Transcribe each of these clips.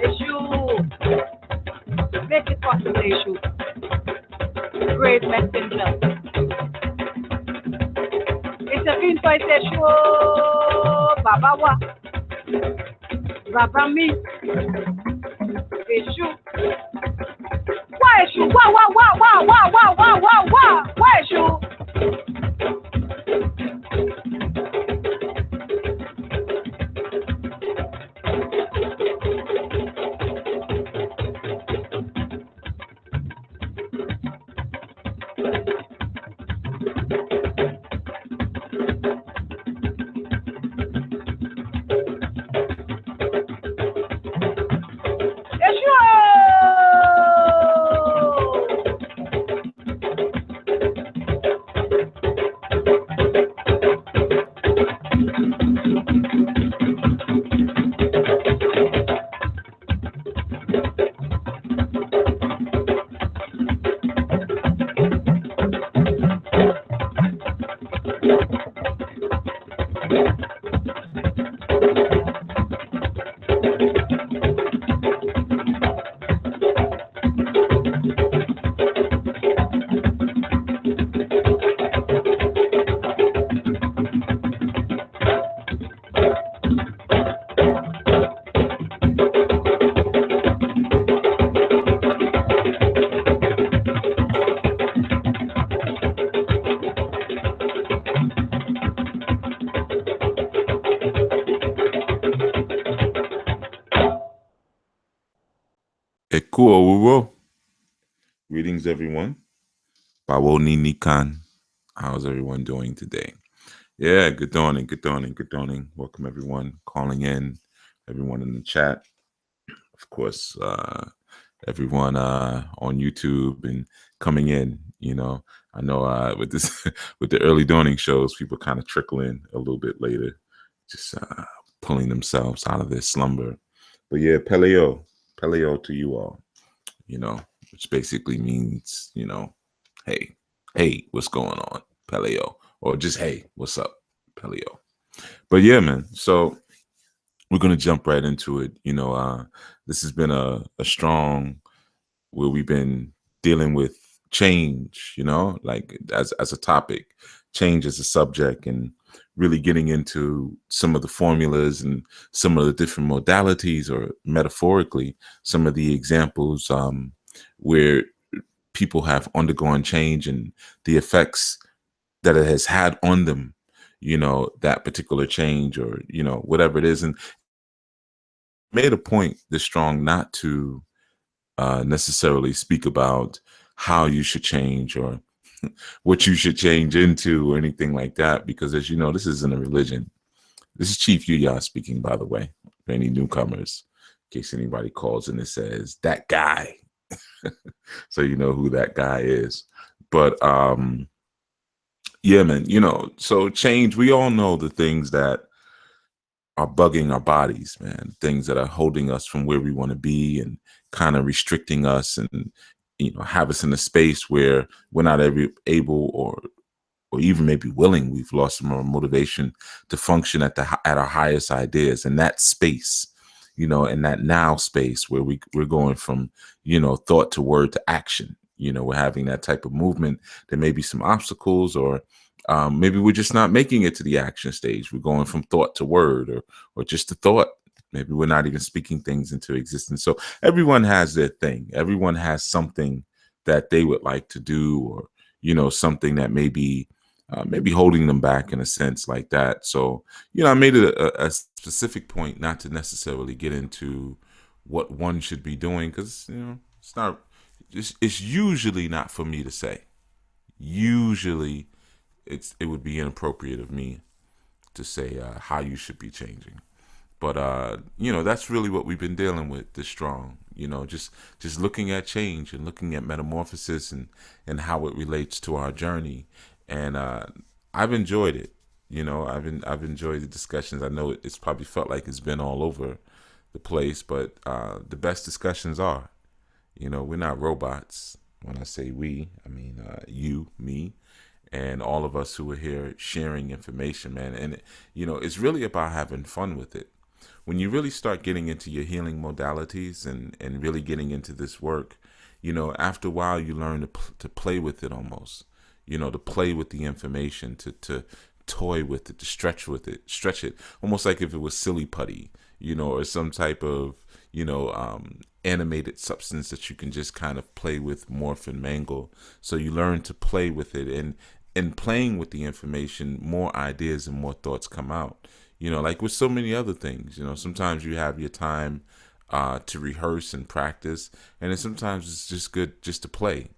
Issue, make it possible, issue. Great messenger. It's a green voice issue. Baba wa, Baba me. Issue. Why issue? Why issue? Ekuo. Greetings, everyone. Bawo Nini Khan. How's everyone doing today? Yeah, good morning. Welcome, everyone calling in, everyone in the chat. Of course, everyone on YouTube and coming in. I know with this with the early dawning shows, people kind of trickle in a little bit later, just pulling themselves out of their slumber. But yeah, Peleo to you all, which basically means, hey, what's going on, Peleo? Or just, hey, what's up, Peleo? But yeah, man, so we're going to jump right into it. This has been a strong, where we've been dealing with change, like as a topic, change as a subject, and really getting into some of the formulas and some of the different modalities, or metaphorically, some of the examples where people have undergone change and the effects that it has had on them, that particular change, or, whatever it is. And made a point this strong not to necessarily speak about how you should change or what you should change into or anything like that, because as you know, this isn't a religion. This is Chief Yuya speaking, by the way, for any newcomers, in case anybody calls in and says that guy. So you know who that guy is. But yeah, man, so change, we all know the things that are bugging our bodies, man, things that are holding us from where we want to be and kind of restricting us, and have us in a space where we're not able or even maybe willing. We've lost some of our motivation to function at our highest ideas, and that space, in that now space where we're going from thought to word to action. We're having that type of movement. There may be some obstacles, or maybe we're just not making it to the action stage. We're going from thought to word, or just a thought. Maybe we're not even speaking things into existence. So everyone has their thing. Everyone has something that they would like to do, or something that maybe holding them back in a sense like that. So I made it a specific point not to necessarily get into what one should be doing, because it's not. It's usually not for me to say. Usually, it would be inappropriate of me to say how you should be changing. But that's really what we've been dealing with this strong. Just looking at change and looking at metamorphosis and how it relates to our journey. And I've enjoyed it. I've enjoyed the discussions. I know it's probably felt like it's been all over the place, but the best discussions are. We're not robots. When I say we, I mean you, me, and all of us who are here sharing information, man. And it's really about having fun with it. When you really start getting into your healing modalities and really getting into this work, after a while you learn to play with it almost, to play with the information, to toy with it, to stretch it, almost like if it was silly putty, or some type of, animated substance that you can just kind of play with, morph and mangle. So you learn to play with it, and in playing with the information, more ideas and more thoughts come out. Like with so many other things, sometimes you have your time to rehearse and practice, and then sometimes it's just good just to play.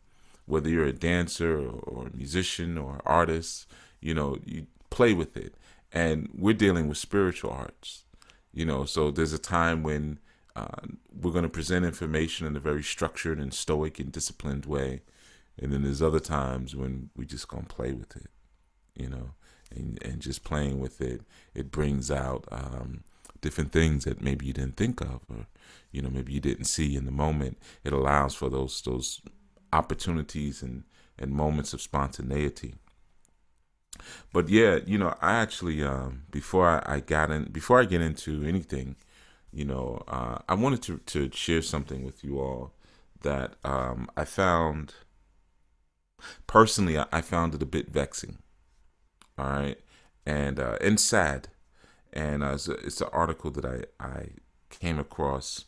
Whether you're a dancer or a musician or artist, you play with it. And we're dealing with spiritual arts, so there's a time when we're going to present information in a very structured and stoic and disciplined way. And then there's other times when we just going to play with it, and just playing with it, it brings out different things that maybe you didn't think of, or, maybe you didn't see in the moment. It allows for those opportunities and moments of spontaneity. But yeah, I actually before I get into anything, I wanted to share something with you all that I found personally. I found it a bit vexing. All right, and sad. And it's an article that I came across,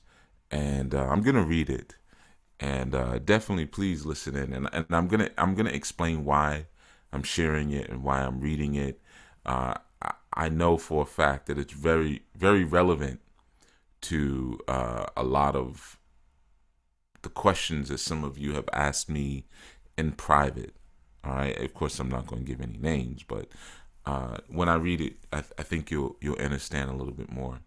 and I'm gonna read it. And definitely please listen in, and I'm gonna explain why I'm sharing it and why I'm reading it. I know for a fact that it's very, very relevant to a lot of the questions that some of you have asked me in private. All right. Of course, I'm not going to give any names, but when I read it, I think you'll understand a little bit more.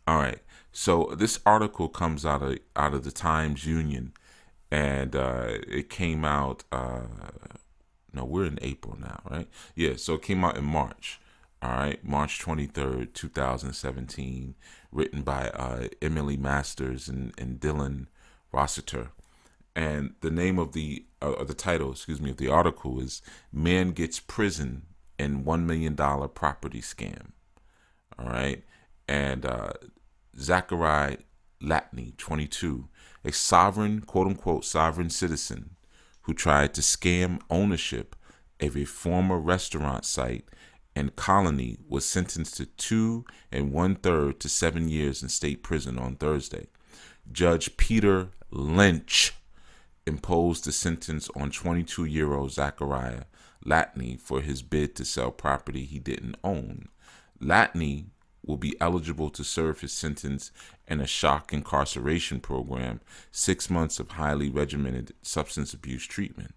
All right. So this article comes out of the Times Union, and it came out. No, we're in April now, right? Yeah. So it came out in March. All right, March 23rd, 2017, written by Emily Masters and Dylan Rossiter. And the name of the title, of the article is "Man Gets Prison in $1 million Property Scam." All right, and Zachary Latney, 22, a sovereign, quote unquote, sovereign citizen who tried to scam ownership of a former restaurant site and colony, was sentenced to 2 1/3 to 7 years in state prison on Thursday. Judge Peter Lynch imposed the sentence on 22-year-old Zachariah Latney for his bid to sell property he didn't own. Latney will be eligible to serve his sentence in a shock incarceration program, 6 months of highly regimented substance abuse treatment.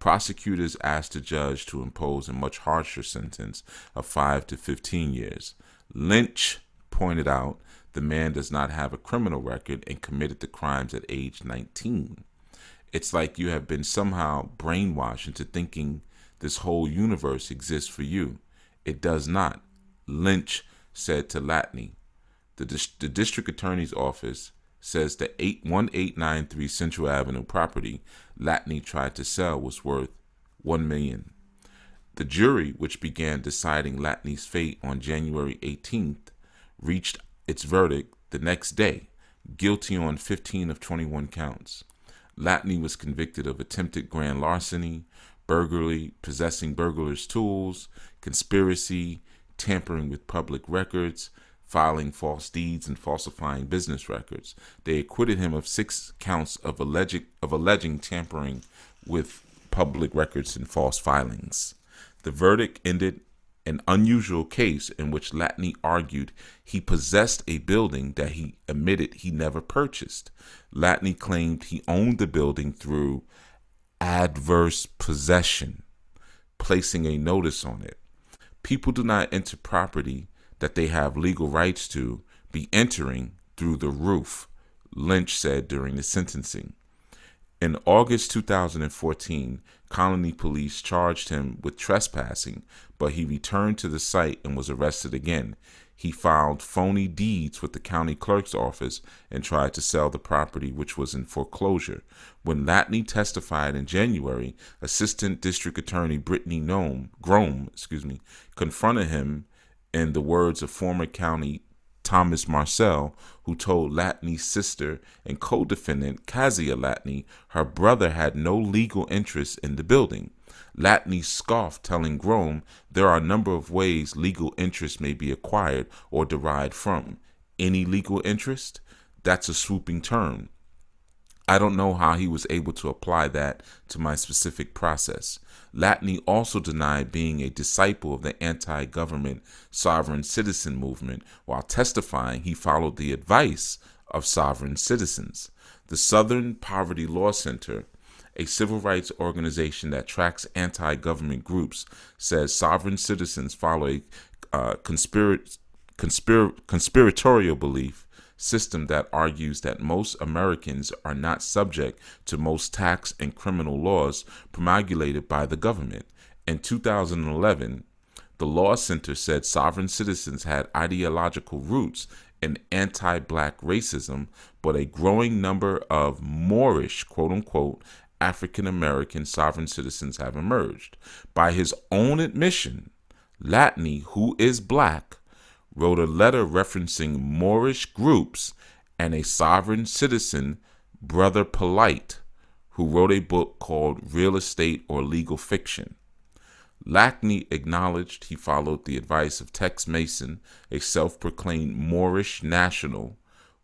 Prosecutors asked the judge to impose a much harsher sentence of 5 to 15 years. Lynch pointed out the man does not have a criminal record and committed the crimes at age 19. It's like you have been somehow brainwashed into thinking this whole universe exists for you. It does not, Lynch said to Latney. The district attorney's office says the 1893 Central Avenue property Latney tried to sell was worth $1 million. The jury, which began deciding Latney's fate on January 18th, reached its verdict the next day, guilty on 15 of 21 counts. Latney was convicted of attempted grand larceny, burglary, possessing burglar's tools, conspiracy, tampering with public records, filing false deeds, and falsifying business records. They acquitted him of 6 counts of alleging tampering with public records and false filings. The verdict ended an unusual case in which Latney argued he possessed a building that he admitted he never purchased. Latney claimed he owned the building through adverse possession, placing a notice on it. People do not enter property that they have legal rights to be entering through the roof, Lynch said during the sentencing. In August 2014, Colony police charged him with trespassing, but he returned to the site and was arrested again. He filed phony deeds with the county clerk's office and tried to sell the property, which was in foreclosure. When Latney testified in January, Assistant District Attorney Brittany Grome, confronted him in the words of former county Thomas Marcel, who told Latney's sister and co-defendant Kezia Latney her brother had no legal interest in the building. Latney scoffed, telling Grome there are a number of ways legal interest may be acquired or derived from. Any legal interest? That's a swooping term. I don't know how he was able to apply that to my specific process. Latney also denied being a disciple of the anti-government sovereign citizen movement. While testifying, he followed the advice of sovereign citizens. The Southern Poverty Law Center, a civil rights organization that tracks anti-government groups, says sovereign citizens follow a conspiratorial belief system that argues that most Americans are not subject to most tax and criminal laws promulgated by the government. In 2011, the Law Center said sovereign citizens had ideological roots in anti-black racism, but a growing number of Moorish, quote-unquote, African-American sovereign citizens have emerged. By his own admission, Latney, who is black, wrote a letter referencing Moorish groups and a sovereign citizen, Brother Polite, who wrote a book called Real Estate or Legal Fiction. Latney acknowledged he followed the advice of Tex Mason, a self-proclaimed Moorish national,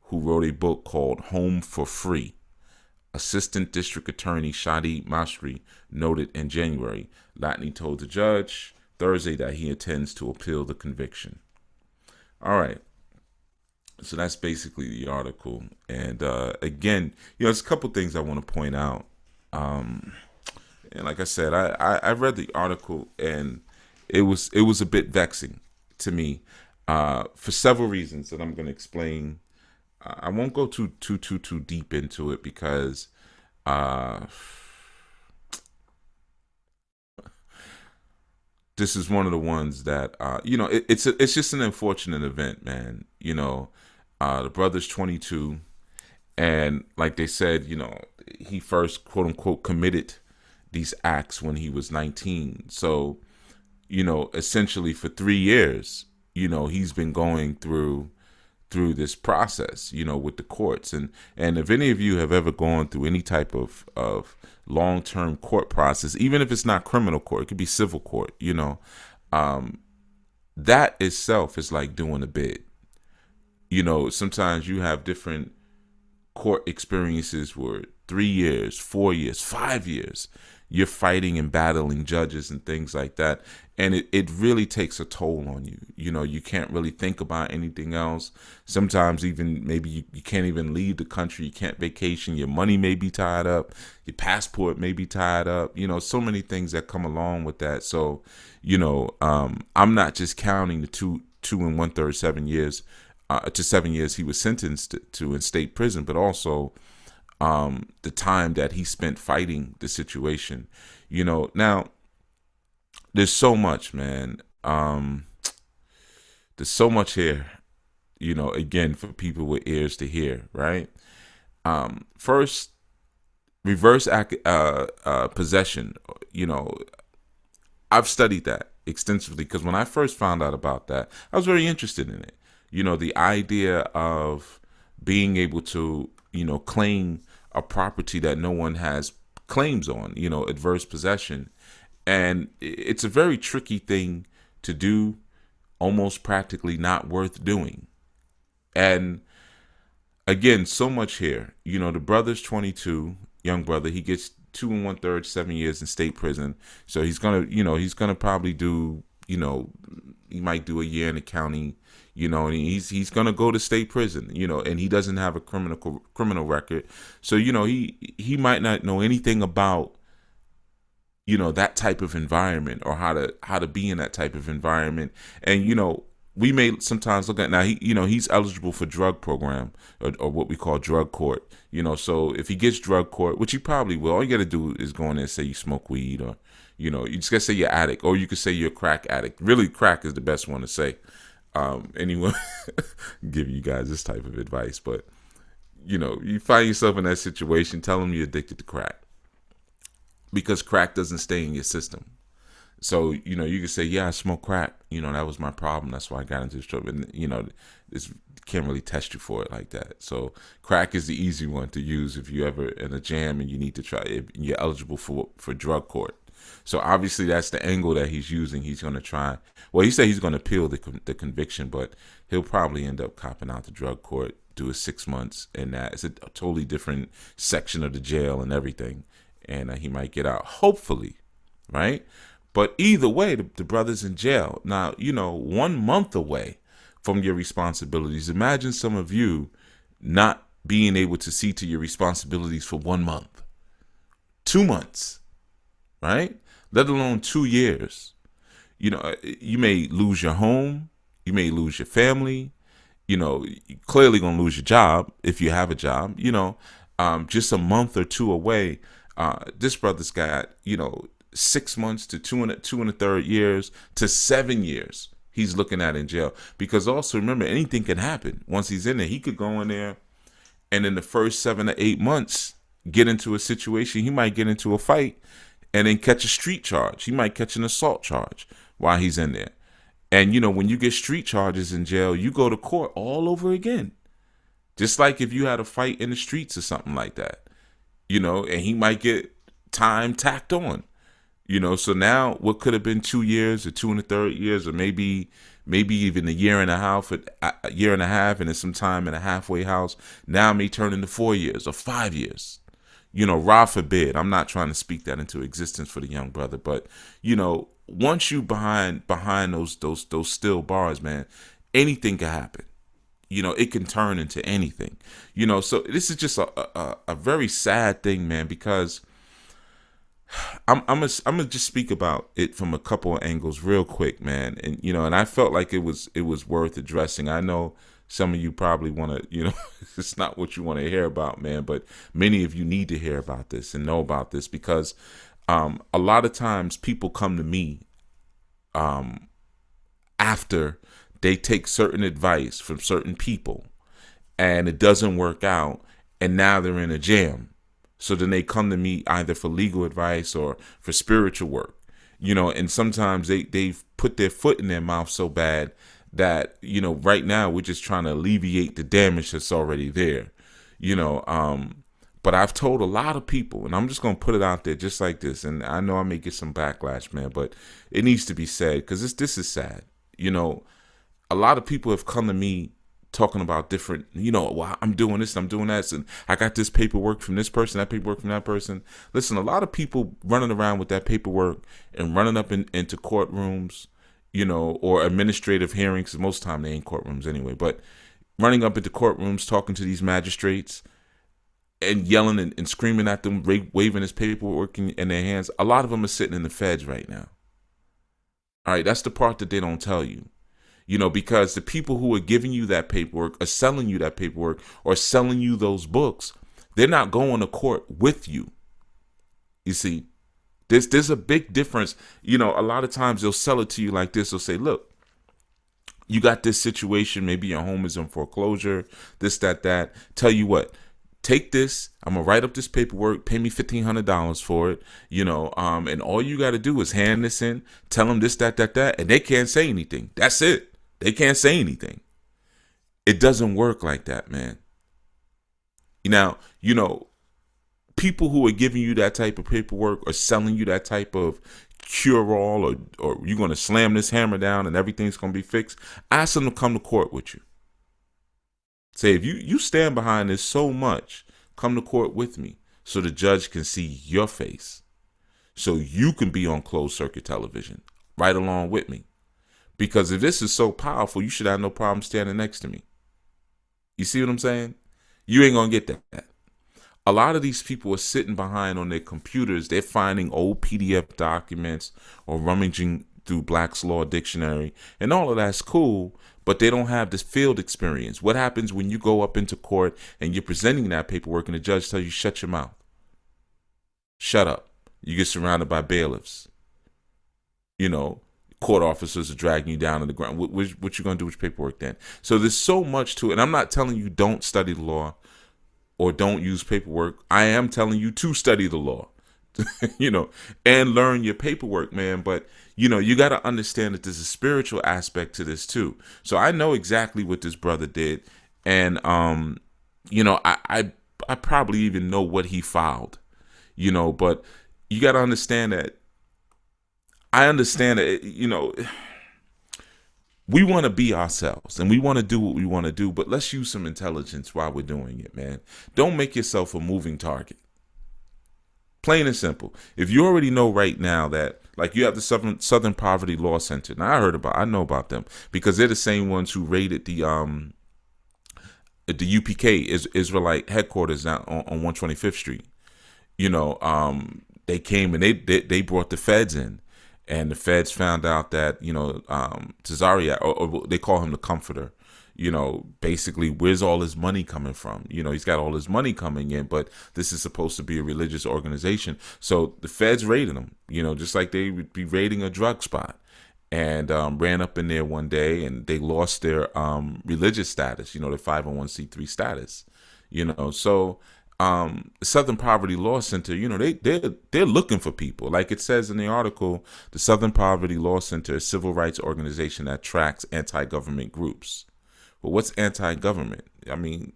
who wrote a book called Home for Free. Assistant District Attorney Shadi Masri noted in January, Latney told the judge Thursday that he intends to appeal the conviction. All right. So that's basically the article. And again, there's a couple things I want to point out. And like I said, I read the article and it was a bit vexing to me for several reasons that I'm going to explain. I won't go too deep into it because this is one of the ones that it's just an unfortunate event, man. The brother's 22, and like they said, he first quote unquote committed these acts when he was 19. So, essentially for 3 years, he's been going through this process, with the courts. And if any of you have ever gone through any type of long-term court process, even if it's not criminal court, it could be civil court, that itself is like doing a bid. Sometimes you have different court experiences where 3 years, 4 years, 5 years, you're fighting and battling judges and things like that. And it really takes a toll on you. You can't really think about anything else. Sometimes even maybe you can't even leave the country. You can't vacation. Your money may be tied up. Your passport may be tied up. So many things that come along with that. So, I'm not just counting the two and 1/3, 7 years to 7 years he was sentenced to in state prison, but also the time that he spent fighting the situation. Now there's so much, man. There's so much here, again, for people with ears to hear, right? First, reverse possession. I've studied that extensively because when I first found out about that, I was very interested in it. The idea of being able to, claim a property that no one has claims on, adverse possession. And it's a very tricky thing to do, almost practically not worth doing. And again, so much here. The brother's 22, young brother. He gets 2 and 1/3, 7 years in state prison. So he's gonna probably do, he might do a year in the county, and he's gonna go to state prison, and he doesn't have a criminal record. So, he might not know anything about, that type of environment or how to be in that type of environment. And, we may sometimes look at now. He's eligible for drug program or what we call drug court. So if he gets drug court, which he probably will, all you got to do is go in there and say you smoke weed, or you just gotta say you're addict, or you could say you're a crack addict. Really, crack is the best one to say. Anyone give you guys this type of advice, but you find yourself in that situation, tell them you're addicted to crack, because crack doesn't stay in your system. So, you can say, yeah, I smoke crack. That was my problem. That's why I got into this trouble. And, this can't really test you for it like that. So crack is the easy one to use if you're ever in a jam and you need to try it. You're eligible for drug court. So obviously that's the angle that he's using. He's going to try. Well, he said he's going to appeal the conviction, but he'll probably end up copping out to drug court, do his 6 months, and that it's a totally different section of the jail and everything. And he might get out, hopefully, right? But either way, the brother's in jail. Now, 1 month away from your responsibilities. Imagine some of you not being able to see to your responsibilities for 1 month, 2 months, right? Let alone 2 years. You may lose your home. You may lose your family. You're clearly going to lose your job if you have a job. Just a month or two away. This brother's got, 6 months to two and a third years to 7 years he's looking at in jail. Because also remember, anything can happen once he's in there. He could go in there and in the first 7 to 8 months get into a situation. He might get into a fight and then catch a street charge. He might catch an assault charge while he's in there. And when you get street charges in jail, you go to court all over again. Just like if you had a fight in the streets or something like that, and he might get time tacked on. So now what could have been 2 years or 2 and a third years, or maybe even a year and a half, and then some time in a halfway house, now may turn into 4 years or 5 years. God forbid. I'm not trying to speak that into existence for the young brother, but once you behind those steel bars, man, anything can happen. It can turn into anything. So this is just a very sad thing, man, because I'm gonna just speak about it from a couple of angles real quick, man. And and I felt like it was worth addressing. I know some of you probably want to, it's not what you want to hear about, man, but many of you need to hear about this and know about this, because a lot of times people come to me after they take certain advice from certain people and it doesn't work out, and now they're in a jam. So then they come to me either for legal advice or for spiritual work, and sometimes they've put their foot in their mouth so bad that, right now we're just trying to alleviate the damage that's already there, but I've told a lot of people, and I'm just going to put it out there just like this. And I know I may get some backlash, man, but it needs to be said, because this is sad. A lot of people have come to me talking about different, well, I'm doing this, I'm doing that, and I got this paperwork from this person, that paperwork from that person. Listen, a lot of people running around with that paperwork and running up into courtrooms, or administrative hearings. Most of the time they ain't courtrooms anyway, but running up into courtrooms, talking to these magistrates and yelling and screaming at them, waving his paperwork in their hands. A lot of them are sitting in the feds right now. All right, that's the part that they don't tell you. Because the people who are giving you that paperwork, are selling you that paperwork, or selling you those books, they're not going to court with you. You see, there's a big difference. A lot of times they'll sell it to you like this. They'll say, look, you got this situation. Maybe your home is in foreclosure, this, that. Tell you what, take this. I'm going to write up this paperwork. Pay me $1,500 for it. And all you got to do is hand this in, tell them this, that. And they can't say anything. That's it. They can't say anything. It doesn't work like that, man. Now, people who are giving you that type of paperwork or selling you that type of cure-all, or you're going to slam this hammer down and everything's going to be fixed, ask them to come to court with you. Say, if you stand behind this so much, come to court with me so the judge can see your face, so you can be on closed circuit television right along with me. Because if this is so powerful, you should have no problem standing next to me. You see what I'm saying? You ain't going to get that. A lot of these people are sitting behind on their computers. They're finding old PDF documents or rummaging through Black's Law Dictionary, and all of that's cool, but they don't have this field experience. What happens when you go up into court and you're presenting that paperwork and the judge tells you, shut your mouth, shut up? You get surrounded by bailiffs. You know, court officers are dragging you down on the ground. What you going to do with your paperwork then? So there's so much to it. And I'm not telling you don't study the law or don't use paperwork. I am telling you to study the law, and learn your paperwork, man. But, you got to understand that there's a spiritual aspect to this too. So I know exactly what this brother did. And, I probably even know what he filed, but you got to understand that I understand that, we want to be ourselves and we want to do what we want to do, but let's use some intelligence while we're doing it, man. Don't make yourself a moving target. Plain and simple. If you already know right now that, like, you have the Southern Poverty Law Center. Now, I know about them because they're the same ones who raided the UPK Israelite headquarters down on 125th Street. They came and they brought the feds in. And the feds found out that, Tazariak, or they call him the comforter, basically, where's all his money coming from? He's got all his money coming in, but this is supposed to be a religious organization. So the feds raided him, just like they would be raiding a drug spot. And ran up in there one day and they lost their religious status, their 501c3 status, So Southern Poverty Law Center, they're looking for people. Like it says in the article, the Southern Poverty Law Center is a civil rights organization that tracks anti-government groups. Well, what's anti-government? I mean,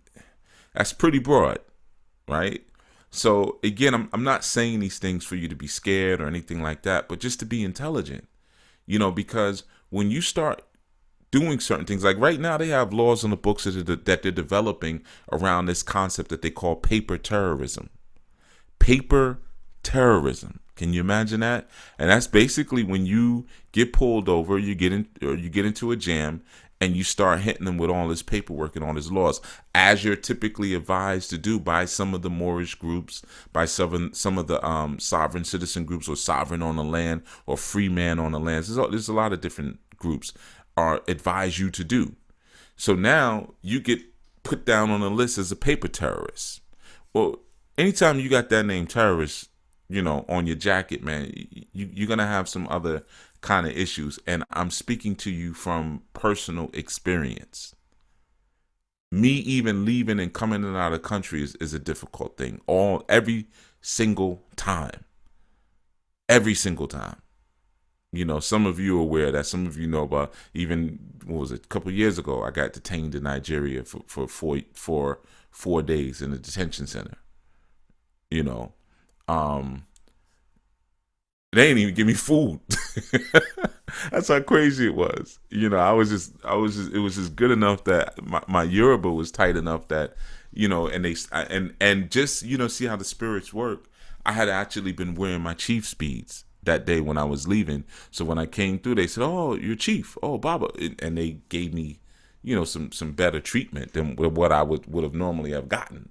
that's pretty broad, right? So again, I'm not saying these things for you to be scared or anything like that, but just to be intelligent, because when you start doing certain things, like right now they have laws on the books that they're developing around this concept that they call paper terrorism. Paper terrorism. Can you imagine that? And that's basically when you get pulled over, you get into a jam, and you start hitting them with all this paperwork and all these laws, as you're typically advised to do by some of the Moorish groups, by some of the sovereign citizen groups, or sovereign on the land, or free man on the land. There's a lot of different groups are advise you to do. So now you get put down on the list as a paper terrorist. Well, anytime you got that name terrorist, on your jacket, man, you're going to have some other kind of issues. And I'm speaking to you from personal experience. Me even leaving and coming in and out of the country is a difficult thing. Every single time. Every single time. Some of you are aware that, some of you know about, even, a couple of years ago, I got detained in Nigeria for 4 days in a detention center. They didn't even give me food. That's how crazy it was. It was just good enough that my Yoruba was tight enough that, and just, see how the spirits work. I had actually been wearing my chief's beads that day when I was leaving. So when I came through, they said, "Oh, you're chief. Oh, Baba," and they gave me, some better treatment than what I would have normally have gotten.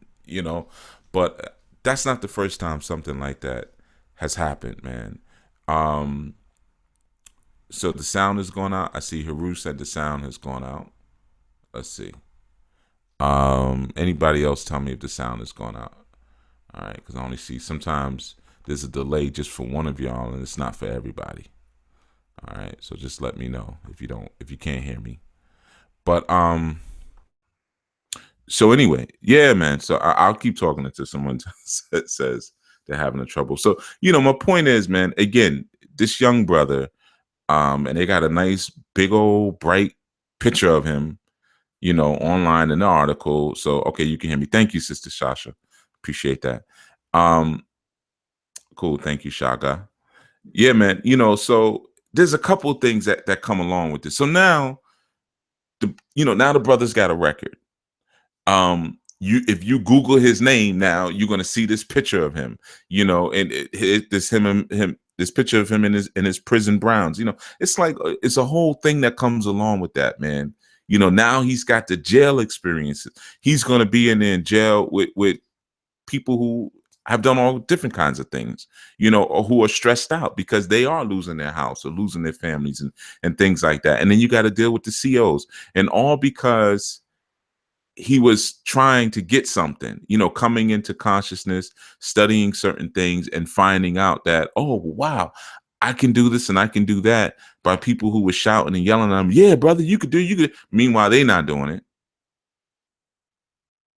But that's not the first time something like that has happened, man. So the sound has gone out. I see Haru said the sound has gone out. Let's see. Anybody else tell me if the sound has gone out? All right, because I only see sometimes there's a delay just for one of y'all, and it's not for everybody. All right, so just let me know if you can't hear me. But so anyway, yeah, man. So I'll keep talking until someone says they're having a trouble. So my point is, man. Again, this young brother, and they got a nice big old bright picture of him, online in the article. So okay, you can hear me. Thank you, Sister Shasha. Appreciate that. Cool. Thank you, Shaga. Yeah, man. So there's a couple of things that come along with this. So now, now the brother's got a record. If you Google his name now, you're gonna see this picture of him. And this picture of him in his prison browns. It's like it's a whole thing that comes along with that, man. Now he's got the jail experiences. He's gonna be in jail with people who have done all different kinds of things, or who are stressed out because they are losing their house or losing their families and things like that. And then you got to deal with the COs, and all because he was trying to get something, coming into consciousness, studying certain things and finding out that, oh, wow, I can do this and I can do that, by people who were shouting and yelling at him, yeah, brother, you could. Meanwhile, they not doing it.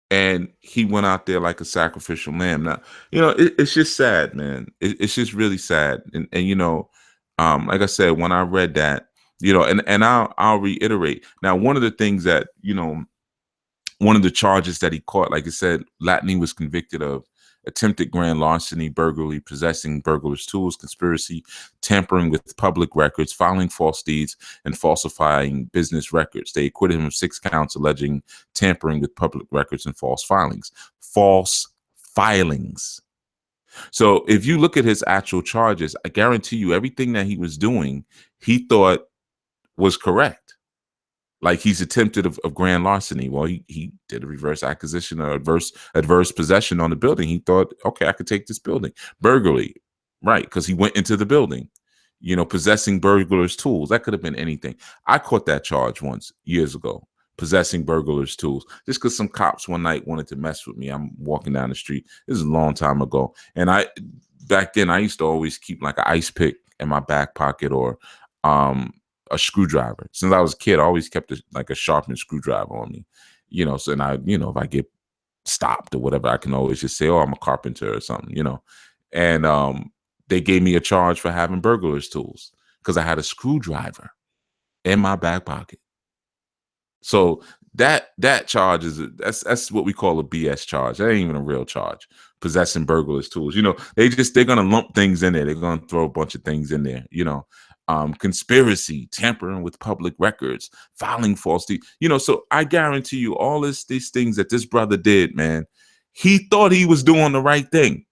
And he went out there like a sacrificial lamb. Now, it's just sad, man. It's just really sad. And like I said, when I read that, and I'll reiterate. Now, one of the things that, one of the charges that he caught, like I said, Latney was convicted of attempted grand larceny, burglary, possessing burglars' tools, conspiracy, tampering with public records, filing false deeds, and falsifying business records. They acquitted him of 6 counts alleging tampering with public records and false filings. False filings. So if you look at his actual charges, I guarantee you everything that he was doing, he thought was correct. Like, he's attempted of grand larceny. Well, he did a reverse acquisition or adverse possession on the building. He thought, okay, I could take this building. Burglary, right? Because he went into the building. Possessing burglars' tools. That could have been anything. I caught that charge once years ago, possessing burglars' tools, just because some cops one night wanted to mess with me. I'm walking down the street. This is a long time ago, and back then I used to always keep like an ice pick in my back pocket, or a screwdriver. Since I was a kid, I always kept a sharpened screwdriver on me, So, and if I get stopped or whatever, I can always just say, "Oh, I'm a carpenter" or something. And they gave me a charge for having burglars' tools because I had a screwdriver in my back pocket. So that charge that's what we call a BS charge. That ain't even a real charge. Possessing burglars' tools. They're gonna lump things in there. They're gonna throw a bunch of things in there. Conspiracy, tampering with public records, filing false deeds. So I guarantee you, all these things that this brother did, man, he thought he was doing the right thing.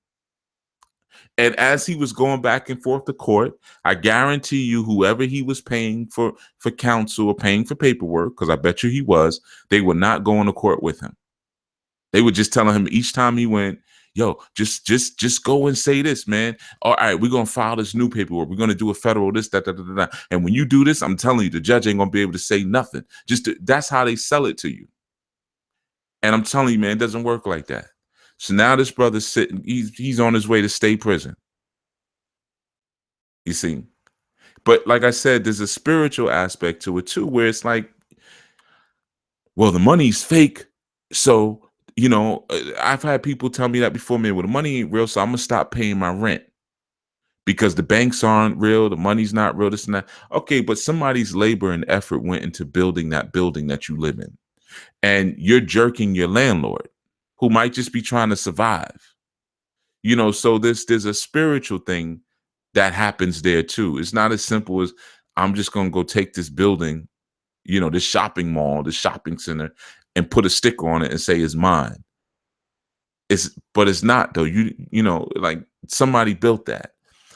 And as he was going back and forth to court, I guarantee you, whoever he was paying for counsel or paying for paperwork, because I bet you he was, they were not going to court with him. They were just telling him each time he went, yo, just go and say this, man. All right, we're gonna file this new paperwork. We're gonna do a federal this, that, that, that, that. And when you do this, I'm telling you, the judge ain't gonna be able to say nothing. That's how they sell it to you. And I'm telling you, man, it doesn't work like that. So now this brother's sitting, he's on his way to state prison. You see? But like I said, there's a spiritual aspect to it too, where it's like, well, the money's fake. So, I've had people tell me that before, man, well, the money ain't real, so I'm going to stop paying my rent because the banks aren't real. The money's not real, this and that. Okay, but somebody's labor and effort went into building that building that you live in. And you're jerking your landlord, who might just be trying to survive. So there's a spiritual thing that happens there too. It's not as simple as, I'm just going to go take this building, this shopping mall, this shopping center, and put a sticker on it and say it's mine. But it's not though. Like, somebody built that.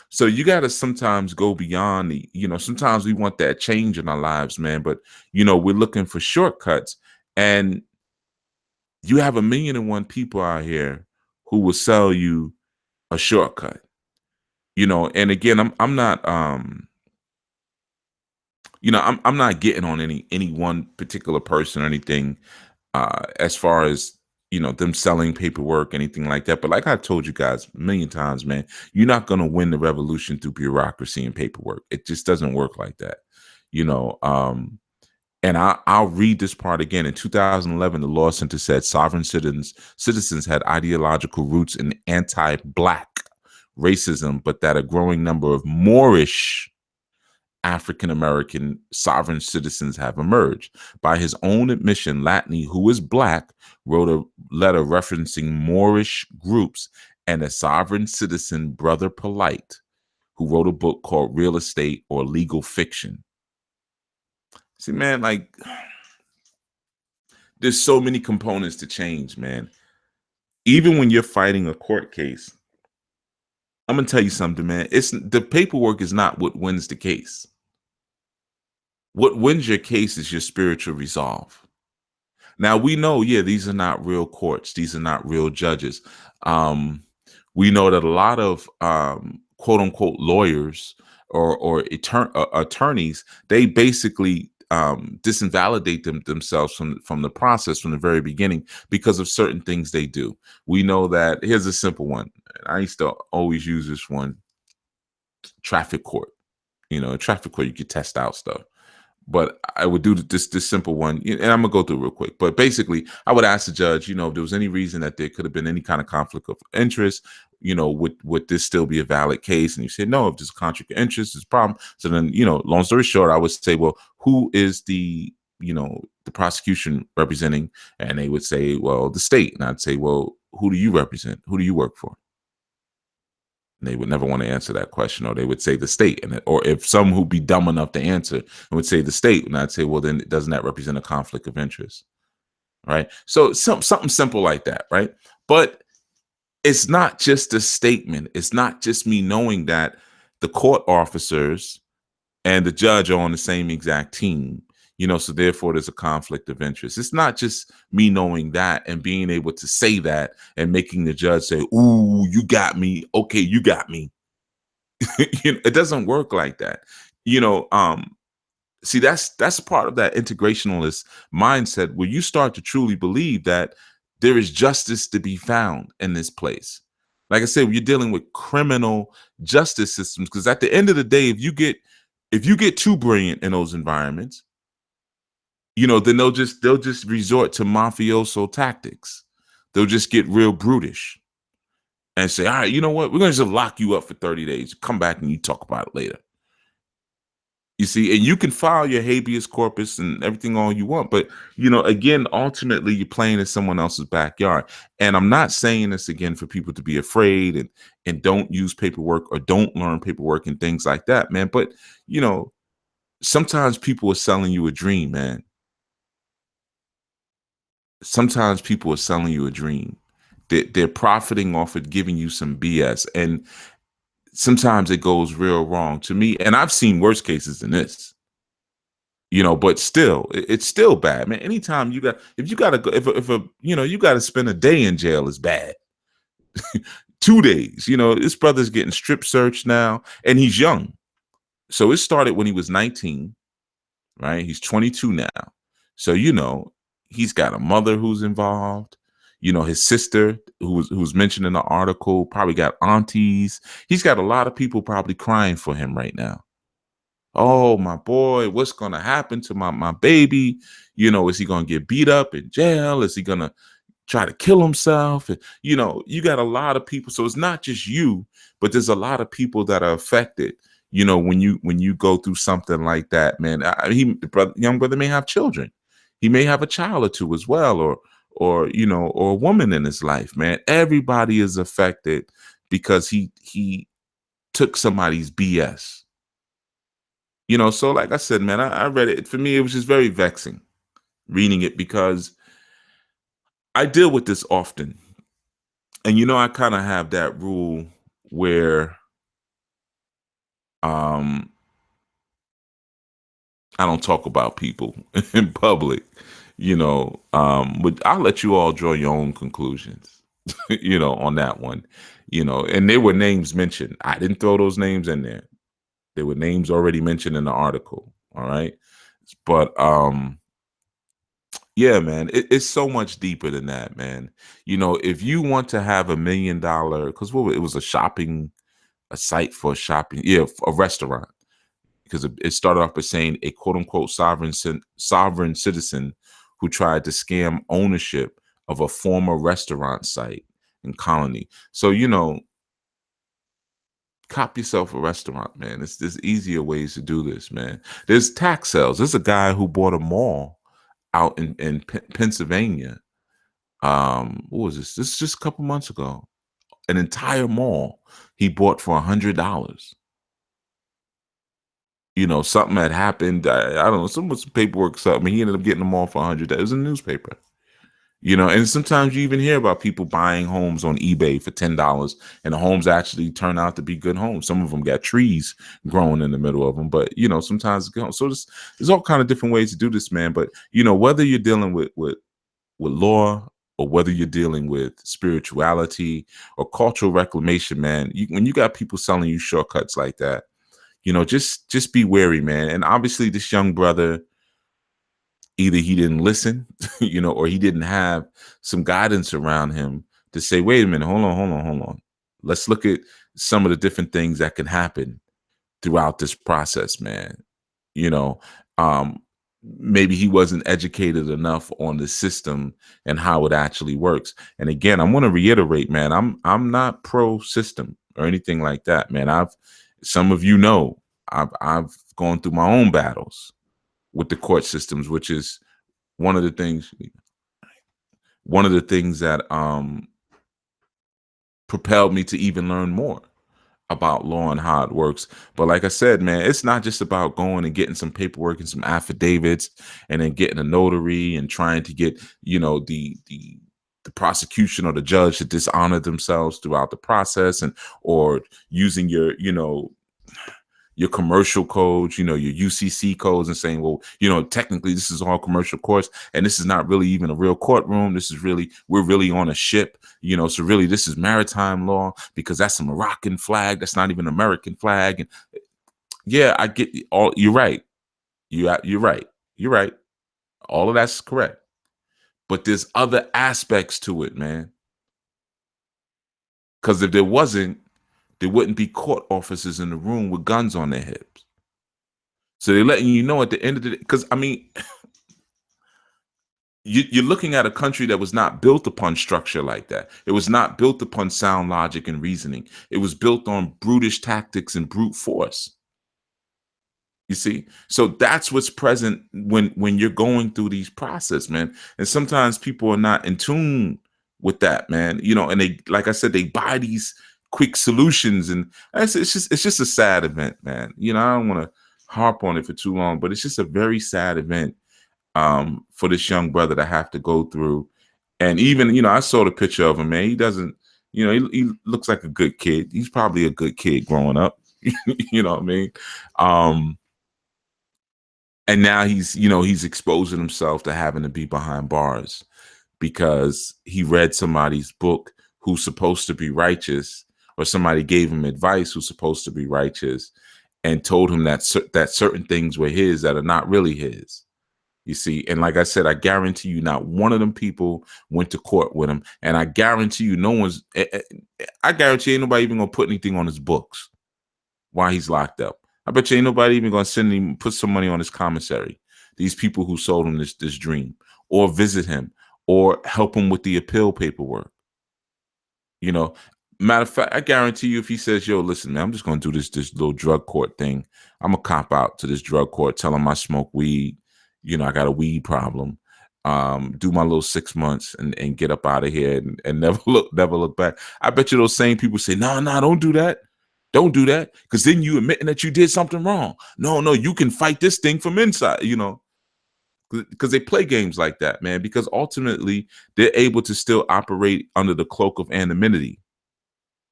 So you got to sometimes go beyond sometimes we want that change in our lives, man. But, we're looking for shortcuts, and you have 1,000,001 people out here who will sell you a shortcut. And again, I'm not I'm not getting on any one particular person or anything, as far as them selling paperwork, anything like that. But like I told you guys a million times, man, you're not going to win the revolution through bureaucracy and paperwork. It just doesn't work like that. you know and I'll read this part again. In 2011, the law center said sovereign citizens had ideological roots in anti-Black racism, but that a growing number of Moorish African American sovereign citizens have emerged. By his own admission, Latney, who is Black, wrote a letter referencing Moorish groups, and a sovereign citizen, Brother Polite, who wrote a book called Real Estate or Legal Fiction. See, man, like, there's so many components to change, man. Even when you're fighting a court case, I'm gonna tell you something, man. It's the paperwork is not what wins the case. What wins your case is your spiritual resolve. Now we know, yeah, these are not real courts. These are not real judges. We know that a lot of quote unquote lawyers or attorneys, they basically disinvalidate themselves from the process from the very beginning because of certain things they do. We know that here's a simple one. I used to always use this one: traffic court. In traffic court, you could test out stuff. But I would do this simple one, and I'm gonna go through it real quick. But basically, I would ask the judge, if there was any reason that there could have been any kind of conflict of interest, would this still be a valid case? And you said no. If there's a conflict of interest, there's a problem. So then, long story short, I would say, well, who is the prosecution representing? And they would say, well, the state. And I'd say, well, who do you represent? Who do you work for? And they would never want to answer that question, or they would say the state. Or if some who'd be dumb enough to answer and would say the state, and I'd say, well, then doesn't that represent a conflict of interest? Right. So something simple like that. Right. But it's not just a statement. It's not just me knowing that the court officers and the judge are on the same exact team. So therefore there's a conflict of interest. It's not just me knowing that and being able to say that and making the judge say, ooh, you got me. Okay, you got me. It doesn't work like that. See, that's part of that integrationalist mindset where you start to truly believe that there is justice to be found in this place. Like I said, you're dealing with criminal justice systems, because at the end of the day, if you get too brilliant in those environments, then they'll just resort to mafioso tactics. They'll just get real brutish and say, all right, you know what? We're going to just lock you up for 30 days. Come back and you talk about it later. You see, and you can file your habeas corpus and everything all you want. But, again, ultimately, you're playing in someone else's backyard. And I'm not saying this, again, for people to be afraid and don't use paperwork or don't learn paperwork and things like that, man. But, sometimes people are selling you a dream, man. Sometimes people are selling you a dream. They're profiting off of giving you some BS. And sometimes it goes real wrong to me. And I've seen worse cases than this. But still, it's still bad, man. Anytime if you gotta go, you gotta spend a day in jail is bad. 2 days, this brother's getting strip searched now, and he's young. So it started when he was 19, right? He's 22 now. So, he's got a mother who's involved. His sister, who's mentioned in the article, probably got aunties. He's got a lot of people probably crying for him right now. Oh, my boy, what's going to happen to my baby? Is he going to get beat up in jail? Is he going to try to kill himself? And, you got a lot of people. So it's not just you, but there's a lot of people that are affected. When you go through something like that, man. The young brother may have children. He may have a child or two as well, or a woman in his life, man. Everybody is affected because he took somebody's BS. So like I said, man, I read it. For me, it was just very vexing reading it, because I deal with this often. And, I kind of have that rule where I don't talk about people in public, but I'll let you all draw your own conclusions, on that one, and there were names mentioned. I didn't throw those names in there. There were names already mentioned in the article. All right. But yeah, man, it's so much deeper than that, man. If you want to have $1 million, because it was a site for shopping, yeah, a restaurant, because it started off by saying a quote unquote sovereign citizen who tried to scam ownership of a former restaurant site in Colony. So, cop yourself a restaurant, man. There's easier ways to do this, man. There's tax sales. There's a guy who bought a mall out in Pennsylvania. What was this? This is just a couple months ago. An entire mall he bought for $100. Something had happened. I don't know. Some paperwork, something. He ended up getting them all for $100. It was in the newspaper. And sometimes you even hear about people buying homes on eBay for $10, and the homes actually turn out to be good homes. Some of them got trees growing in the middle of them, but sometimes so there's all kind of different ways to do this, man. But whether you're dealing with law, or whether you're dealing with spirituality or cultural reclamation, man, when you got people selling you shortcuts like that, just be wary, man. And obviously this young brother, either he didn't listen, or he didn't have some guidance around him to say, wait a minute, hold on. Let's look at some of the different things that can happen throughout this process, man. You know, um, maybe he wasn't educated enough on the system and how it actually works. And again, I want to reiterate, man, I'm not pro system or anything like that, man. Some of I've gone through my own battles with the court systems, which is one of the things that propelled me to even learn more about law and how it works. But like I said, man, it's not just about going and getting some paperwork and some affidavits and then getting a notary and trying to get, the prosecution or the judge to dishonor themselves throughout the process, and or using your commercial codes, your UCC codes, and saying, well, technically this is all commercial courts and this is not really even a real courtroom. We're really on a ship, so really this is maritime law because that's a Moroccan flag. That's not even an American flag. And yeah, I get all, you're right. You're right. You're right. All of that's correct. But there's other aspects to it, man. Because if there wasn't, there wouldn't be court officers in the room with guns on their hips. So they're letting you know at the end of the day, because I mean, you're looking at a country that was not built upon structure like that. It was not built upon sound logic and reasoning. It was built on brutish tactics and brute force. You see, so that's what's present when you're going through these process, man. And sometimes people are not in tune with that, man. And they, like I said, they buy these quick solutions, and it's just a sad event, man. I don't want to harp on it for too long, but it's just a very sad event for this young brother to have to go through. And even, I saw the picture of him, man. He doesn't, he looks like a good kid. He's probably a good kid growing up. You know what I mean? And now he's exposing himself to having to be behind bars because he read somebody's book who's supposed to be righteous, or somebody gave him advice who's supposed to be righteous, and told him that certain things were his that are not really his. You see, and like I said, I guarantee you, not one of them people went to court with him, and I guarantee you, I guarantee ain't nobody even gonna put anything on his books while he's locked up. I bet you ain't nobody even gonna put some money on his commissary. These people who sold him this dream, or visit him, or help him with the appeal paperwork. Matter of fact, I guarantee you, if he says, "Yo, listen, man, I'm just gonna do this little drug court thing. I'm gonna cop out to this drug court, tell him I smoke weed. I got a weed problem. Do my little 6 months and get up out of here and never look back." I bet you those same people say, "No, don't do that. Don't do that, because then you admitting that you did something wrong. No, you can fight this thing from inside." Because they play games like that, man. Because ultimately, they're able to still operate under the cloak of anonymity.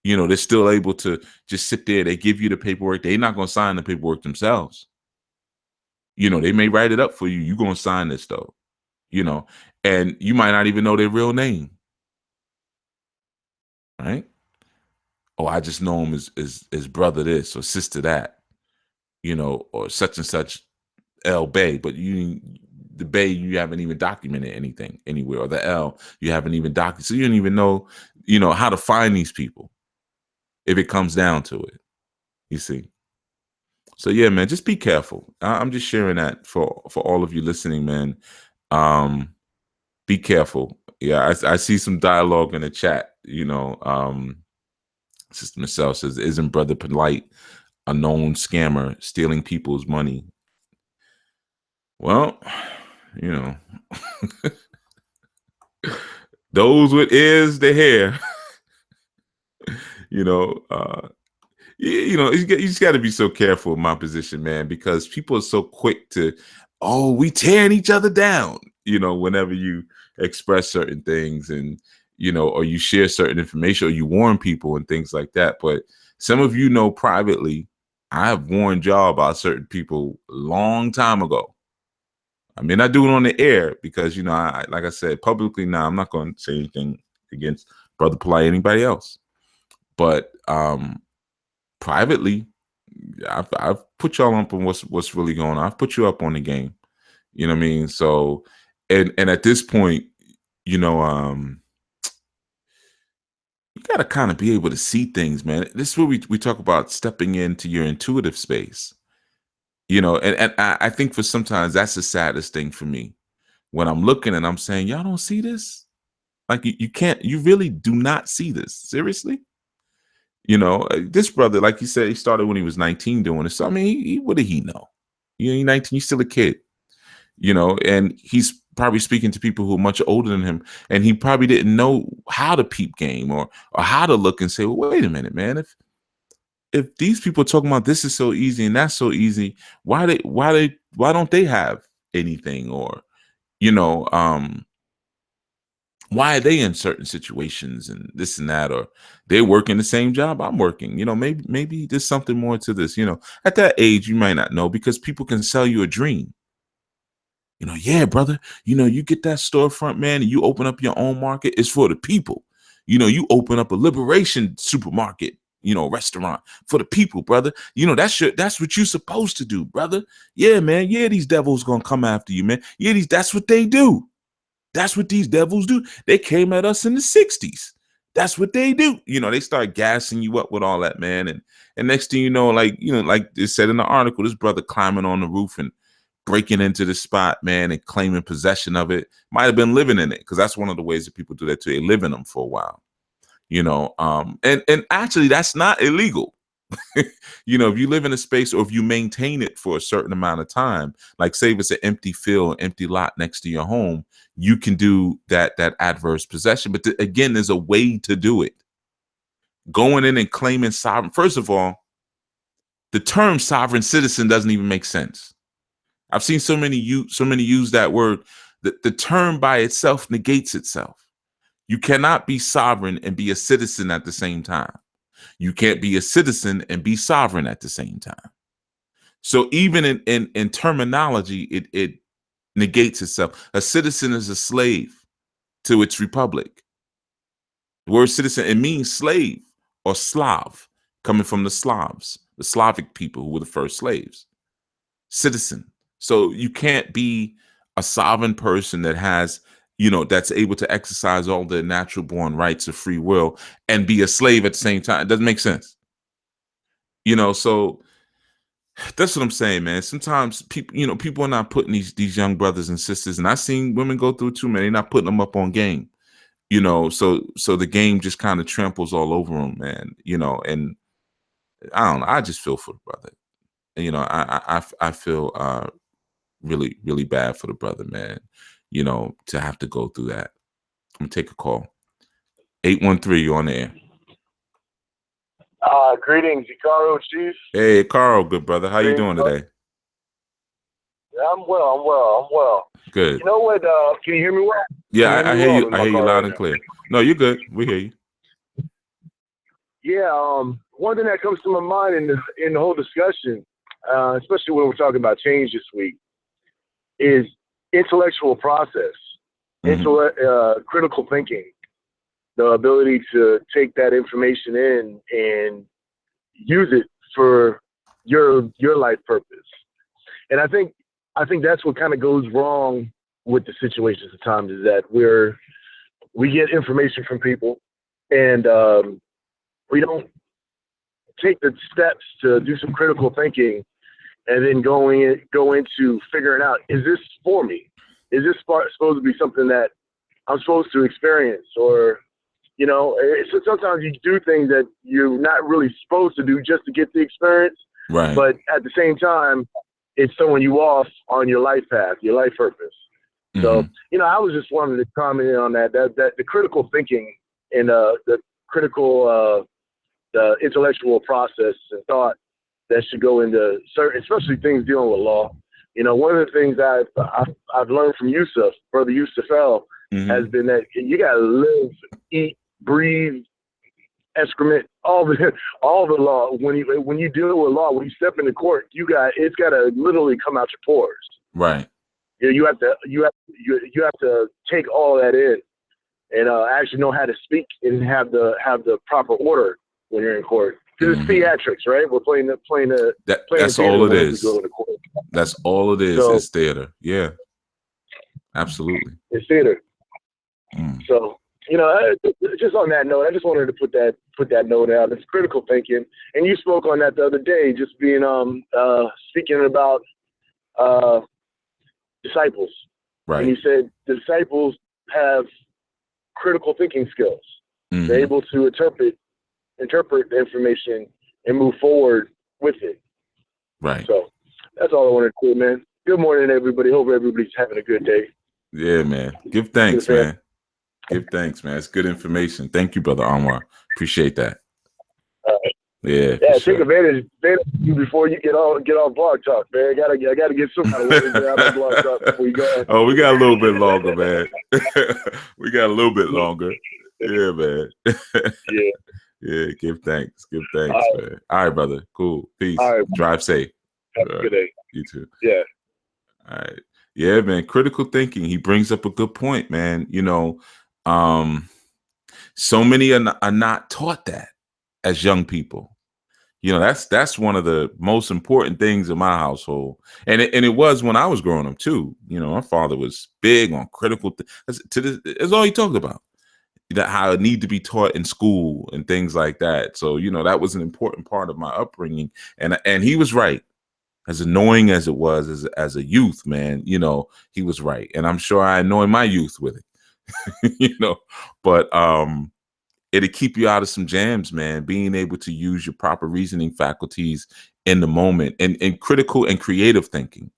They're still able to just sit there. They give you the paperwork. They're not going to sign the paperwork themselves. They may write it up for you. You're going to sign this, though. And you might not even know their real name. Right? Oh, I just know him as brother this or sister that, or such and such L Bay, but the Bay, you haven't even documented anything anywhere, or the L, you haven't even documented. So you don't even know, how to find these people if it comes down to it, you see. So yeah, man, just be careful. I'm just sharing that for all of you listening, man. Be careful. Yeah, I see some dialogue in the chat, Sister Michelle says, "Isn't Brother Polite a known scammer stealing people's money?" Well, you know, those with ears to hear, you know, you just got to be so careful in my position, man, because people are so quick to, oh, we tearing each other down, whenever you express certain things, and, or you share certain information, or you warn people and things like that. But some of you know privately, I have warned y'all about certain people a long time ago. I mean, I do it on the air because, like I said, publicly now, I'm not going to say anything against Brother Polite, anybody else. But privately, I've put y'all up on what's really going on. I've put you up on the game. You know what I mean? So, and at this point, you got to kind of be able to see things, man. This is where we talk about stepping into your intuitive space. And I think for sometimes that's the saddest thing for me when I'm looking and I'm saying, y'all don't see this? Like you really do not see this. Seriously? This brother, like you said, he started when he was 19 doing this. So, I mean, what did he know? He's 19, he's still a kid, and he's probably speaking to people who are much older than him. And he probably didn't know how to peep game or how to look and say, well, wait a minute, man, if these people are talking about this is so easy and that's so easy, why don't they have anything? Or, why are they in certain situations and this and that, or they're working the same job I'm working? Maybe there's something more to this. At that age, you might not know because people can sell you a dream. Yeah, brother, you get that storefront, man, and you open up your own market. It's for the people. You open up a liberation supermarket, restaurant for the people, brother. That's what you're supposed to do, brother. Yeah, man. Yeah, these devils gonna come after you, man. Yeah, that's what they do. That's what these devils do. They came at us in the 60s. That's what they do. They start gassing you up with all that, man. And next thing you know, like it said in the article, this brother climbing on the roof and breaking into the spot, man, and claiming possession of it. Might have been living in it, because that's one of the ways that people do that too. They live in them for a while. And actually that's not illegal. If you live in a space or if you maintain it for a certain amount of time, like say if it's an empty field, empty lot next to your home, you can do that adverse possession. But again, there's a way to do it. Going in and claiming sovereign. First of all, the term sovereign citizen doesn't even make sense. I've seen so many use that word. The term by itself negates itself. You cannot be sovereign and be a citizen at the same time. You can't be a citizen and be sovereign at the same time. So even in terminology, it negates itself. A citizen is a slave to its republic. The word citizen, it means slave or Slav, coming from the Slavs, the Slavic people who were the first slaves. Citizen. So you can't be a sovereign person that has, that's able to exercise all the natural born rights of free will and be a slave at the same time. It doesn't make sense. So that's what I'm saying, man. Sometimes people are not putting these young brothers and sisters, and I've seen women go through too, man. They're not putting them up on game, so the game just kind of tramples all over them, man. And I don't know. I just feel for the brother. I feel really, really bad for the brother, man, to have to go through that. I'm gonna take a call. 813, you on the air. Greetings, Icaro Chief. Hey, Carl, good brother. How you doing today? Yeah, I'm well. Good. You know what? Can you hear me well? Yeah, I hear you. I hear you loud and clear. No, you're good. We hear you. Yeah. One thing that comes to my mind in the whole discussion, especially when we're talking about change this week, is intellectual process, critical thinking, the ability to take that information in and use it for your life purpose. And I think that's what kind of goes wrong with the situations at times, is that we get information from people and we don't take the steps to do some critical thinking and then go into figuring out, is this for me? Is this supposed to be something that I'm supposed to experience? Or, sometimes you do things that you're not really supposed to do just to get the experience. Right. But at the same time, it's throwing you off on your life path, your life purpose. Mm-hmm. So, I was just wanting to comment on that the critical thinking and the critical, the intellectual process and thought that should go into certain, especially things dealing with law. One of the things I've learned from Yusuf, Brother Yusuf L, has been that you got to live, eat, breathe, excrement, all the law. When you deal with law, when you step into court, it's got to literally come out your pores. Right. You have to take all of that in and actually know how to speak and have the proper order when you're in court. Because it's theatrics, right? We're playing that's all it is. We go to court. That's all it is. So, is theater. Yeah, absolutely. It's theater. Mm. So, just on that note, I just wanted to put that note out. It's critical thinking, and you spoke on that the other day, just being speaking about disciples. Right. And you said disciples have critical thinking skills. Mm-hmm. They're able to interpret the information and move forward with it. Right. So that's all I wanted to do, man. Good morning, everybody. Hope everybody's having a good day. Yeah, man. Give thanks, man. Give thanks, man. It's good information. Thank you, Brother Anwar. Appreciate that. Yeah. Take advantage of you before you get off Blog Talk, man. I gotta get some kind of words out on Blog Talk before you go. Oh, we got a little bit longer, man. We got a little bit longer. Yeah, man. Yeah. Yeah. Give thanks, man. All right, brother. Cool. Peace. All right. Drive safe. Have a good day. You too. Yeah. All right. Yeah, man. Critical thinking. He brings up a good point, man. So many are not taught that as young people. That's one of the most important things in my household, and it was when I was growing up too. My father was big on critical. That's all he talked about. That how it need to be taught in school and things like that. So that was an important part of my upbringing, and he was right. As annoying as it was as a youth, man, he was right, and I'm sure I annoy my youth with it. But it'll keep you out of some jams, man. Being able to use your proper reasoning faculties in the moment and critical and creative thinking,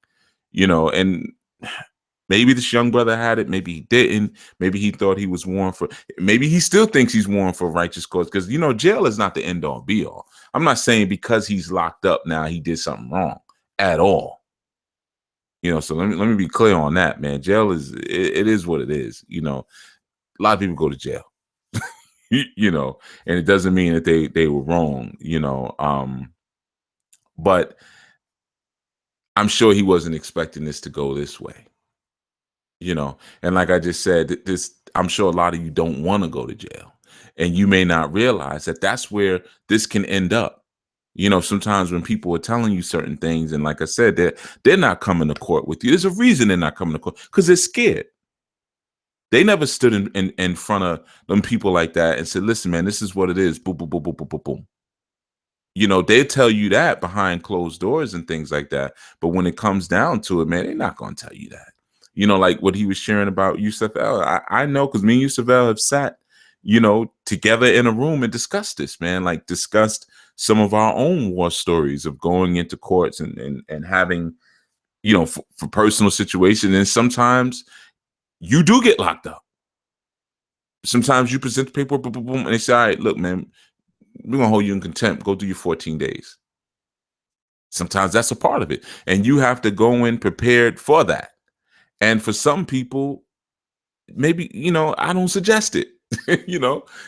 and maybe this young brother had it, maybe he didn't. Maybe he thought he was warned maybe he still thinks he's warned for righteous cause. Because, jail is not the end all be all. I'm not saying because he's locked up now he did something wrong at all. So let me be clear on that, man. Jail it is what it is. A lot of people go to jail. And it doesn't mean that they were wrong, but I'm sure he wasn't expecting this to go this way, and like I just said, I'm sure a lot of you don't want to go to jail, and you may not realize that that's where this can end up. Sometimes when people are telling you certain things, and like I said, they're not coming to court with you. There's a reason they're not coming to court, because they're scared. They never stood in front of them people like that and said, listen, man, this is what it is. Boom, boom, boom, boom, boom, boom, boom. They tell you that behind closed doors and things like that. But when it comes down to it, man, they're not going to tell you that. Like what he was sharing about Yusuf El. I know, because me and Yusuf El have sat, together in a room and discussed this, man. Like discussed some of our own war stories of going into courts and having, for personal situations. And sometimes you do get locked up. Sometimes you present the paperwork, boom, boom, boom, and they say, all right, look, man, we're going to hold you in contempt. Go do your 14 days. Sometimes that's a part of it. And you have to go in prepared for that. And for some people, maybe, I don't suggest it.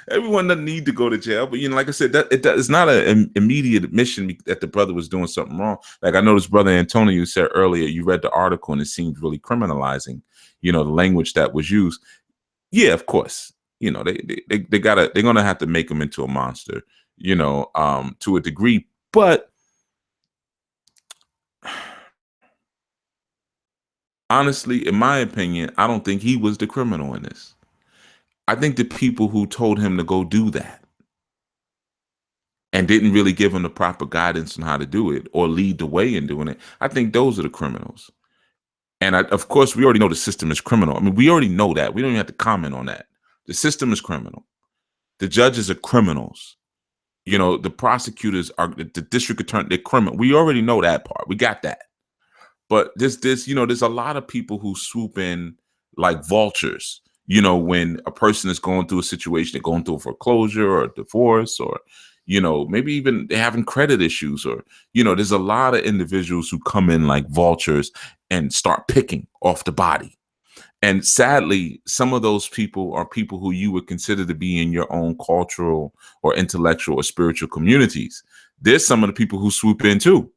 Everyone doesn't need to go to jail. But, like I said, it's not an immediate admission that the brother was doing something wrong. Like I noticed Brother Antonio, you said earlier, you read the article and it seemed really criminalizing, the language that was used. Yeah, of course. They're gonna have to make him into a monster, to a degree. But honestly, in my opinion, I don't think he was the criminal in this. I think the people who told him to go do that and didn't really give him the proper guidance on how to do it or lead the way in doing it, I think those are the criminals. And of course, we already know the system is criminal. I mean, we already know that. We don't even have to comment on that. The system is criminal. The judges are criminals. The prosecutors are, the district attorney, they're criminal. We already know that part. We got that. But there's a lot of people who swoop in like vultures, when a person is going through a situation, they're going through a foreclosure or a divorce, or, maybe even they're having credit issues, or, there's a lot of individuals who come in like vultures and start picking off the body. And sadly, some of those people are people who you would consider to be in your own cultural or intellectual or spiritual communities. There's some of the people who swoop in too.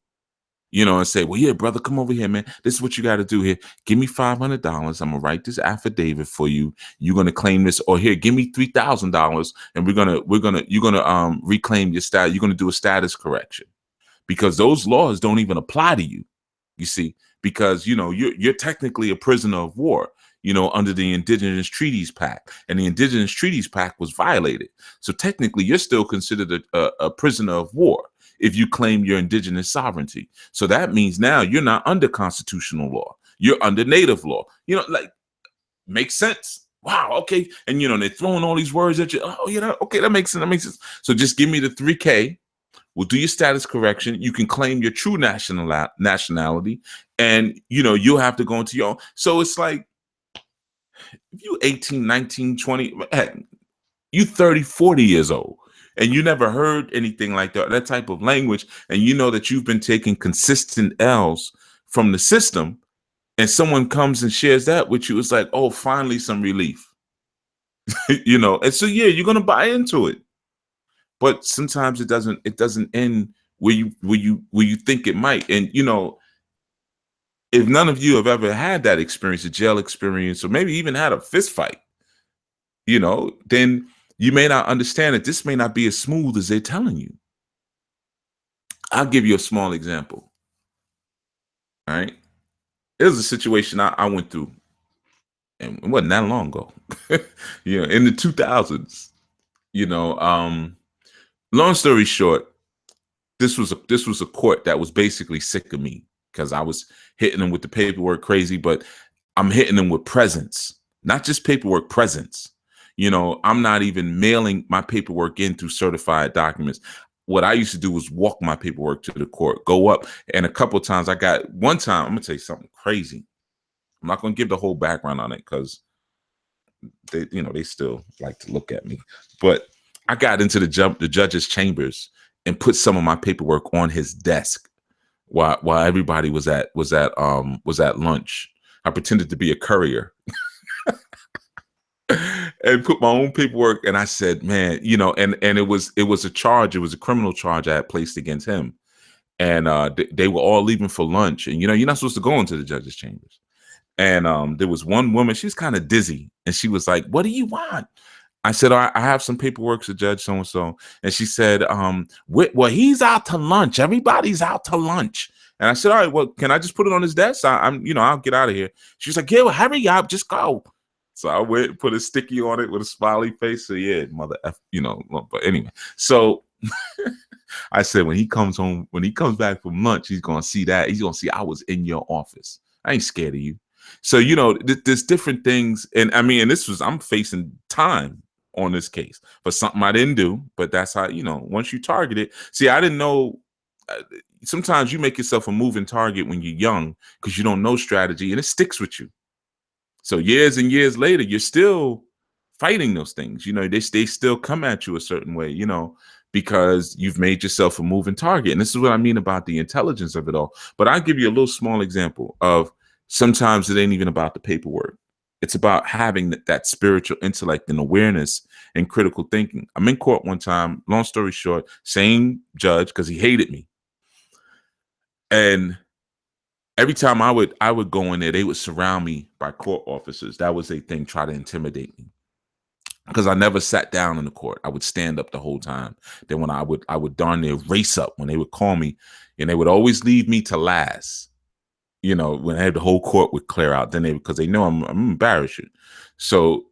and say, well, yeah, brother, come over here, man. This is what you got to do here. Give me $500. I'm gonna write this affidavit for you. You're gonna claim this, or here, give me $3,000, and you're gonna reclaim your status. You're gonna do a status correction, because those laws don't even apply to you. You see, because you're technically a prisoner of war. Under the Indigenous Treaties Pact, and the Indigenous Treaties Pact was violated. So technically, you're still considered a prisoner of war if you claim your indigenous sovereignty. So that means now you're not under constitutional law. You're under native law. Makes sense. Wow. Okay. And they're throwing all these words at you. Oh, okay, that makes sense. That makes sense. So just give me the 3K. We'll do your status correction. You can claim your true nationality, and you'll have to go into your own. So it's like, if you 18, 19, 20, you 30, 40 years old, and you never heard anything like that type of language, and you know that you've been taking consistent L's from the system, and someone comes and shares that with you, it's like, oh, finally some relief. And so you're gonna buy into it. But sometimes it doesn't end where you think it might. And if none of you have ever had that experience, a jail experience, or maybe even had a fist fight, then you may not understand that this may not be as smooth as they're telling you. I'll give you a small example. All right. It was a situation I went through, and it wasn't that long ago. In the 2000s. Long story short, this was a court that was basically sick of me, because I was hitting them with the paperwork crazy, but I'm hitting them with presence, not just paperwork, presence. I'm not even mailing my paperwork in through certified documents. What I used to do was walk my paperwork to the court, go up, and a couple of times one time, I'm gonna tell you something crazy. I'm not gonna give the whole background on it, because they still like to look at me. But I got into the judge's chambers and put some of my paperwork on his desk while everybody was at lunch. I pretended to be a courier and put my own paperwork. And I said, man, and it was a charge. It was a criminal charge I had placed against him. And they were all leaving for lunch. And you're not supposed to go into the judge's chambers. And there was one woman, she's kind of dizzy, and she was like, what do you want? I said, I have some paperwork to Judge so-and-so. And she said, well, he's out to lunch. Everybody's out to lunch. And I said, all right, well, can I just put it on his desk? I'll get out of here. She was like, yeah, well, hurry up, just go. So I went and put a sticky on it with a smiley face. So yeah, mother F, but anyway. So I said, when he comes back from lunch, he's going to see that. He's going to see I was in your office. I ain't scared of you. So, there's different things. And I mean, I'm facing time on this case for something I didn't do, but that's how, once you target it. See, I didn't know. Sometimes you make yourself a moving target when you're young, because you don't know strategy, and it sticks with you. So years and years later, you're still fighting those things. They still come at you a certain way, because you've made yourself a moving target. And this is what I mean about the intelligence of it all. But I'll give you a little small example of, sometimes it ain't even about the paperwork. It's about having that spiritual intellect and awareness and critical thinking. I'm in court one time, long story short, same judge, because he hated me. And every time I would go in there, they would surround me by court officers. That was a thing, try to intimidate me. Because I never sat down in the court. I would stand up the whole time. Then when I would darn near race up when they would call me, and they would always leave me to last. When I had the whole court would clear out, then because they know I'm embarrassed. So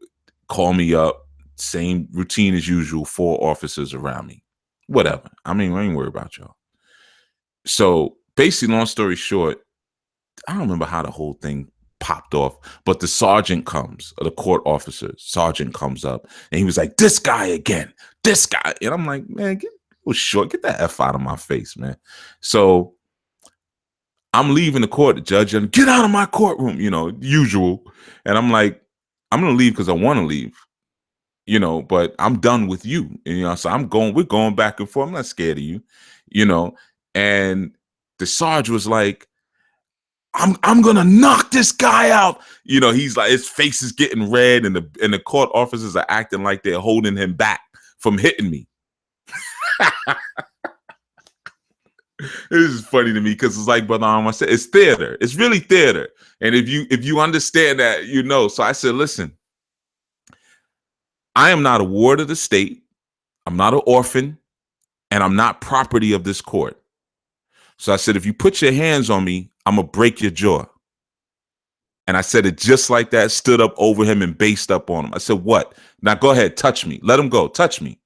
call me up, same routine as usual, 4 officers around me, whatever. I mean, I ain't worried about y'all. So basically, long story short, I don't remember how the whole thing popped off, but the sergeant comes, or the court officer, sergeant comes up, and he was like, this guy again, this guy. And I'm like, man, get that F out of my face, man. So I'm leaving the court, the judge, and get out of my courtroom, usual. And I'm like, I'm going to leave because I want to leave, but I'm done with you. And, so we're going back and forth. I'm not scared of you, and the sergeant was like, I'm going to knock this guy out. He's like, his face is getting red, and the court officers are acting like they're holding him back from hitting me. This is funny to me because it's like Brother Armand said, it's theater. It's really theater. And if you understand that, you know. So I said, listen, I am not a ward of the state. I'm not an orphan, and I'm not property of this court. So I said, if you put your hands on me, I'm gonna break your jaw. And I said it just like that, stood up over him and based up on him. I said, what? Now go ahead, touch me. Let him go. Touch me.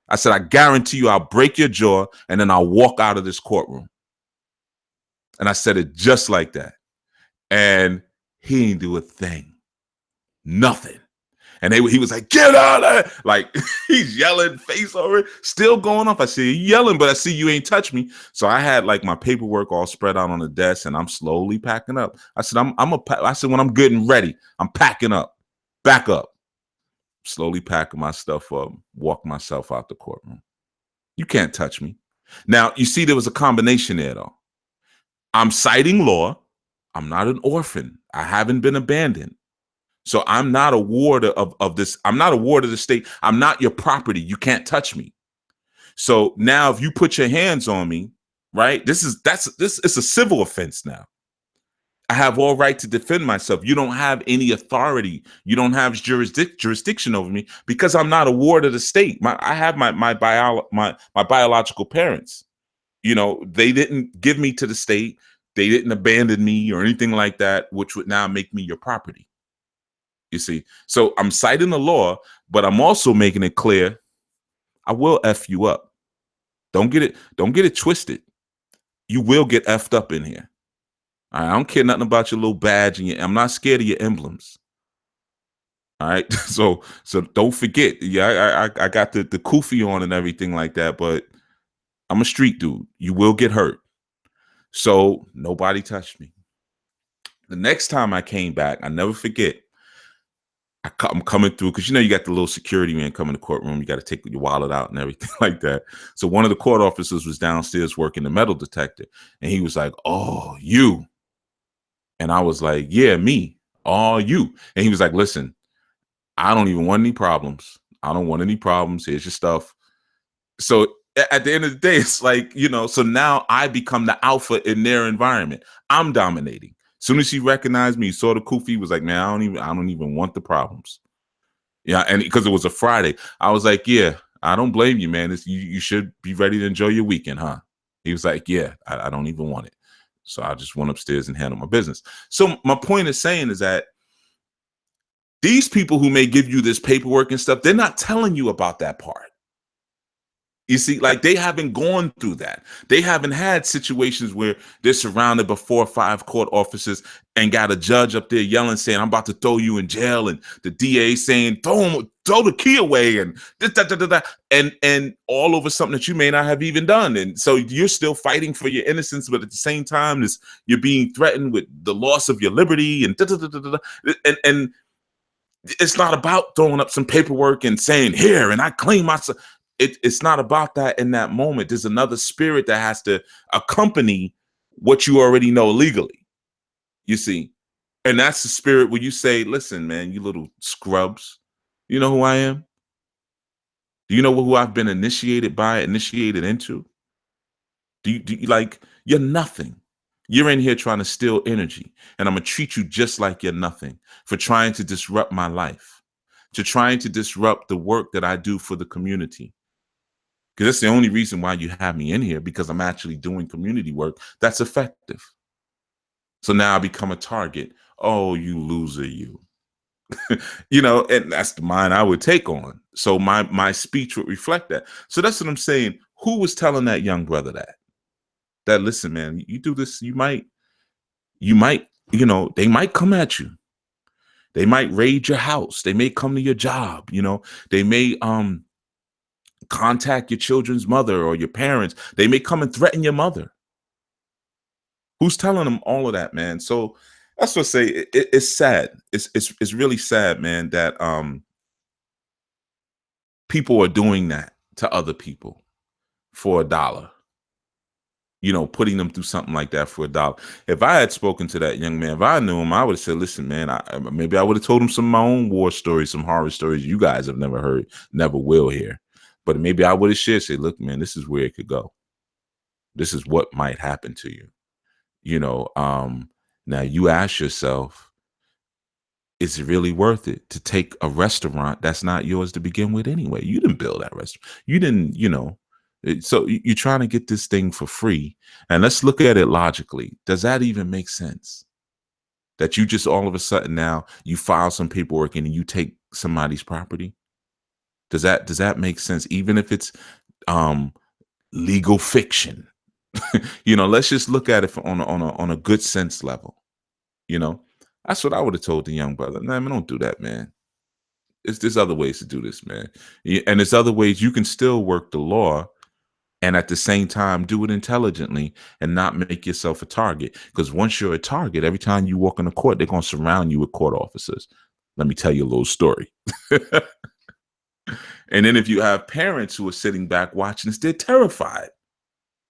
I said, I guarantee you I'll break your jaw and then I'll walk out of this courtroom. And I said it just like that. And he didn't do a thing. Nothing. And he was like, get out of there. Like he's yelling, face over it, still going off. I said, you're yelling, but I see you ain't touch me. So I had like my paperwork all spread out on the desk and I'm slowly packing up. I said, I said, when I'm good and ready, I'm packing up, back up, slowly packing my stuff up, walk myself out the courtroom. You can't touch me. Now, you see, there was a combination there though. I'm citing law. I'm not an orphan. I haven't been abandoned. So I'm not a ward of this. I'm not a ward of the state. I'm not your property. You can't touch me. So now if you put your hands on me, right, this is a civil offense now. I have all right to defend myself. You don't have any authority. You don't have jurisdiction over me because I'm not a ward of the state. I have my biological parents. You know, they didn't give me to the state. They didn't abandon me or anything like that, which would now make me your property. You see, so I'm citing the law, but I'm also making it clear I will F you up. Don't get it twisted. You will get effed up in here. I don't care nothing about your little badge and I'm not scared of your emblems. All right. So don't forget. Yeah, I got the kufi on and everything like that, but I'm a street dude. You will get hurt. So nobody touched me. The next time I came back, I never forget. I'm coming through because, you know, you got the little security man coming to the courtroom. You got to take your wallet out and everything like that. So one of the court officers was downstairs working the metal detector. And he was like, oh, you. And I was like, yeah, me. Oh, you. And he was like, listen, I don't even want any problems. I don't want any problems. Here's your stuff. So at the end of the day, it's like, you know, so now I become the alpha in their environment. I'm dominating. Soon as she recognized me, saw the kufi, was like, man, I don't even want the problems. Yeah, and because it was a Friday, I was like, yeah, I don't blame you, man. You should be ready to enjoy your weekend, huh? He was like, yeah, I don't even want it. So I just went upstairs and handled my business. So my point is saying is that these people who may give you this paperwork and stuff, they're not telling you about that part. You see, like they haven't gone through that. They haven't had situations where they're surrounded by 4 or 5 court officers and got a judge up there yelling, saying, I'm about to throw you in jail. And the DA saying, throw the key away and and all over something that you may not have even done. And so you're still fighting for your innocence, but at the same time, you're being threatened with the loss of your liberty and and it's not about throwing up some paperwork and saying, here, and I claim myself. It's not about that in that moment. There's another spirit that has to accompany what you already know legally, you see. And that's the spirit where you say, listen, man, you little scrubs, you know who I am? Do you know who I've been initiated into? Do you like, you're nothing. You're in here trying to steal energy. And I'm going to treat you just like you're nothing for trying to disrupt my life, to trying to disrupt the work that I do for the community. Because that's the only reason why you have me in here, because I'm actually doing community work that's effective. So now I become a target. Oh, you loser, you. You know, and that's the mind I would take on. So my speech would reflect that. So that's what I'm saying. Who was telling that young brother that listen, man, you do this, you might, you know, they might come at you. They might raid your house. They may come to your job. You know, they may contact your children's mother or your parents. They may come and threaten your mother. Who's telling them all of that, man? So that's what I say. It's sad. It's really sad, man, that people are doing that to other people for $1. You know, putting them through something like that for $1. If I had spoken to that young man, if I knew him, I would have said, listen, man, maybe I would have told him some of my own war stories, some horror stories you guys have never heard, never will hear. But maybe I would have shared, say, look, man, this is where it could go. This is what might happen to you. Now you ask yourself, is it really worth it to take a restaurant that's not yours to begin with anyway? You didn't build that restaurant. You didn't, so you're trying to get this thing for free. And let's look at it logically. Does that even make sense? That you just all of a sudden now you file some paperwork and you take somebody's property? Does that make sense? Even if it's legal fiction, let's just look at it on a good sense level. That's what I would have told the young brother. Nah, man, don't do that, man. There's other ways to do this, man. And there's other ways you can still work the law and at the same time do it intelligently and not make yourself a target. Because once you're a target, every time you walk in a court, they're going to surround you with court officers. Let me tell you a little story. And then if you have parents who are sitting back watching this, they're terrified.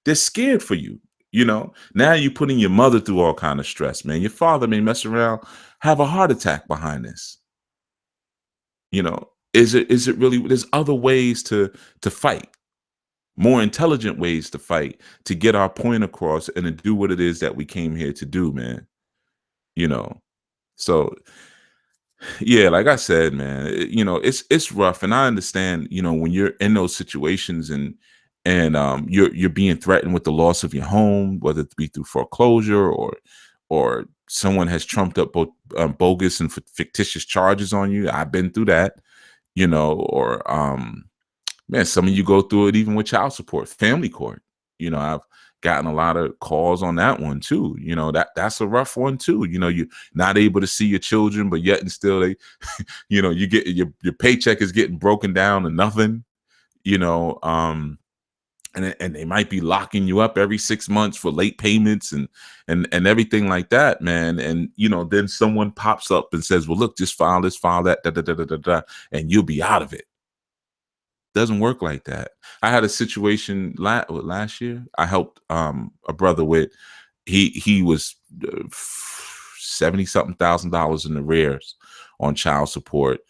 They're scared for you. Now you're putting your mother through all kind of stress, man. Your father may mess around, have a heart attack behind this. Is it really, there's other ways to fight, more intelligent ways to fight, to get our point across and to do what it is that we came here to do, man. So yeah, like I said, man, it's rough. And I understand, when you're in those situations and you're being threatened with the loss of your home, whether it be through foreclosure or someone has trumped up both bogus and fictitious charges on you. I've been through that, or man, some of you go through it even with child support, family court. I've gotten a lot of calls on that one too. That's a rough one too. You're not able to see your children, but yet and still they, you get your paycheck is getting broken down to nothing. And they might be locking you up every 6 months for late payments and everything like that, man. And then someone pops up and says, "Well, look, just file this, file that, da da da da da da," and you'll be out of it. Doesn't work like that. I had a situation last year. I helped a brother with. He was $70,000 in arrears on child support.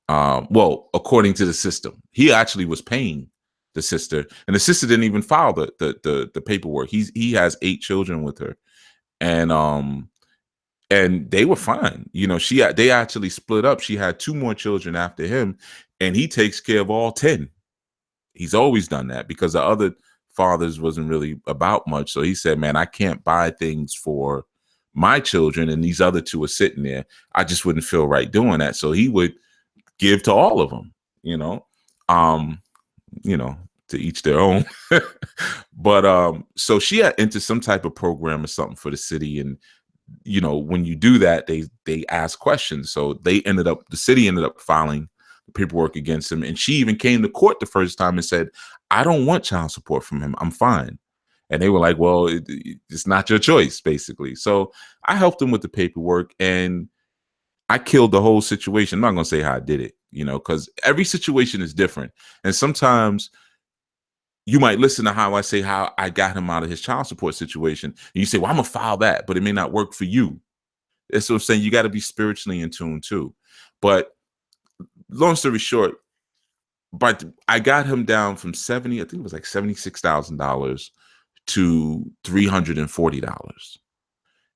Well, according to the system, he actually was paying the sister, and the sister didn't even file the paperwork. He has 8 children with her, and they were fine. They actually split up. She had 2 more children after him, and he takes care of all 10. He's always done that because the other fathers wasn't really about much. So he said, "Man, I can't buy things for my children, and these other 2 are sitting there. I just wouldn't feel right doing that." So he would give to all of them. To each their own. But so she had entered some type of program or something for the city, and when you do that, they ask questions. So the city ended up filing the paperwork against him, and she even came to court the first time and said, "I don't want child support from him. I'm fine." And they were like, "Well, it's not your choice," basically. So I helped him with the paperwork, and I killed the whole situation. I'm not going to say how I did it, because every situation is different. And sometimes you might listen to how I say how I got him out of his child support situation. And you say, "Well, I'm going to file that," but it may not work for you. That's what I'm saying. You got to be spiritually in tune too. But long story short, but I got him down from I think it was like $76,000 to $340.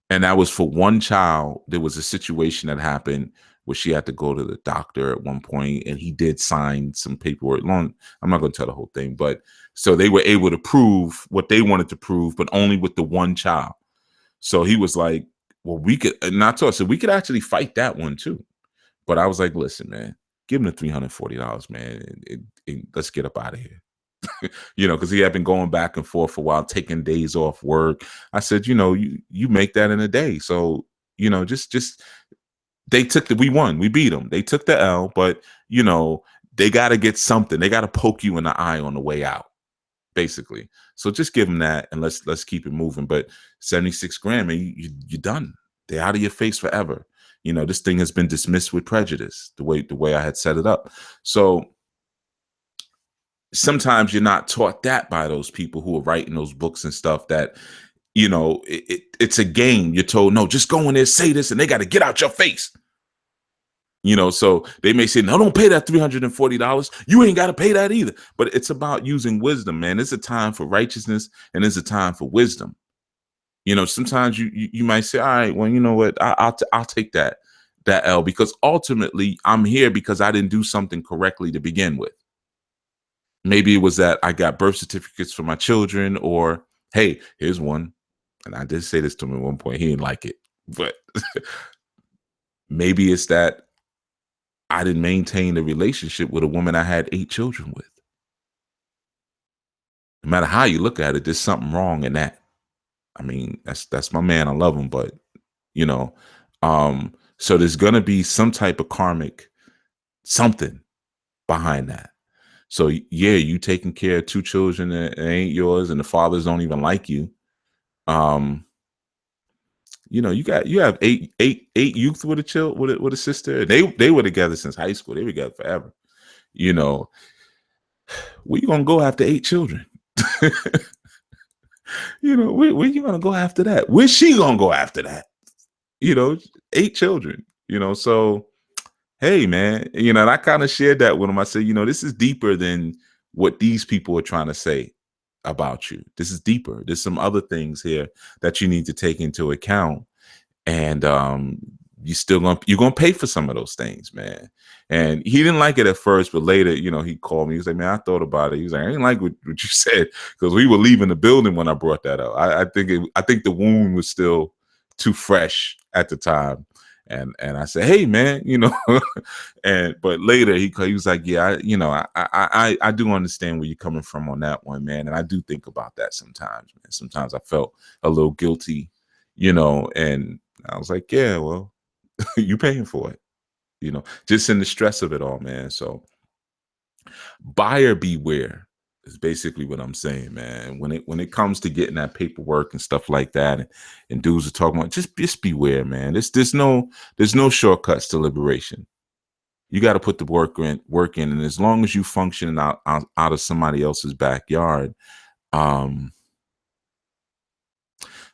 And that was for one child. There was a situation that happened where she had to go to the doctor at one point, and he did sign some paperwork. I'm not going to tell the whole thing, but so they were able to prove what they wanted to prove, but only with the one child. So he was like, "Well, we could," not to us, so we could actually fight that one too. But I was like, "Listen, man, give him the $340, man, and let's get up out of here." Because he had been going back and forth for a while, taking days off work. I said, you make that in a day. So, just we won, we beat them. They took the L, but they got to get something. They got to poke you in the eye on the way out, basically. So just give them that, and let's keep it moving. But 76 grand, man, you're done. They're out of your face forever. This thing has been dismissed with prejudice, the way I had set it up. So sometimes you're not taught that by those people who are writing those books and stuff, that it's a game. You're told, "No, just go in there, say this, and they got to get out your face." So they may say, no, don't pay that $340. You ain't got to pay that either. But it's about using wisdom, man. It's a time for righteousness and it's a time for wisdom. Sometimes you might say, all right, well, you know what? I'll take that L, because ultimately I'm here because I didn't do something correctly to begin with. Maybe it was that I got birth certificates for my children, or hey, here's one. And I did say this to him at one point. He didn't like it, but maybe it's that I didn't maintain the relationship with a woman I had 8 children with. No matter how you look at it, there's something wrong in that. I mean, that's my man. I love him, but so there's gonna be some type of karmic something behind that. So yeah, you taking care of 2 children that ain't yours, and the fathers don't even like you. You have eight youth with with a sister. They were together since high school. They were together forever. Where you gonna go after 8 children? Where you gonna go after that? Where's she gonna go after that? 8 children. So hey, man, and I kind of shared that with him. I said, this is deeper than what these people are trying to say about you. This is deeper. There's some other things here that you need to take into account. And you're gonna pay for some of those things, man. And he didn't like it at first, but later, he called me. He was like, man, I thought about it. He was like, I didn't like what you said, because we were leaving the building when I brought that up. I think the wound was still too fresh at the time. And I said, hey, man, but later he was like, yeah, I do understand where you're coming from on that one, man. And I do think about that sometimes, man. Sometimes I felt a little guilty, and I was like, yeah, well, you paying for it, just in the stress of it all, man. So buyer beware is basically what I'm saying, man. When it comes to getting that paperwork and stuff like that, and dudes are talking about, just beware, man. There's no shortcuts to liberation. You got to put the work in, and as long as you functioning out of somebody else's backyard,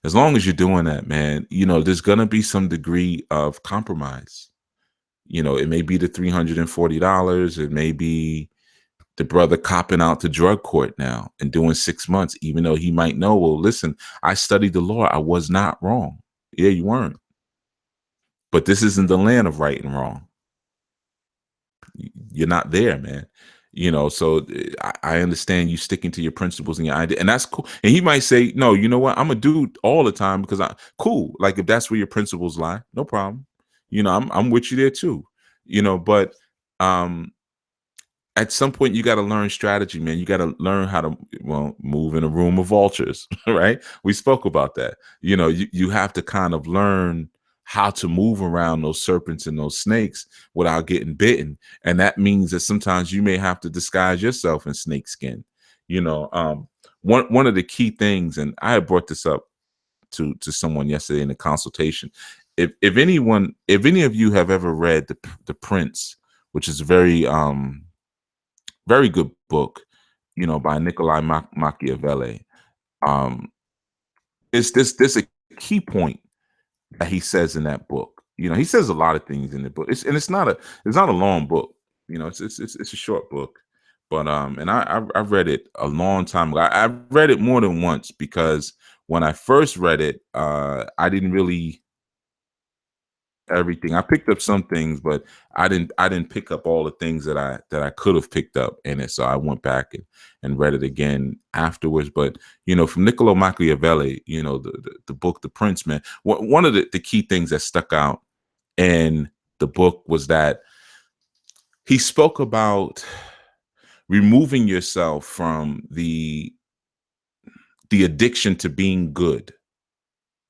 as long as you're doing that, man, there's gonna be some degree of compromise. It may be the $340. It may be the brother copping out to drug court now and doing 6 months, even though he might know, well, listen, I studied the law. I was not wrong. Yeah, you weren't. But this isn't the land of right and wrong. You're not there, man. So I understand you sticking to your principles and your idea, and that's cool. And he might say, no, you know what? I'm a dude all the time because cool. Like, if that's where your principles lie, no problem. I'm with you there too. But at some point you got to learn strategy, man. You got to learn how to move in a room of vultures, right? We spoke about that. You have to kind of learn how to move around those serpents and those snakes without getting bitten. And that means that sometimes you may have to disguise yourself in snake skin. One of the key things, and I had brought this up to someone yesterday in a consultation. If any of you have ever read the Prince, which is a very good book, by Nikolai Machiavelli. There's a key point that he says in that book. He says a lot of things in the book. It's not a long book. It's a short book. But and I read it a long time ago. I read it more than once, because when I first read it, I didn't really everything. I picked up some things, but I didn't pick up all the things that I could have picked up in it. So I went back and read it again afterwards. But from Niccolo Machiavelli, the book The Prince, man, one of the key things that stuck out in the book was that he spoke about removing yourself from the addiction to being good,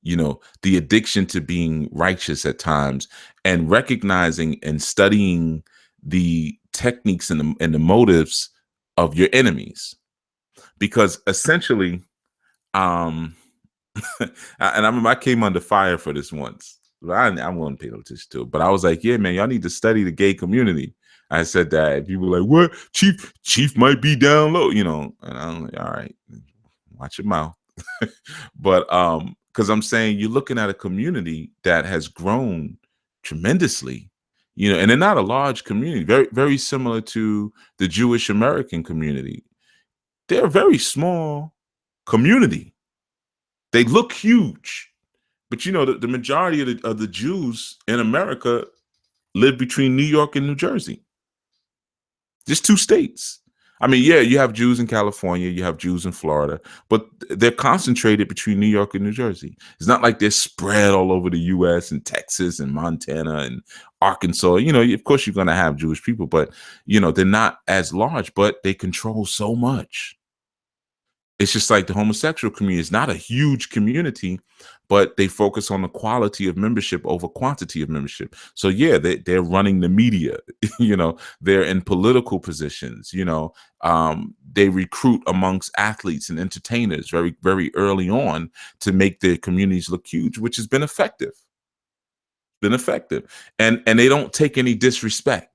the addiction to being righteous at times, and recognizing and studying the techniques and the motives of your enemies. Because essentially, and I remember I came under fire for this once. I won't pay no attention to it, but I was like, yeah, man, y'all need to study the gay community. I said that. People were like, what? Chief might be down low, and I'm like, all right, watch your mouth. But because I'm saying, you're looking at a community that has grown tremendously, And they're not a large community, very, very similar to the Jewish American community. They're a very small community. They look huge, but the majority of the Jews in America live between New York and New Jersey. Just two states. I mean, yeah, you have Jews in California, you have Jews in Florida, but they're concentrated between New York and New Jersey. It's not like they're spread all over the U.S. and Texas and Montana and Arkansas. Of course, you're going to have Jewish people, but they're not as large, but they control so much. It's just like the homosexual community is not a huge community, but they focus on the quality of membership over quantity of membership. So yeah, they're running the media, they're in political positions, they recruit amongst athletes and entertainers very, very early on to make their communities look huge, which has been effective. And they don't take any disrespect.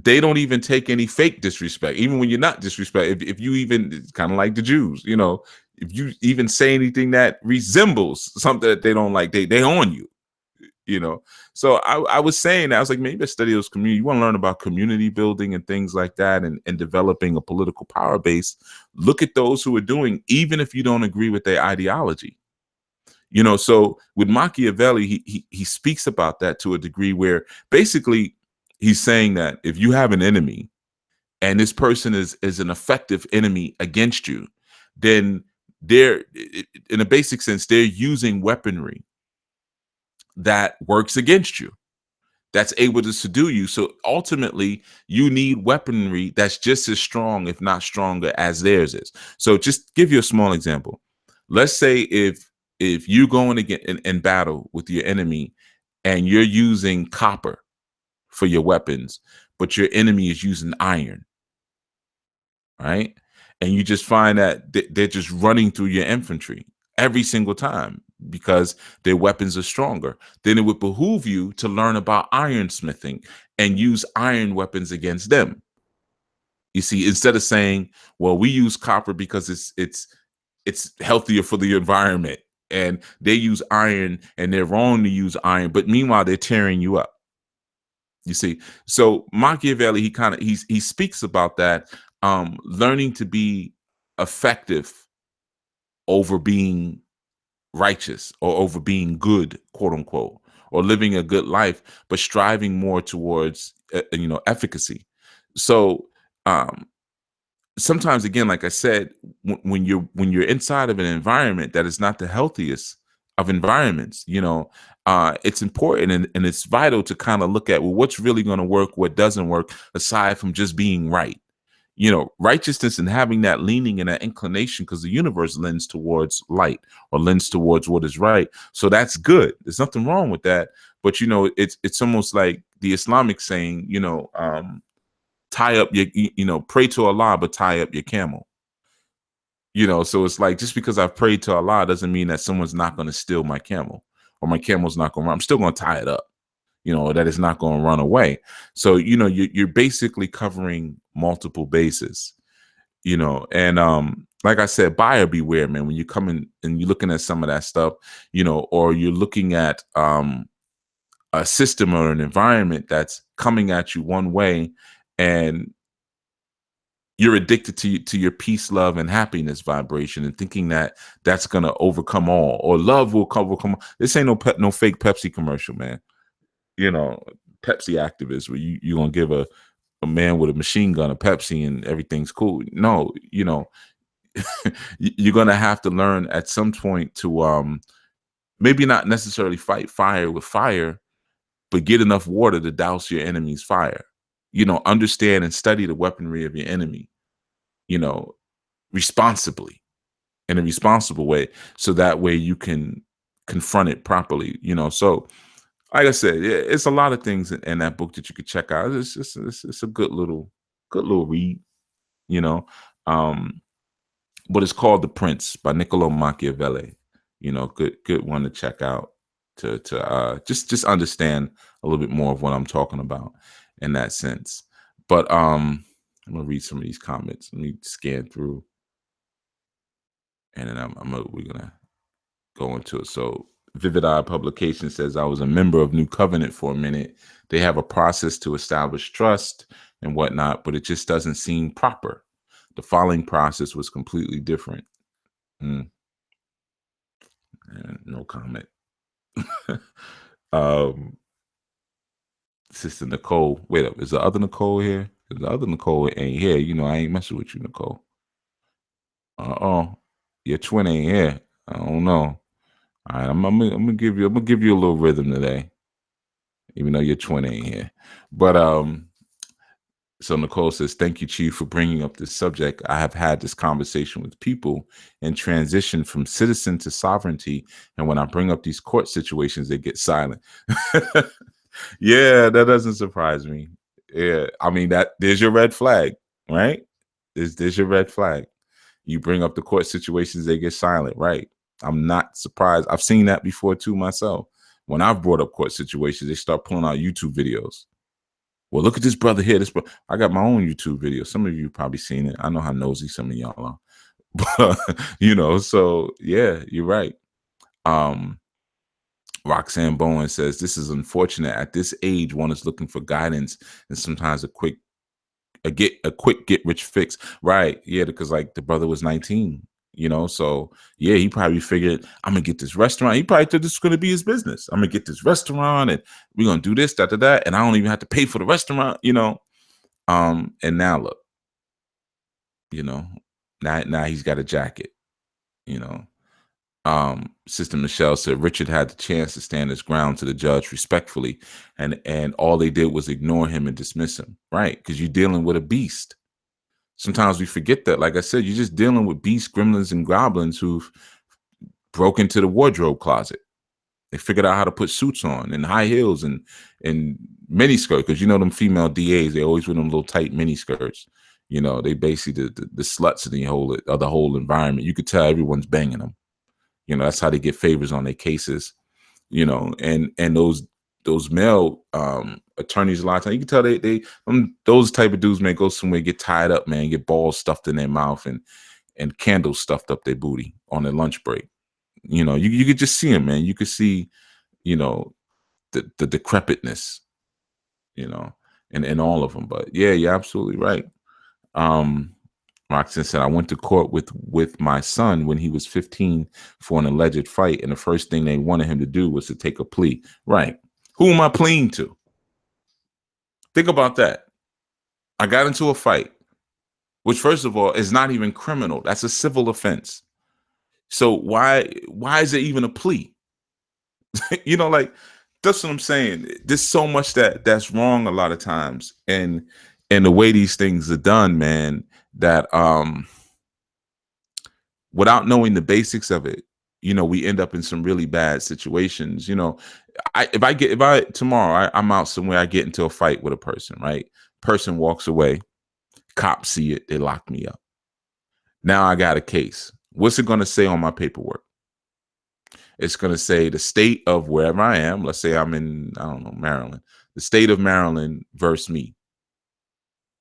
They don't even take any fake disrespect, even when you're not disrespect. If you even, it's kind of like the Jews, if you even say anything that resembles something that they don't like, they own you. So I was saying that, I was like, maybe study those community. You want to learn about community building and things like that, and developing a political power base. Look at those who are doing, even if you don't agree with their ideology. So with Machiavelli, he speaks about that to a degree where basically he's saying that if you have an enemy and this person is an effective enemy against you, then they're, in a basic sense, they're using weaponry that works against you, that's able to subdue you. So ultimately, you need weaponry that's just as strong, if not stronger, as theirs is. So just give you a small example. Let's say if you're going in battle with your enemy and you're using copper for your weapons, but your enemy is using iron, right? And you just find that they're just running through your infantry every single time because their weapons are stronger. Then it would behoove you to learn about ironsmithing and use iron weapons against them. You see, instead of saying, well, we use copper because it's healthier for the environment, and they use iron and they're wrong to use iron, but meanwhile they're tearing you up. You see, so Machiavelli, he speaks about that, learning to be effective over being righteous, or over being good, quote unquote, or living a good life, but striving more towards efficacy. So sometimes, again, like I said, when you're inside of an environment that is not the healthiest of environments, it's important, and it's vital to kind of look at, well, what's really going to work, what doesn't work, aside from just being right. Righteousness and having that leaning and that inclination, because the universe lends towards light, or lends towards what is right. So that's good. There's nothing wrong with that. But it's almost like the Islamic saying, tie up your, pray to Allah, but tie up your camel. So it's like, just because I've prayed to Allah doesn't mean that someone's not going to steal my camel, or my camel's not going to run. I'm still going to tie it up, that it's not going to run away. So, you're basically covering multiple bases, and like I said, buyer beware, man, when you come in and you're looking at some of that stuff, or you're looking at a system or an environment that's coming at you one way, and you're addicted to your peace, love, and happiness vibration, and thinking that that's going to overcome all, or love will overcome. This ain't no fake Pepsi commercial, man. Pepsi activists, where you're going to give a man with a machine gun a Pepsi and everything's cool. No, you're going to have to learn at some point to maybe not necessarily fight fire with fire, but get enough water to douse your enemy's fire. Understand and study the weaponry of your enemy, responsibly, in a responsible way, so that way you can confront it properly. So like I said, yeah, it's a lot of things in that book that you could check out. It's a good little read, you know. Um, but it's called The Prince by Niccolo Machiavelli. Good one to check out, to just understand a little bit more of what I'm talking about in that sense. But I'm gonna read some of these comments. Let me scan through, and then we're gonna go into it. So Vivid Eye Publication says, I was a member of New Covenant for a minute. They have a process to establish trust and whatnot, but it just doesn't seem proper. The filing process was completely different. No comment. Sister Nicole, wait up, is the other Nicole here? If the other Nicole ain't here, you know I ain't messing with you, Nicole. Your twin ain't here. I don't know. All right, I'm gonna give you a little rhythm today, even though your twin ain't here. But so Nicole says, thank you, Chief, for bringing up this subject. I have had this conversation with people in transition from citizen to sovereignty, and when I bring up these court situations, they get silent. Yeah, that doesn't surprise me. Yeah, I mean there's your red flag, right? There's your red flag. You bring up the court situations, they get silent, right? I'm not surprised. I've seen that before too myself. When I've brought up court situations, they start pulling out YouTube videos. Well, look at this brother here. I got my own YouTube video. Some of you probably seen it. I know how nosy some of y'all are. But, so yeah, you're right. Roxanne Bowen says, this is unfortunate. At this age, one is looking for guidance and sometimes a quick get rich fix. Right. Yeah, because like the brother was 19, so yeah, he probably figured, I'm gonna get this restaurant. He probably thought this was gonna be his business. I'm gonna get this restaurant and we're gonna do this, that, and I don't even have to pay for the restaurant, and now look, now he's got a jacket, Sister Michelle said Richard had the chance to stand his ground to the judge respectfully, and all they did was ignore him and dismiss him, right? Because you're dealing with a beast. Sometimes we forget that. Like I said, you're just dealing with beasts, gremlins, and goblins who've broke into the wardrobe closet. They figured out how to put suits on and high heels and mini skirts, because them female DAs, they always wear them little tight mini skirts. They basically the sluts of the whole environment. You could tell everyone's banging them. That's how they get favors on their cases. And those male attorneys, a lot of times you can tell those type of dudes may go somewhere, get tied up, man, get balls stuffed in their mouth and candles stuffed up their booty on their lunch break. You could just see them, man. You could see, the decrepitness, in all of them. But yeah, you're absolutely right. Roxanne said, I went to court with my son when he was 15 for an alleged fight, and the first thing they wanted him to do was to take a plea. Right. Who am I pleading to? Think about that. I got into a fight, which first of all is not even criminal. That's a civil offense. So why is it even a plea? Like, that's what I'm saying. There's so much that's wrong a lot of times, and the way these things are done, man, that without knowing the basics of it, we end up in some really bad situations. Tomorrow I'm out somewhere, I get into a fight with a person, right? Person walks away, cops see it, they lock me up. Now I got a case. What's it going to say on my paperwork? It's going to say the state of wherever I am. Let's say I'm in, I don't know, Maryland. The state of Maryland versus me.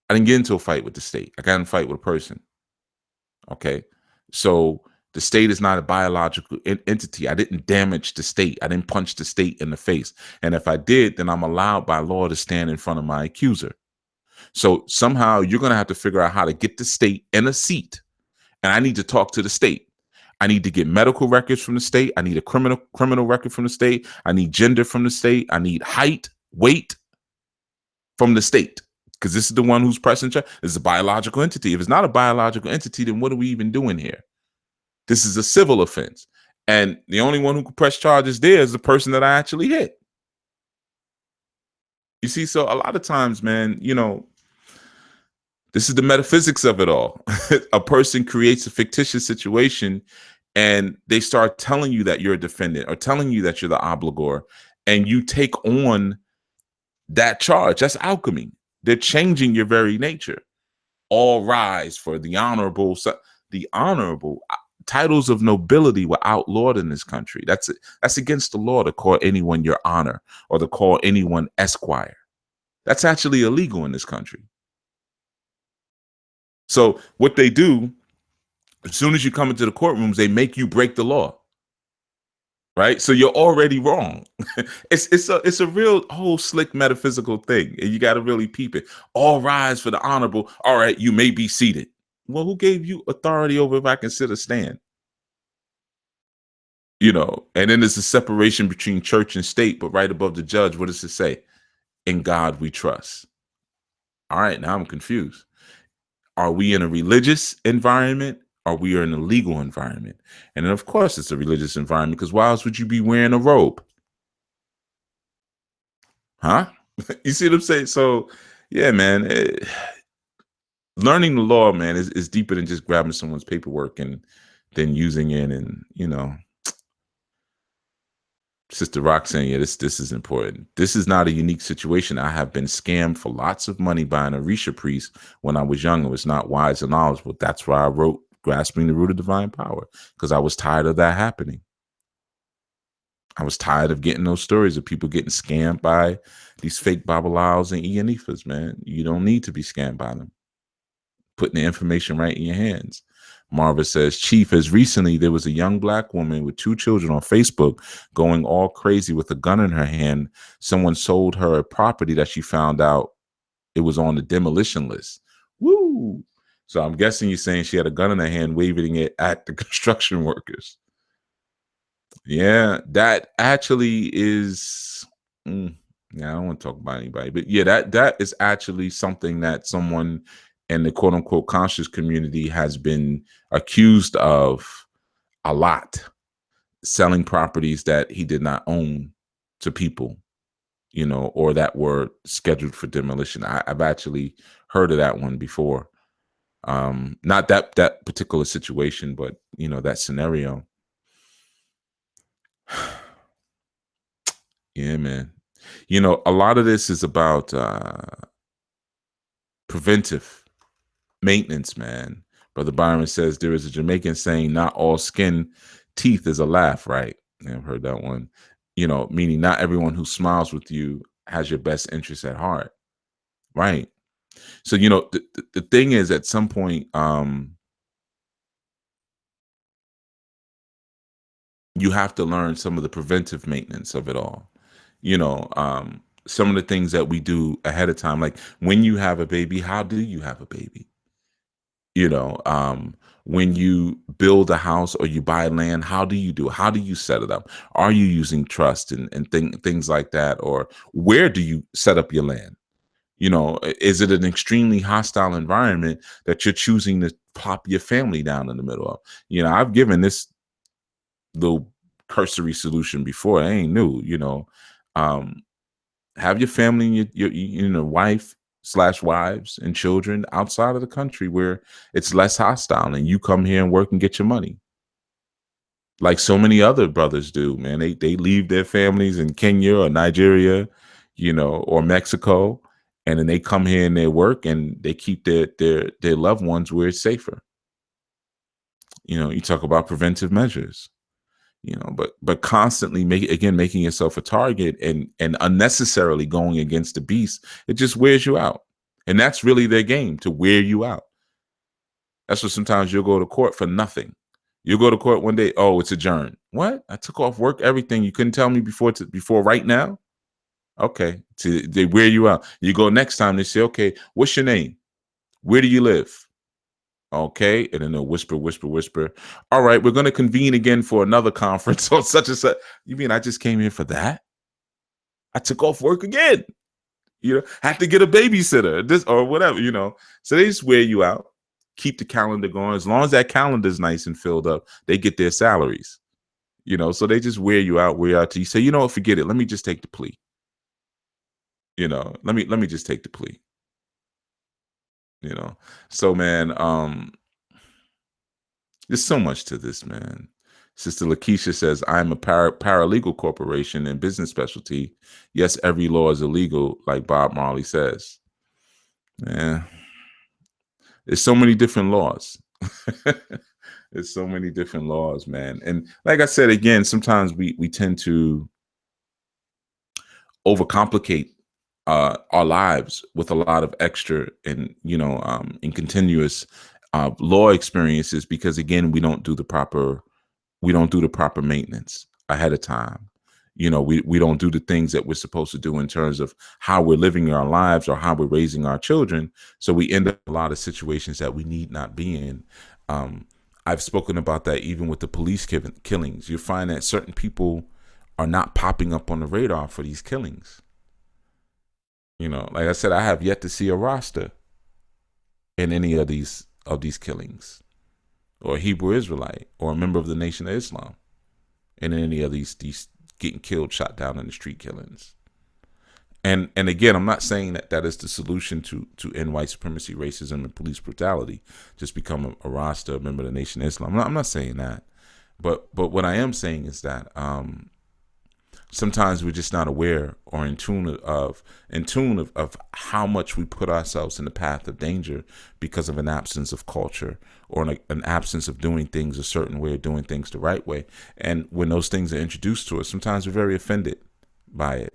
I didn't get into a fight with the state. I got in a fight with a person. Okay. So the state is not a biological entity. I didn't damage the state. I didn't punch the state in the face. And if I did, then I'm allowed by law to stand in front of my accuser. So somehow you're going to have to figure out how to get the state in a seat. And I need to talk to the state. I need to get medical records from the state. I need a criminal record from the state. I need gender from the state. I need height, weight from the state, because this is the one who's pressing charge. This is a biological entity. If it's not a biological entity, then what are we even doing here? This is a civil offense. And the only one who can press charges there is the person that I actually hit. You see, so a lot of times, man, this is the metaphysics of it all. A person creates a fictitious situation and they start telling you that you're a defendant or telling you that you're the obligor, and you take on that charge. That's alchemy. They're changing your very nature. All rise for the honorable. The honorable titles of nobility were outlawed in this country. That's against the law to call anyone your honor or to call anyone esquire. That's actually illegal in this country. So what they do, as soon as you come into the courtrooms, they make you break the law. right? So you're already wrong. It's a real whole slick metaphysical thing, and you got to really peep it. All rise for the honorable. All right, you may be seated. Well, who gave you authority over if I can sit or stand? And then there's a separation between church and state, but right above the judge, what does it say? In God we trust. All right, now I'm confused. Are we in a religious environment? Or we are in a legal environment? And then, of course, it's a religious environment, because why else would you be wearing a robe? Huh? You see what I'm saying? So, yeah, man, learning the law, man, is deeper than just grabbing someone's paperwork and then using it. And, Sister Rock saying, yeah, this is important. This is not a unique situation. I have been scammed for lots of money by an Orisha priest when I was young and was not wise and knowledgeable. That's why I wrote Grasping the Root of Divine Power, because I was tired of that happening. I was tired of getting those stories of people getting scammed by these fake Babalaos and Ianifas, man. You don't need to be scammed by them. Putting the information right in your hands. Marva says, Chief, as recently there was a young black woman with 2 children on Facebook going all crazy with a gun in her hand. Someone sold her a property that she found out it was on the demolition list. Woo! So I'm guessing you're saying she had a gun in her hand, waving it at the construction workers. Yeah, that actually is. Yeah, I don't want to talk about anybody, but yeah, that is actually something that someone in the quote unquote conscious community has been accused of a lot, selling properties that he did not own to people, or that were scheduled for demolition. I've actually heard of that one before. Not that particular situation, but that scenario. Yeah, man. A lot of this is about preventive maintenance, man. Brother Byron says there is a Jamaican saying, not all skin teeth is a laugh, right? Yeah, I've heard that one. Meaning not everyone who smiles with you has your best interest at heart. Right. So, the thing is, at some point, you have to learn some of the preventive maintenance of it all. Some of the things that we do ahead of time, like when you have a baby, how do you have a baby? When you build a house or you buy land, how do you do it? How do you set it up? Are you using trust and things like that? Or where do you set up your land? Is it an extremely hostile environment that you're choosing to plop your family down in the middle of? I've given this little cursory solution before. I ain't new. Have your family and your wife/wives and children outside of the country where it's less hostile, and you come here and work and get your money. Like so many other brothers do, man. They leave their families in Kenya or Nigeria, or Mexico, and then they come here and they work and they keep their loved ones where it's safer. You talk about preventive measures. But constantly making yourself a target and unnecessarily going against the beast, it just wears you out. And that's really their game, to wear you out. That's what sometimes you'll go to court for nothing. You'll go to court one day, oh, it's adjourned. What? I took off work, everything. You couldn't tell me before right now? Okay. So they wear you out. You go next time, they say, okay, what's your name? Where do you live? Okay. And then they'll whisper. All right, we're going to convene again for another conference on such and such. You mean I just came here for that? I took off work again. Have to get a babysitter, this or whatever, So they just wear you out, keep the calendar going. As long as that calendar is nice and filled up, they get their salaries. So they just wear you out till you say, you know what, forget it. Let me just take the plea. Let me just take the plea. So man, there's so much to this, man. Sister Lakeisha says, I'm a paralegal corporation and business specialty. Yes, every law is illegal, like Bob Marley says. Yeah. There's so many different laws. There's so many different laws, man. And like I said, again, sometimes we tend to overcomplicate our lives with a lot of extra and continuous law experiences, because again, we don't do the proper maintenance ahead of time. We don't do the things that we're supposed to do in terms of how we're living our lives or how we're raising our children. So we end up in a lot of situations that we need not be in. I've spoken about that even with the police killings. You find that certain people are not popping up on the radar for these killings. Like I said, I have yet to see a Rasta in any of these killings, or a Hebrew Israelite, or a member of the Nation of Islam in any of these getting killed, shot down in the street killings. And again, I'm not saying that is the solution to end white supremacy, racism, and police brutality. Just become a Rasta, a member of the Nation of Islam. I'm not saying that, but what I am saying is that sometimes we're just not aware or in tune of how much we put ourselves in the path of danger because of an absence of culture, or an absence of doing things a certain way, or doing things the right way. And when those things are introduced to us, sometimes we're very offended by it.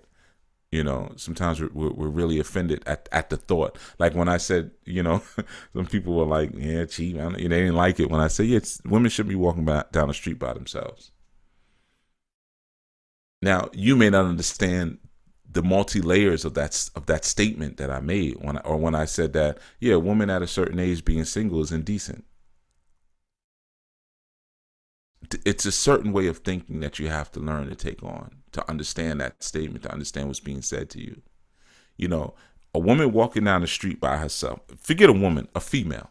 Sometimes we're really offended at the thought. Like when I said, some people were like, yeah, cheap. They didn't like it when I said, yeah, women shouldn't be walking down the street by themselves. Now, you may not understand the multi-layers of that statement that I made when I said that, yeah, a woman at a certain age being single is indecent. It's a certain way of thinking that you have to learn to take on, to understand that statement, to understand what's being said to you. A woman walking down the street by herself, forget a woman, a female.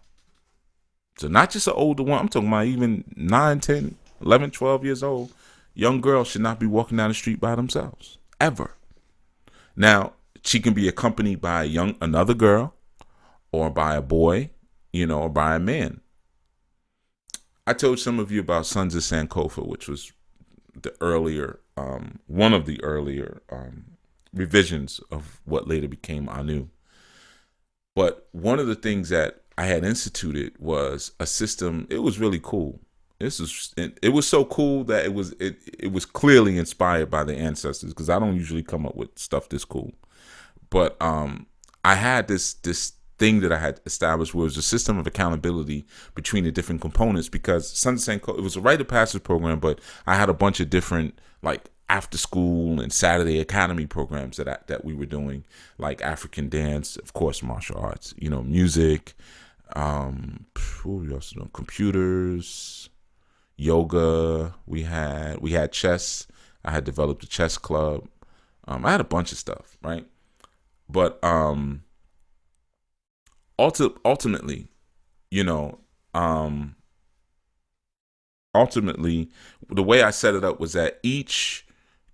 So not just an older one, I'm talking about even 9, 10, 11, 12 years old. Young girls should not be walking down the street by themselves, ever. Now, she can be accompanied by another girl, or by a boy, or by a man. I told some of you about Sons of Sankofa, which was the earlier, one of the earlier revisions of what later became Anu. But one of the things that I had instituted was a system. It was really cool. It was so cool that it was clearly inspired by the ancestors, because I don't usually come up with stuff this cool. But I had this thing that I had established, where it was a system of accountability between the different components, because Sons of Sankofa, it was a rite of passage program, but I had a bunch of different, like, after school and Saturday academy programs that we were doing, like African dance, of course, martial arts, music, we also doing computers, yoga. We had chess. I had developed a chess club. I had a bunch of stuff, right? But ultimately, the way I set it up was that each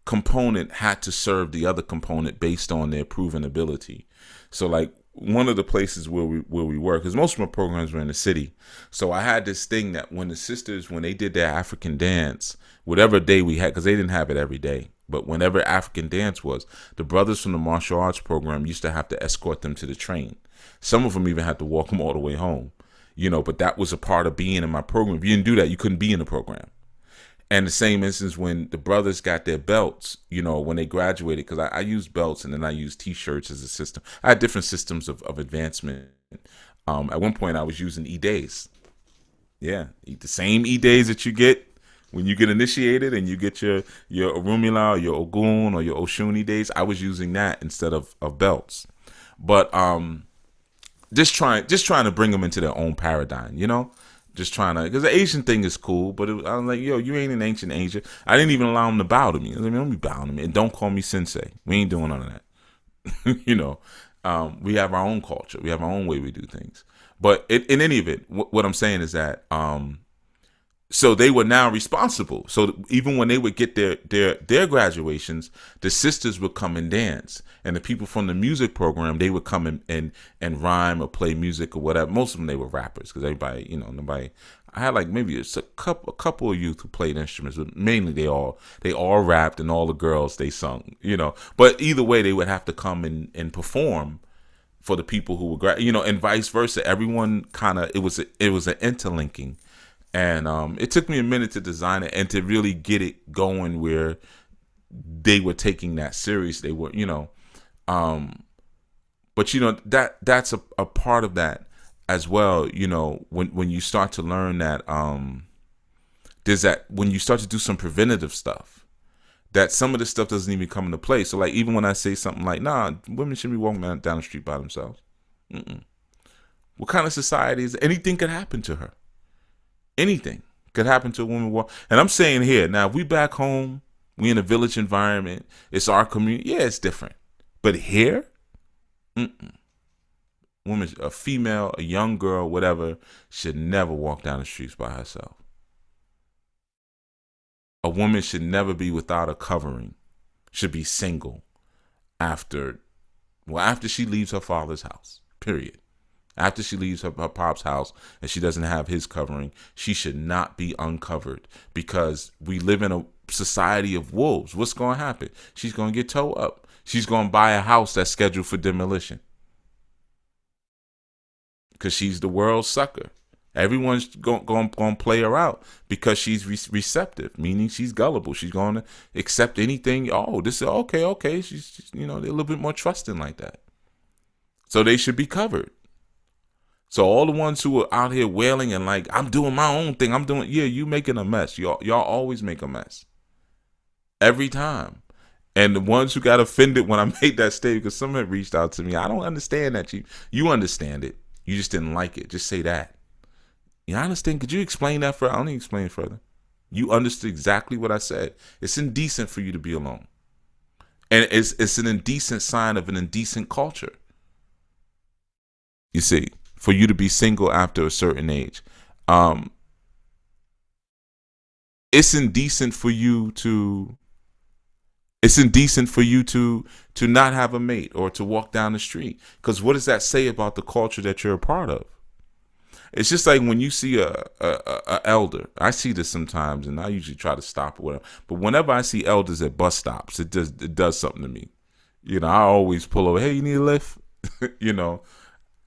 component had to serve the other component based on their proven ability. So, like, one of the places where we work, because most of my programs were in the city. So I had this thing that when the sisters, when they did their African dance, whatever day we had, because they didn't have it every day, but whenever African dance was, the brothers from the martial arts program used to have to escort them to the train. Some of them even had to walk them all the way home, but that was a part of being in my program. If you didn't do that, you couldn't be in the program. And the same instance when the brothers got their belts, when they graduated, because I used belts and then I used T-shirts as a system. I had different systems of advancement. At one point, I was using E-Days. Yeah, the same E-Days that you get when you get initiated and you get your Orumila or your Ogun or your Oshun days. I was using that instead of belts. But just trying to bring them into their own paradigm, Just trying to, because the Asian thing is cool, but I was like, yo, you ain't in ancient Asia. I didn't even allow them to bow to me. I mean, don't be bowing to me, and don't call me sensei. We ain't doing none of that. We have our own culture. We have our own way we do things. But in any event, what I'm saying is that, so they were now responsible. So even when they would get their graduations, the sisters would come and dance, and the people from the music program, they would come and rhyme or play music or whatever. Most of them, they were rappers, because everybody, nobody. I had like maybe a couple of youth who played instruments, but mainly they all rapped, and all the girls they sung, But either way, they would have to come and perform for the people who were and vice versa. Everyone kind of, it was an interlinking. And it took me a minute to design it and to really get it going where they were taking that serious. They were, but that's a part of that as well. When you start to learn that there's that, when you start to do some preventative stuff, that some of this stuff doesn't even come into play. So like even when I say something like, nah, women shouldn't be walking down the street by themselves. Mm-mm. What kind of society is anything could happen to her? Anything could happen to a woman. And I'm saying here, now if we back home, we in a village environment, it's our community, yeah, it's different. But here, woman, a female, a young girl, whatever, should never walk down the streets by herself. A woman should never be without a covering, should be single after she leaves her father's house, period. After she leaves her pop's house and she doesn't have his covering, she should not be uncovered, because we live in a society of wolves. What's going to happen? She's going to get towed up. She's going to buy a house that's scheduled for demolition because she's the world's sucker. Everyone's going to play her out because she's receptive, meaning she's gullible. She's going to accept anything. Oh, this is okay. She's they're a little bit more trusting like that. So they should be covered. So all the ones who are out here wailing and like, I'm doing my own thing. You making a mess. Y'all always make a mess. Every time. And the ones who got offended when I made that statement, because someone had reached out to me, I don't understand that. You understand it. You just didn't like it. Just say that. I understand. Could you explain that further? I don't need to explain it further. You understood exactly what I said. It's indecent for you to be alone. And it's an indecent sign of an indecent culture. You see, for you to be single after a certain age. It's indecent for you to not have a mate or to walk down the street. Because what does that say about the culture that you're a part of? It's just like when you see a elder. I see this sometimes, and I usually try to stop or whatever. But whenever I see elders at bus stops, it does something to me. I always pull over. Hey, you need a lift?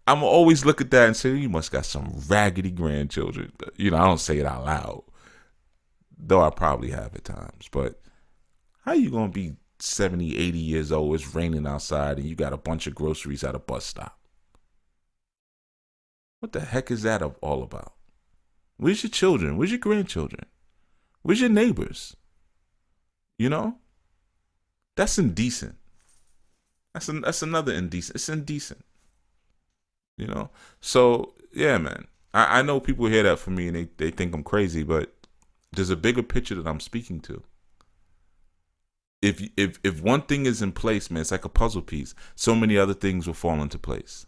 I'm always look at that and say, you must got some raggedy grandchildren. I don't say it out loud, though I probably have at times. But how you gonna be 70, 80 years old? It's raining outside, and you got a bunch of groceries at a bus stop. What the heck is that all about? Where's your children? Where's your grandchildren? Where's your neighbors? That's indecent. That's another indecent. It's indecent. So yeah, man. I know people hear that from me and they think I'm crazy, but there's a bigger picture that I'm speaking to. If one thing is in place, man, it's like a puzzle piece. So many other things will fall into place.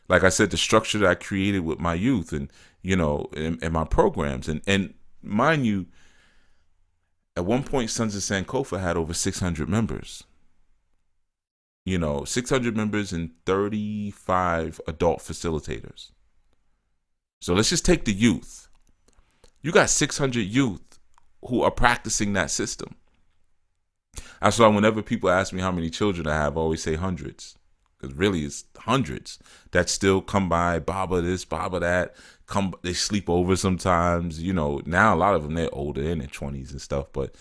Like I said, the structure that I created with my youth and, and my programs. And mind you, at one point, Sons of Sankofa had over 600 members. 600 members and 35 adult facilitators. So let's just take the youth. You got 600 youth who are practicing that system. That's why whenever people ask me how many children I have, I always say hundreds. Because really it's hundreds that still come by, Baba this, Baba that. They sleep over sometimes. Now a lot of them, they're older, in their 20s and stuff. But,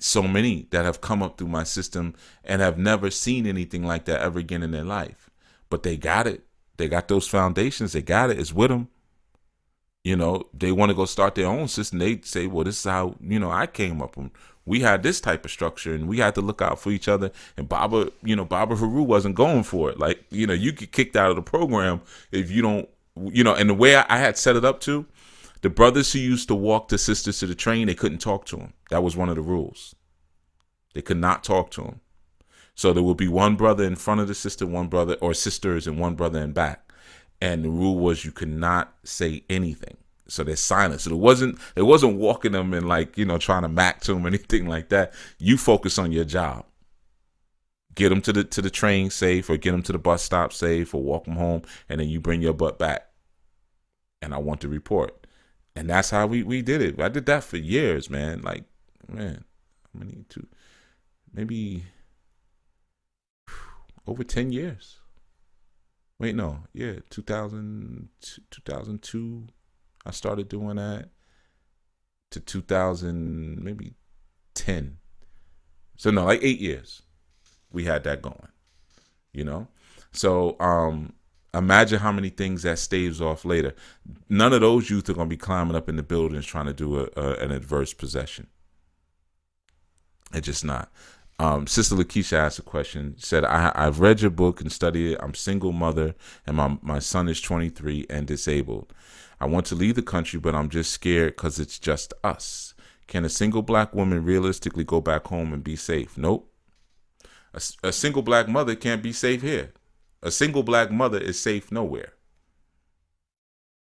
so many that have come up through my system and have never seen anything like that ever again in their life. But they got it. They got those foundations. They got it. It's with them. They want to go start their own system. They say, well, this is how, I came up. And we had this type of structure and we had to look out for each other. And Baba Haru wasn't going for it. Like, you get kicked out of the program if you don't, and the way I had set it up to, the brothers who used to walk the sisters to the train, they couldn't talk to them. That was one of the rules. They could not talk to them. So there would be one brother in front of the sister, one brother, or sisters, and one brother in back. And the rule was you could not say anything. So they're silent. So it wasn't walking them and trying to mac to them or anything like that. You focus on your job. Get them to the train safe, or get them to the bus stop safe, or walk them home, and then you bring your butt back. And I want to report. And that's how we did it. I did that for years, man. Like, man, how many? Maybe over 10 years. Wait, no. Yeah, 2002, I started doing that to 2000, maybe 10. So, no, like 8 years we had that going, So, imagine how many things that staves off later. None of those youth are going to be climbing up in the buildings trying to do an adverse possession. It's just not. Sister Lakeisha asked a question. Said, I've read your book and studied it. I'm single mother, and my son is 23 and disabled. I want to leave the country, but I'm just scared because it's just us. Can a single black woman realistically go back home and be safe? Nope. A single black mother can't be safe here. A single black mother is safe nowhere.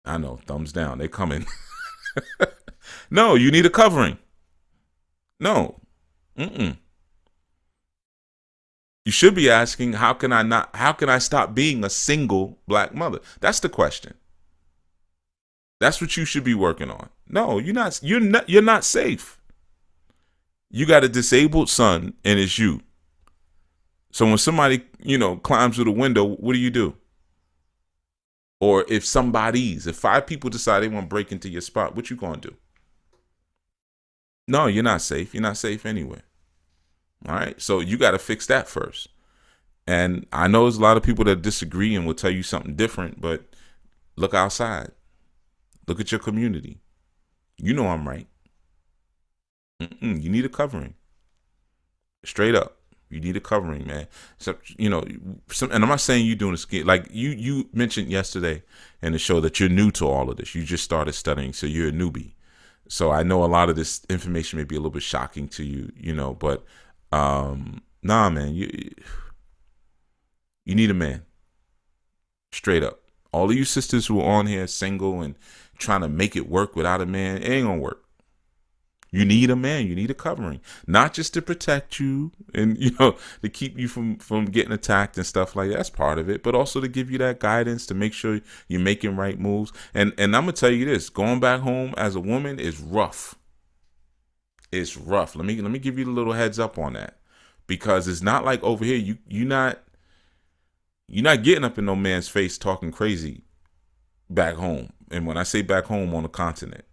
I know, thumbs down. They coming. No, you need a covering. No. Mm-mm. You should be asking, how can I stop being a single black mother? That's the question. That's what you should be working on. No, you're not safe. You got a disabled son and it's you. So when somebody, climbs through the window, what do? Or if 5 people decide they want to break into your spot, what you going to do? No, you're not safe. You're not safe anywhere. All right. So you got to fix that first. And I know there's a lot of people that disagree and will tell you something different, but look outside. Look at your community. You know I'm right. You need a covering. Straight up. You need a covering, man. So, and I'm not saying you're doing this like you mentioned yesterday in the show that you're new to all of this. You just started studying, so you're a newbie. So I know a lot of this information may be a little bit shocking to you, but nah, man, you need a man. Straight up. All of you sisters who are on here single and trying to make it work without a man, it ain't gonna work. You need a man. You need a covering, not just to protect you and, to keep you from getting attacked and stuff like that. That's part of it, but also to give you that guidance to make sure you're making right moves. And I'm going to tell you this, going back home as a woman is rough. It's rough. Let me give you a little heads up on that, because it's not like over here. You're not getting up in no man's face talking crazy back home. And when I say back home, on the continent,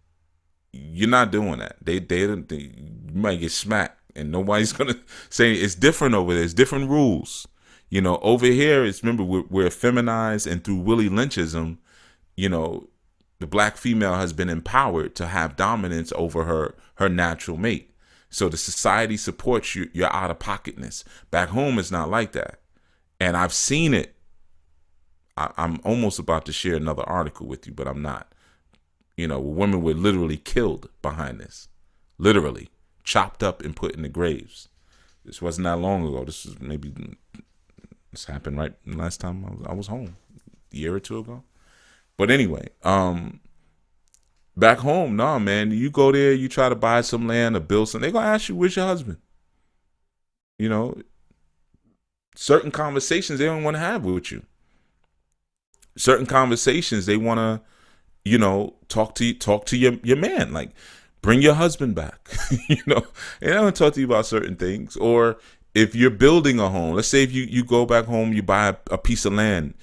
you're not doing that. They you might get smacked, and nobody's gonna say it's different over there. It's different rules. Over here, it's, remember, we're feminized, and through Willie Lynchism, the black female has been empowered to have dominance over her natural mate. So the society supports your out of pocketness. Back home, it's not like that, and I've seen it. I'm almost about to share another article with you, but I'm not. Women were literally killed behind this, literally chopped up and put in the graves. This wasn't that long ago. This happened right last time I was home, a year or two ago. But anyway, back home, nah, man, you go there, you try to buy some land or build something, they're gonna ask you, where's your husband? Certain conversations they don't want to have with you. Certain conversations they want to, talk to your man, like bring your husband back. And I don't talk to you about certain things. Or if you're building a home, let's say if you go back home, you buy a piece of land,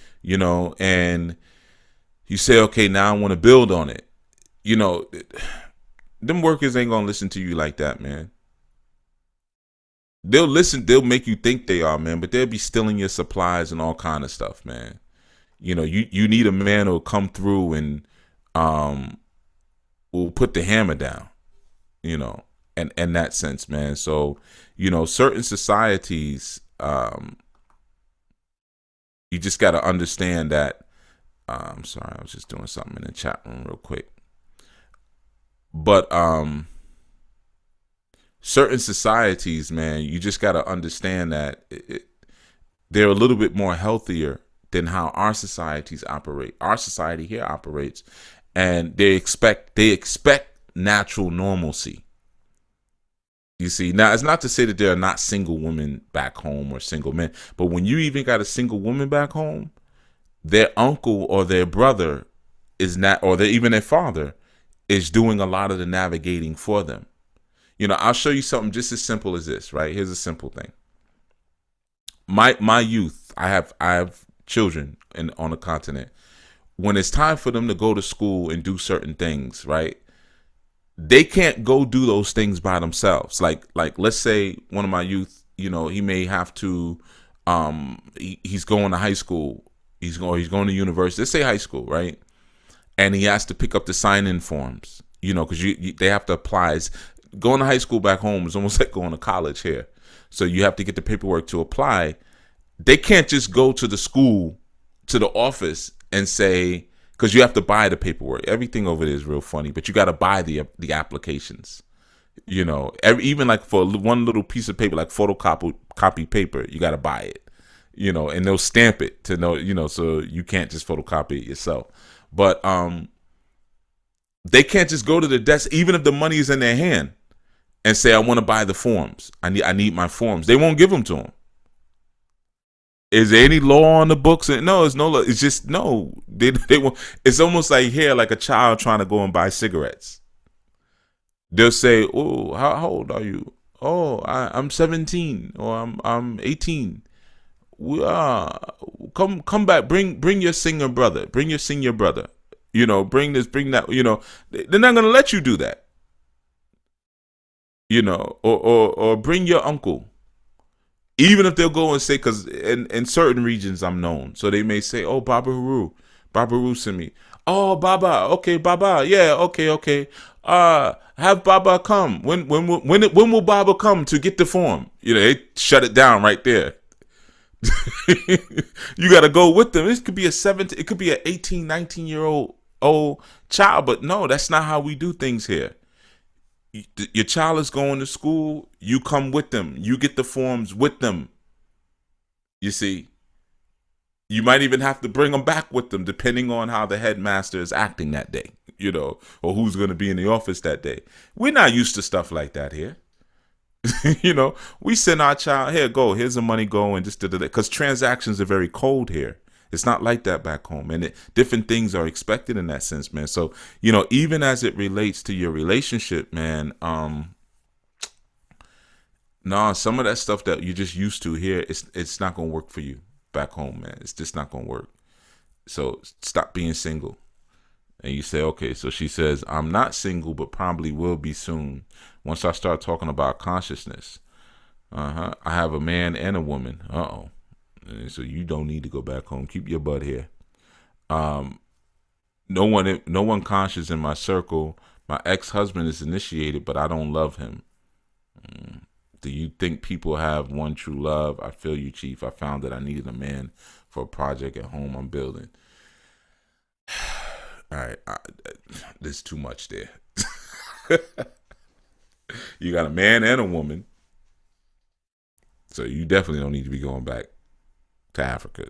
and you say, okay, now I want to build on it. Them workers ain't gonna listen to you like that, man. They'll listen, they'll make you think they are, man, but they'll be stealing your supplies and all kind of stuff, man. You need a man who'll come through and will put the hammer down, and that sense, man. So, certain societies, you just got to understand that. I'm sorry, I was just doing something in the chat room real quick. But certain societies, man, you just got to understand that they're a little bit more healthier than how our societies operate. Our society here operates, and they expect natural normalcy. You see, now it's not to say that there are not single women back home or single men, but when you even got a single woman back home, their uncle or their brother is not, or even their father is doing a lot of the navigating for them. I'll show you something just as simple as this, right? Here's a simple thing. My youth, I have children on the continent. When it's time for them to go to school and do certain things, right? They can't go do those things by themselves. Like let's say one of my youth, he may have to, he's going to high school. He's going to university. Let's say high school, right? And he has to pick up the sign-in forms, because they have to apply. going to high school back home is almost like going to college here. So you have to get the paperwork to apply. They can't just go to the school, to the office, and say, because you have to buy the paperwork. Everything over there is real funny, but you got to buy the applications. You know, even like for one little piece of paper, like photocopy paper, you got to buy it. You know, and they'll stamp it to know, you know, so you can't just photocopy it yourself. But they can't just go to the desk, even if the money is in their hand, and say, I want to buy the forms. I need my forms. They won't give them to them. Is there any law on the books? No, it's no law. It's just no. They won't. It's almost like here, like a child trying to go and buy cigarettes. They'll say, "Oh, how old are you?" "Oh, I'm 17 or I'm 18." Come back. Bring your senior brother. Bring your senior brother. You know, bring this, bring that. You know, they're not gonna let you do that. You know, or bring your uncle. Even if they'll go and say, because in certain regions I'm known, so they may say, "Oh, Baba Haru sent me." "Oh, Baba, okay, Baba, yeah, okay. Have Baba come. When will Baba come to get the form?" You know, they shut it down right there. You got to go with them. This could be it could be an 18, 19-year-old child, but no, that's not how we do things here. Your child is going to school, you come with them. You get the forms with them. You see, you might even have to bring them back with them, depending on how the headmaster is acting that day, you know, or who's going to be in the office that day. We're not used to stuff like that here. You know, we send our child, here's the money, go, and just because transactions are very cold here. It's not like that back home, and different things are expected in that sense, man. So, you know, even as it relates to your relationship, man, some of that stuff that you're just used to here, it's not gonna work for you back home, man. It's just not gonna work. So stop being single. And you say, okay, so she says, I'm not single, but probably will be soon. Once I start talking about consciousness. I have a man and a woman. So you don't need to go back home. Keep your butt here. No one conscious in my circle. My ex-husband is initiated, but I don't love him. Do you think people have one true love? I feel you, Chief. I found that I needed a man for a project at home I'm building. All right, there's too much there. You got a man and a woman, so you definitely don't need to be going back to Africa.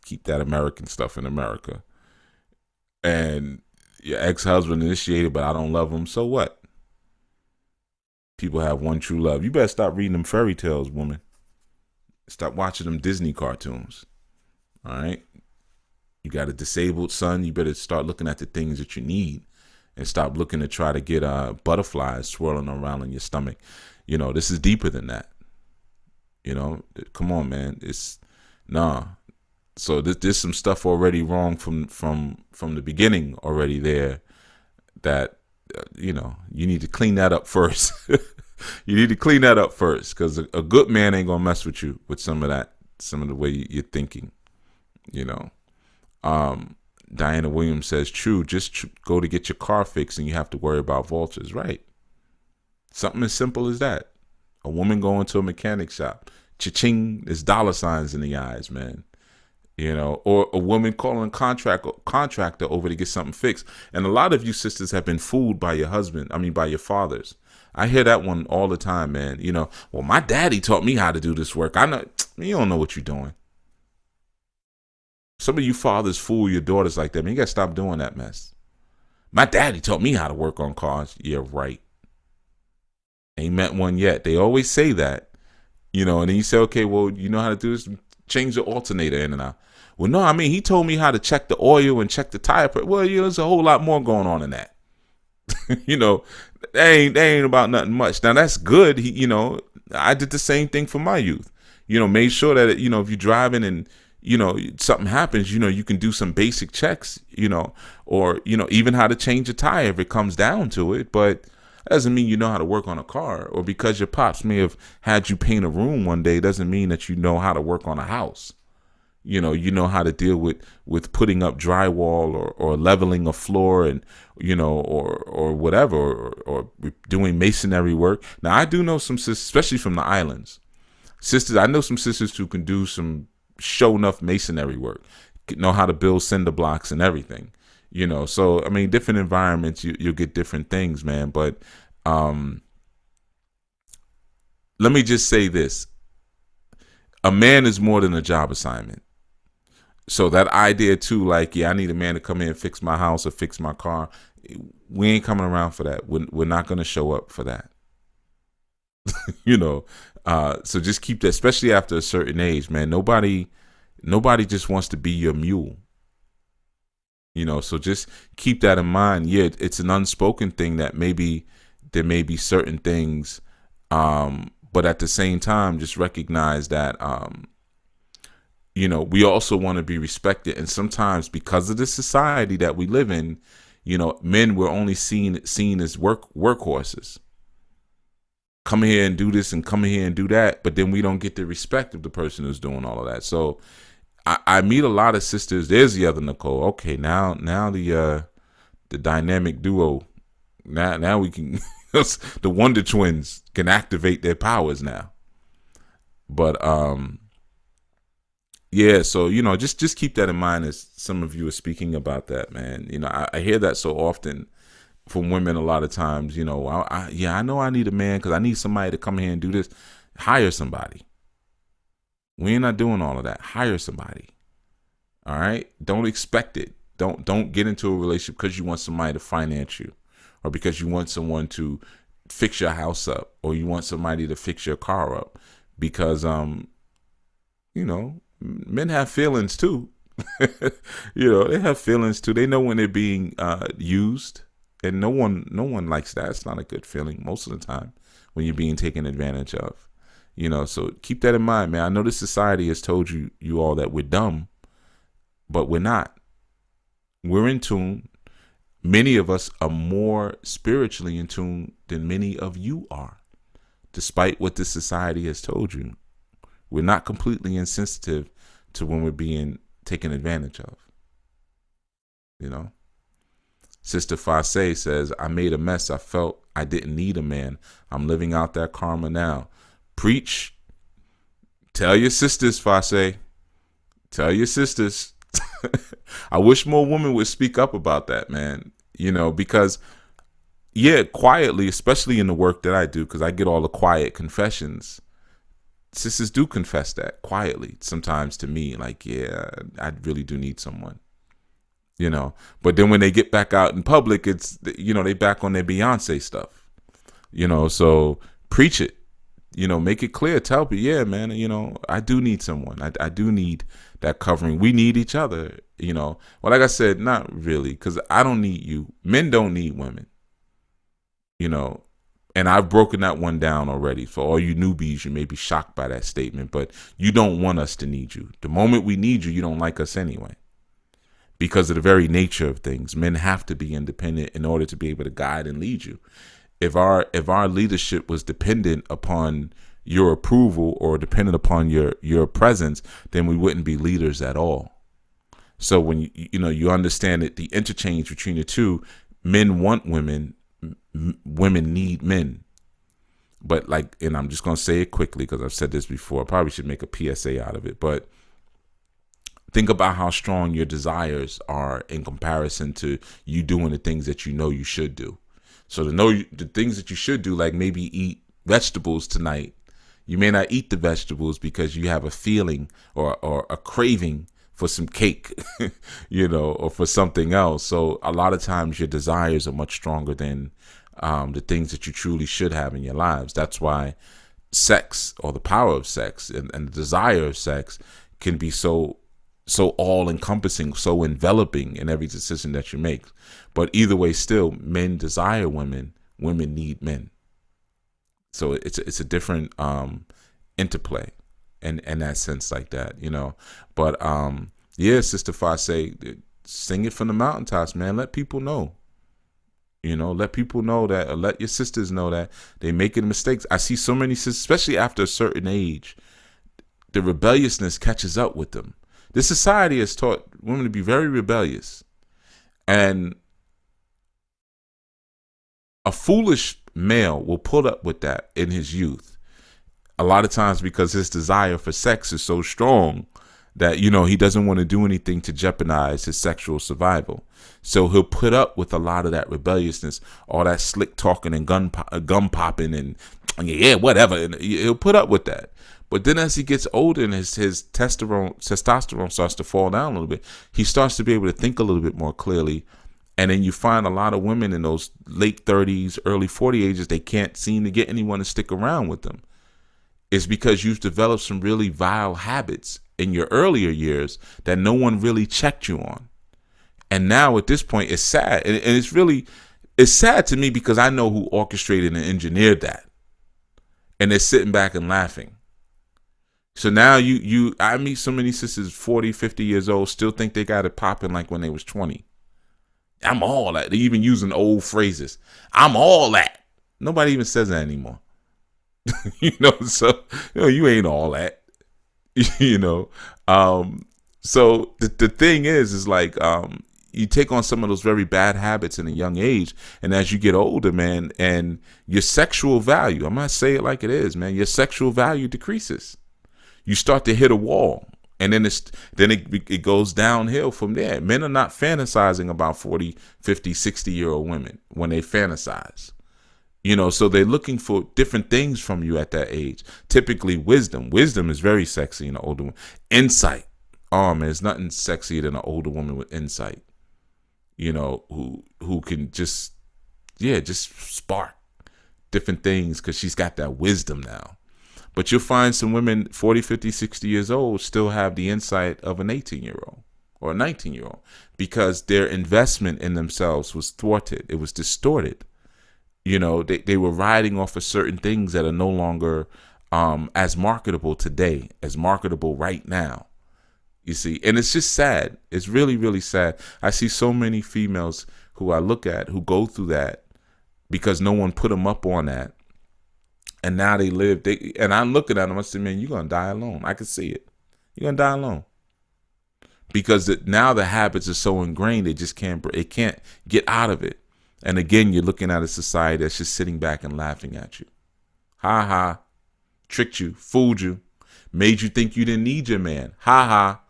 Keep that American stuff in America. And your ex-husband initiated, but I don't love him. So what? People have one true love. You better stop reading them fairy tales, woman. Stop watching them Disney cartoons. All right? You got a disabled son. You better start looking at the things that you need and stop looking to try to get butterflies swirling around in your stomach. You know, this is deeper than that. You know, come on, man. So there's some stuff already wrong from the beginning already there that, you know, you need to clean that up first. You need to clean that up first, because a good man ain't going to mess with you with some of the way you're thinking, you know. Diana Williams says, true, just go to get your car fixed and you have to worry about vultures. Right. Something as simple as that. A woman going to a mechanic shop. Cha-ching, there's dollar signs in the eyes, man. You know, or a woman calling a contractor over to get something fixed. And a lot of you sisters have been fooled by by your fathers. I hear that one all the time, man. You know, well, my daddy taught me how to do this work. I know you don't know what you're doing. Some of you fathers fool your daughters like that, man. You got to stop doing that mess. My daddy taught me how to work on cars. Yeah, right. Ain't met one yet. They always say that, you know, and then you say, okay, well, you know how to do this? Change the alternator in and out. Well, no, I mean, he told me how to check the oil and check the tire. Well, you know, there's a whole lot more going on in that. You know, that ain't about nothing much. Now, that's good. You know, I did the same thing for my youth. You know, made sure that, you know, if you're driving and, you know, something happens, you know, you can do some basic checks, you know, or, you know, even how to change a tire if it comes down to it. But that doesn't mean you know how to work on a car, or because your pops may have had you paint a room one day doesn't mean that you know how to work on a house. you know how to deal with putting up drywall or leveling a floor, and or whatever, or doing masonry work. Now I do know some sisters, especially from the islands, sisters. I know some sisters who can do some show enough masonry work, know how to build cinder blocks and everything. So I mean, different environments, you'll get different things, man. But let me just say this: a man is more than a job assignment. So that idea too, like, yeah, I need a man to come in and fix my house or fix my car. We ain't coming around for that. We're not going to show up for that. So just keep that, especially after a certain age, man. Nobody just wants to be your mule. So just keep that in mind. Yeah, it's an unspoken thing that maybe there may be certain things, but at the same time, just recognize that, we also want to be respected. And sometimes because of the society that we live in, men were only seen as workhorses. Come here and do this and come here and do that. But then we don't get the respect of the person who's doing all of that. So I meet a lot of sisters. There's the other Nicole. Okay, now the dynamic duo. Now we can the Wonder Twins can activate their powers now. But yeah, so just keep that in mind as some of you are speaking about that, man. I hear that so often from women a lot of times. I know I need a man because I need somebody to come here and do this. Hire somebody. We're not doing all of that. Hire somebody. All right? Don't expect it. Don't get into a relationship because you want somebody to finance you, or because you want someone to fix your house up, or you want somebody to fix your car up, because men have feelings too. They have feelings too. They know when they're being used, and no one likes that. It's not a good feeling most of the time when you're being taken advantage of. So keep that in mind, man. I know this society has told you all that we're dumb, but we're not. We're in tune. Many of us are more spiritually in tune than many of you are, despite what this society has told you. We're not completely insensitive to when we're being taken advantage of. Sister Fase says, I made a mess. I felt I didn't need a man. I'm living out that karma now. Preach. Tell your sisters, Fase. Tell your sisters. I wish more women would speak up about that, man. Because, yeah, quietly, especially in the work that I do, because I get all the quiet confessions. Sisters do confess that quietly sometimes to me, like, yeah, I really do need someone. But then when they get back out in public, it's, they back on their Beyonce stuff. So preach it. Make it clear. Tell people, yeah, man, I do need someone. I do need that covering. We need each other, Well, like I said, not really, because I don't need you. Men don't need women, And I've broken that one down already. For all you newbies, you may be shocked by that statement, but you don't want us to need you. The moment we need you, you don't like us anyway. Because of the very nature of things, men have to be independent in order to be able to guide and lead you. If our leadership was dependent upon your approval or dependent upon your presence, then we wouldn't be leaders at all. So when you understand that the interchange between the two, men want women, women need men. But and I'm just going to say it quickly because I've said this before. I probably should make a PSA out of it, but think about how strong your desires are in comparison to you doing the things that you should do. So to know the things that you should do, like maybe eat vegetables tonight, you may not eat the vegetables because you have a feeling or a craving for some cake, or for something else. So a lot of times your desires are much stronger than the things that you truly should have in your lives. That's why sex, or the power of sex and the desire of sex, can be so all-encompassing, so enveloping in every decision that you make. But either way, still, men desire women, women need men. So it's a different interplay in that sense, like that, But yeah, Sister Fase, sing it from the mountaintops, man. Let people know. Let people know that, or let your sisters know that they're making mistakes. I see so many sisters, especially after a certain age, the rebelliousness catches up with them. This society has taught women to be very rebellious. And a foolish male will put up with that in his youth. A lot of times because his desire for sex is so strong that, he doesn't want to do anything to jeopardize his sexual survival. So he'll put up with a lot of that rebelliousness, all that slick talking and gum popping and yeah, whatever. And he'll put up with that. But then as he gets older and his testosterone starts to fall down a little bit, he starts to be able to think a little bit more clearly. And then you find a lot of women in those late 30s, early 40 ages, they can't seem to get anyone to stick around with them. It's because you've developed some really vile habits in your earlier years that no one really checked you on. And now at this point, it's sad. And it's sad to me because I know who orchestrated and engineered that. And they're sitting back and laughing. So now I meet so many sisters 40, 50 years old, still think they got it popping like when they was 20. I'm all that. They're even using old phrases. I'm all that. Nobody even says that anymore. So you ain't all that. So the thing is like you take on some of those very bad habits in a young age, and as you get older, man, and your sexual value, I'm gonna say it like it is, man, your sexual value decreases. You start to hit a wall. And then it goes downhill from there. Men are not fantasizing about 40, 50, 60-year-old women when they fantasize. So they're looking for different things from you at that age. Typically wisdom. Wisdom is very sexy in an older woman. Insight. Oh man, there's nothing sexier than an older woman with insight. Who can just spark different things because she's got that wisdom now. But you'll find some women 40, 50, 60 years old still have the insight of an 18-year-old or a 19-year-old because their investment in themselves was thwarted. It was distorted. They were riding off of certain things that are no longer as marketable today, as marketable right now. You see, and it's just sad. It's really, really sad. I see so many females who I look at who go through that because no one put them up on that. And now they live, and I'm looking at them, I say, man, you're going to die alone. I can see it. You're going to die alone. Because now the habits are so ingrained, it can't get out of it. And again, you're looking at a society that's just sitting back and laughing at you. Ha ha. Tricked you, fooled you, made you think you didn't need your man. Ha ha.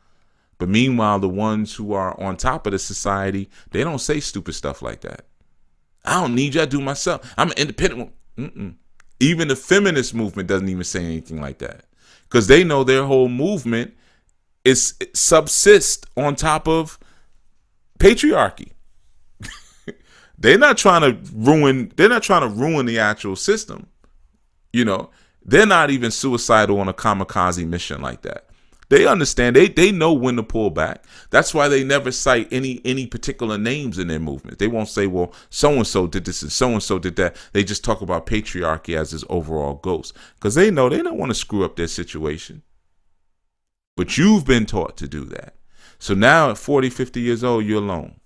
But meanwhile, the ones who are on top of the society, they don't say stupid stuff like that. I don't need you, I do myself. I'm an independent woman. Even the feminist movement doesn't even say anything like that because they know their whole movement is subsist on top of patriarchy. They're not trying to ruin the actual system. They're not even suicidal on a kamikaze mission like that. They understand. They know when to pull back. That's why they never cite any particular names in their movement. They won't say, well, so-and-so did this and so-and-so did that. They just talk about patriarchy as this overall ghost because they know they don't want to screw up their situation. But you've been taught to do that. So now at 40, 50 years old, you're alone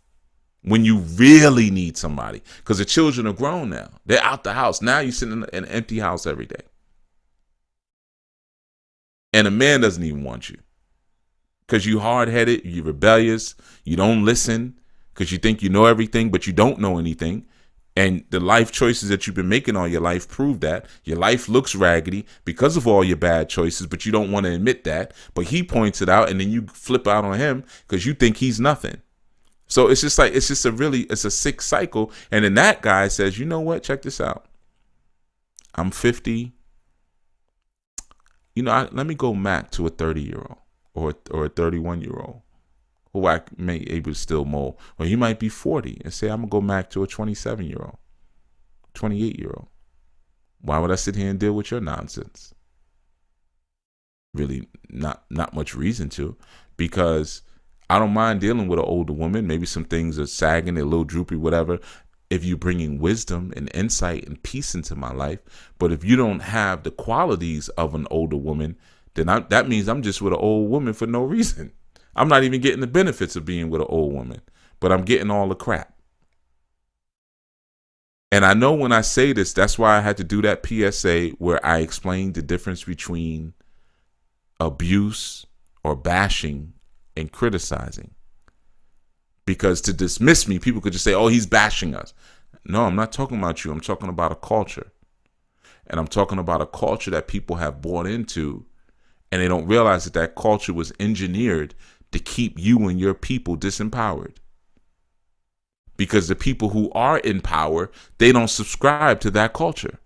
when you really need somebody because the children are grown now. They're out the house. Now you sit in an empty house every day. And a man doesn't even want you because you hard-headed, you're rebellious, you don't listen because you think you know everything, but you don't know anything. And the life choices that you've been making all your life prove that. Your life looks raggedy because of all your bad choices, but you don't want to admit that. But he points it out, and then you flip out on him because you think he's nothing. So it's a sick cycle. And then that guy says, you know what? Check this out. I'm 50. Let me go back to a 30-year-old or a 31-year-old who I may able to still mold. Or he might be 40 and say, I'm going to go back to a 27-year-old, 28-year-old. Why would I sit here and deal with your nonsense? Really not much reason to, because I don't mind dealing with an older woman. Maybe some things are sagging, they're a little droopy, whatever. If you're bringing wisdom and insight and peace into my life. But if you don't have the qualities of an older woman, then that means I'm just with an old woman for no reason. I'm not even getting the benefits of being with an old woman, but I'm getting all the crap. And I know when I say this, that's why I had to do that PSA where I explained the difference between abuse or bashing and criticizing. Because to dismiss me, people could just say, oh, he's bashing us. No, I'm not talking about you. I'm talking about a culture. And I'm talking about a culture that people have bought into, and they don't realize that that culture was engineered to keep you and your people disempowered. Because the people who are in power, they don't subscribe to that culture.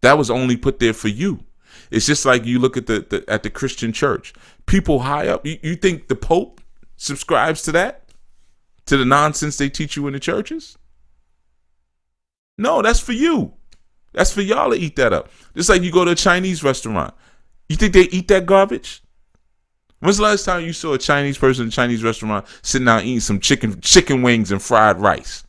That was only put there for you. It's just like you look at the Christian church. People high up, you think the Pope subscribes to that? To the nonsense they teach you in the churches? No, that's for you. That's for y'all to eat that up. Just like you go to a Chinese restaurant. You think they eat that garbage? When's the last time you saw a Chinese person in a Chinese restaurant sitting down eating some chicken wings and fried rice?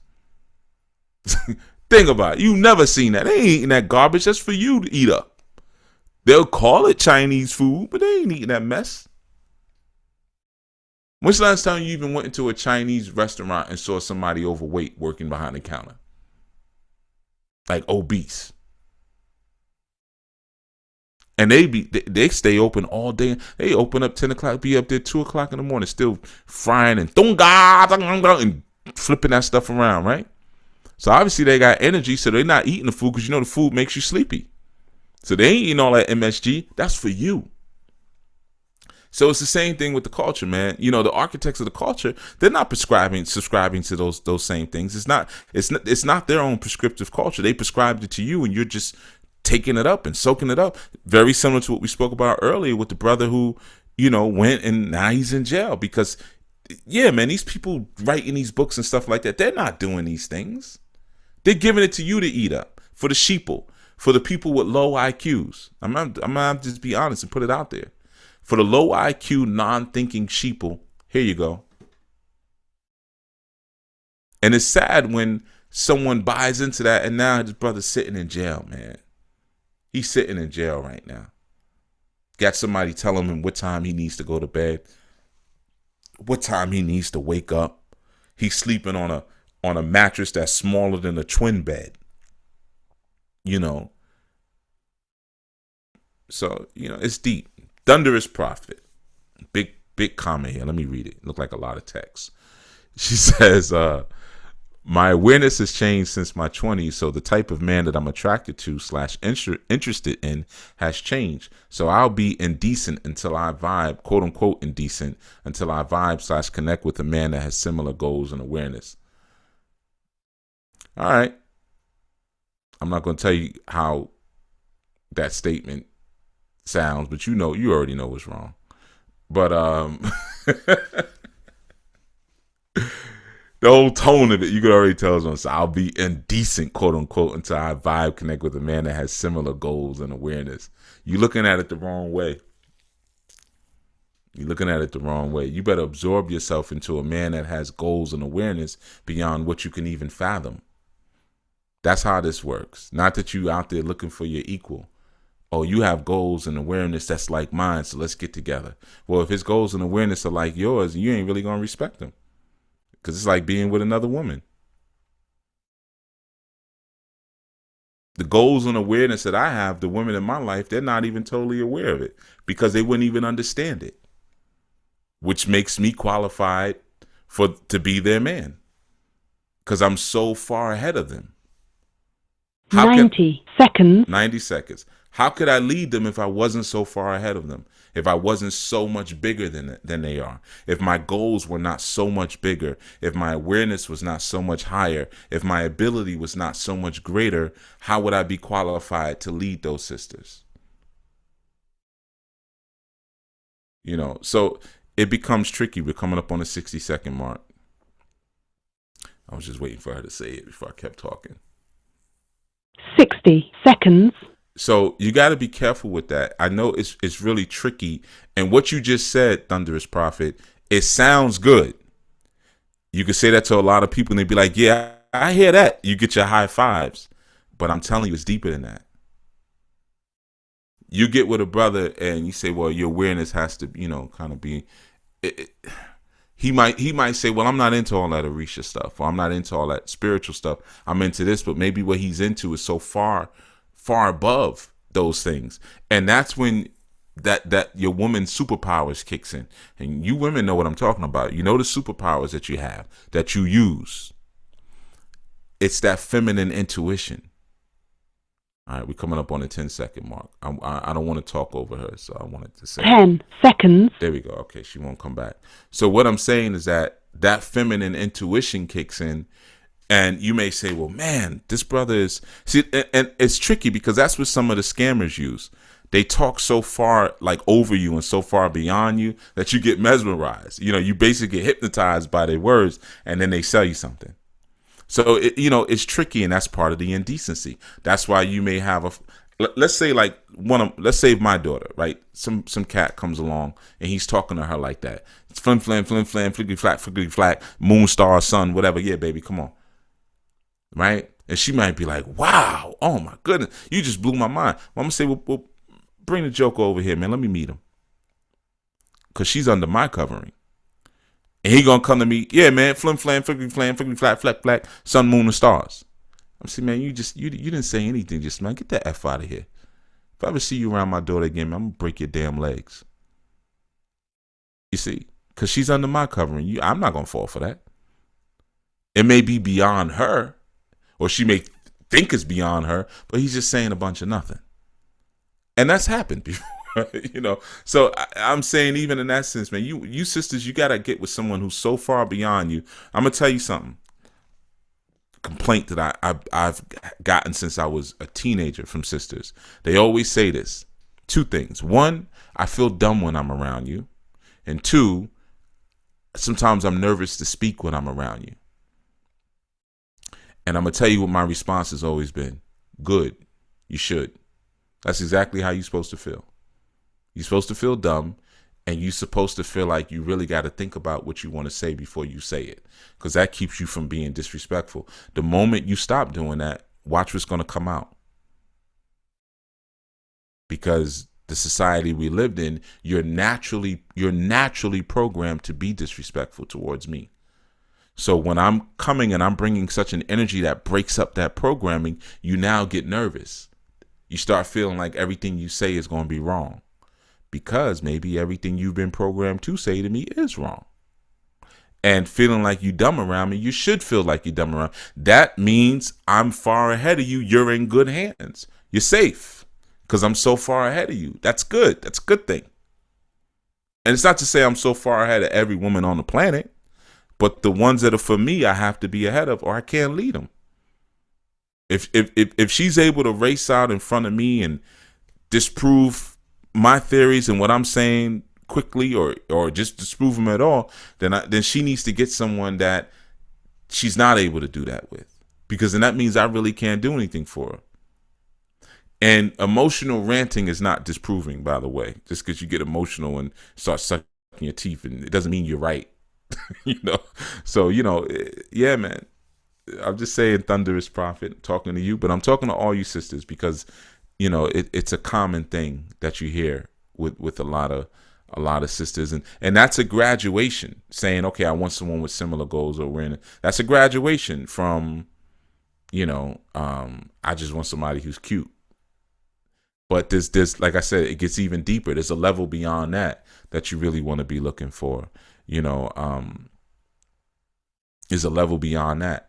Think about it. You've never seen that. They ain't eating that garbage. That's for you to eat up. They'll call it Chinese food, but they ain't eating that mess. When's the last time you even went into a Chinese restaurant and saw somebody overweight working behind the counter? Like obese. And they stay open all day. They open up 10 o'clock, be up there 2 o'clock in the morning, still frying and flipping that stuff around, right? So obviously they got energy, so they're not eating the food because you know the food makes you sleepy. So they ain't eating all that MSG. That's for you. So it's the same thing with the culture, man. You know, the architects of the culture, they're not subscribing to those same things. It's not their own prescriptive culture. They prescribed it to you, and you're just taking it up and soaking it up. Very similar to what we spoke about earlier with the brother who, you know, went and now he's in jail because, yeah, man, these people writing these books and stuff like that, they're not doing these things. They're giving it to you to eat up for the sheeple, for the people with low IQs. I'm gonna just be honest and put it out there. For the low IQ, non-thinking sheeple, here you go. And it's sad when someone buys into that and now his brother's sitting in jail, man. He's sitting in jail right now. Got somebody telling him what time he needs to go to bed, what time he needs to wake up. He's sleeping on a mattress that's smaller than a twin bed. You know. So, you know, it's deep. Thunderous Prophet. Big comment here. Let me read it. Look like a lot of text. She says, my awareness has changed since my 20s, so the type of man that I'm attracted to / interested in has changed. So I'll be indecent until I vibe, quote unquote indecent, until I vibe / connect with a man that has similar goals and awareness. All right. I'm not going to tell you how that statement sounds, but you already know what's wrong. But the whole tone of it, you could already tell is on. So I'll be indecent, quote unquote, until I vibe connect with a man that has similar goals and awareness. You're looking at it the wrong way. You're looking at it the wrong way. You better absorb yourself into a man that has goals and awareness beyond what you can even fathom. That's how this works. Not that you out there looking for your equal. Oh, you have goals and awareness that's like mine, so let's get together. Well, if his goals and awareness are like yours, you ain't really going to respect him. Because it's like being with another woman. The goals and awareness that I have, the women in my life, they're not even totally aware of it because they wouldn't even understand it, which makes me qualified to be their man because I'm so far ahead of them. 90 seconds. 90 seconds. How could I lead them if I wasn't so far ahead of them? If I wasn't so much bigger than they are? If my goals were not so much bigger? If my awareness was not so much higher? If my ability was not so much greater? How would I be qualified to lead those sisters? You know, so it becomes tricky. We're coming up on the 60-second mark. I was just waiting for her to say it before I kept talking. 60 seconds. So you got to be careful with that. I know it's really tricky. And what you just said, Thunderous Prophet, it sounds good. You could say that to a lot of people and they'd be like, yeah, I hear that. You get your high fives. But I'm telling you, it's deeper than that. You get with a brother and you say, well, your awareness has to, you know, kind of be. He might say, well, I'm not into all that Orisha stuff, or I'm not into all that spiritual stuff. I'm into this, but maybe what he's into is so far above those things. And that's when that your woman's superpowers kicks in. And you women know what I'm talking about. You know the superpowers that you have, that you use. It's that feminine intuition. All right, we're coming up on the 10-second mark. I don't want to talk over her, so I wanted to say 10 seconds. There we go. Okay, she won't come back. So what I'm saying is that feminine intuition kicks in, and you may say, well, man, this brother is... See, and it's tricky because that's what some of the scammers use. They talk so far like over you and so far beyond you that you get mesmerized. You know, you basically get hypnotized by their words, and then they sell you something. So, it's tricky, and that's part of the indecency. That's why you may have let's say like let's say my daughter, right? Some cat comes along and he's talking to her like that. It's flim, flam, flickety flack, moon, star, sun, whatever. Yeah, baby, come on. Right? And she might be like, wow, oh my goodness, you just blew my mind. Well, I'm going to say, well, bring the joker over here, man. Let me meet him. Because she's under my covering. And he gonna come to me, yeah, man, flim flam, flickety flack, sun, moon, and stars. I'm saying, man, you didn't say anything just, man. Get that F out of here. If I ever see you around my daughter again, man, I'm gonna break your damn legs. You see? Because she's under my covering. I'm not gonna fall for that. It may be beyond her, or she may think it's beyond her, but he's just saying a bunch of nothing. And that's happened before. So I'm saying, even in that sense, man, you sisters, you gotta get with someone who's so far beyond you. I'm gonna tell you something. Complaint that I've gotten since I was a teenager from sisters. They always say this: 2 things. 1, I feel dumb when I'm around you, and 2, sometimes I'm nervous to speak when I'm around you. And I'm gonna tell you what my response has always been: good. You should. That's exactly how you're supposed to feel. You're supposed to feel dumb, and you're supposed to feel like you really got to think about what you want to say before you say it, because that keeps you from being disrespectful. The moment you stop doing that, watch what's going to come out. Because the society we lived in, you're naturally programmed to be disrespectful towards me. So when I'm coming and I'm bringing such an energy that breaks up that programming, you now get nervous. You start feeling like everything you say is going to be wrong, because maybe everything you've been programmed to say to me is wrong. And feeling like you dumb around me, you should feel like you dumb around. That means I'm far ahead of you. You're in good hands. You're safe because I'm so far ahead of you. That's good. That's a good thing. And it's not to say I'm so far ahead of every woman on the planet, but the ones that are for me, I have to be ahead of, or I can't lead them. If she's able to race out in front of me and disprove my theories and what I'm saying quickly, or just disprove them at all, then she needs to get someone that she's not able to do that with, because then that means I really can't do anything for her. And emotional ranting is not disproving, by the way. Just because you get emotional and start sucking your teeth, and it doesn't mean you're right. So yeah, man. I'm just saying, thunderous prophet, talking to you, but I'm talking to all you sisters, because it's a common thing that you hear with a lot of sisters, and that's a graduation, saying, okay, I want someone with similar goals, or that's a graduation from I just want somebody who's cute. But there's like I said, it gets even deeper. There's a level beyond that you really want to be looking for. There's a level beyond that.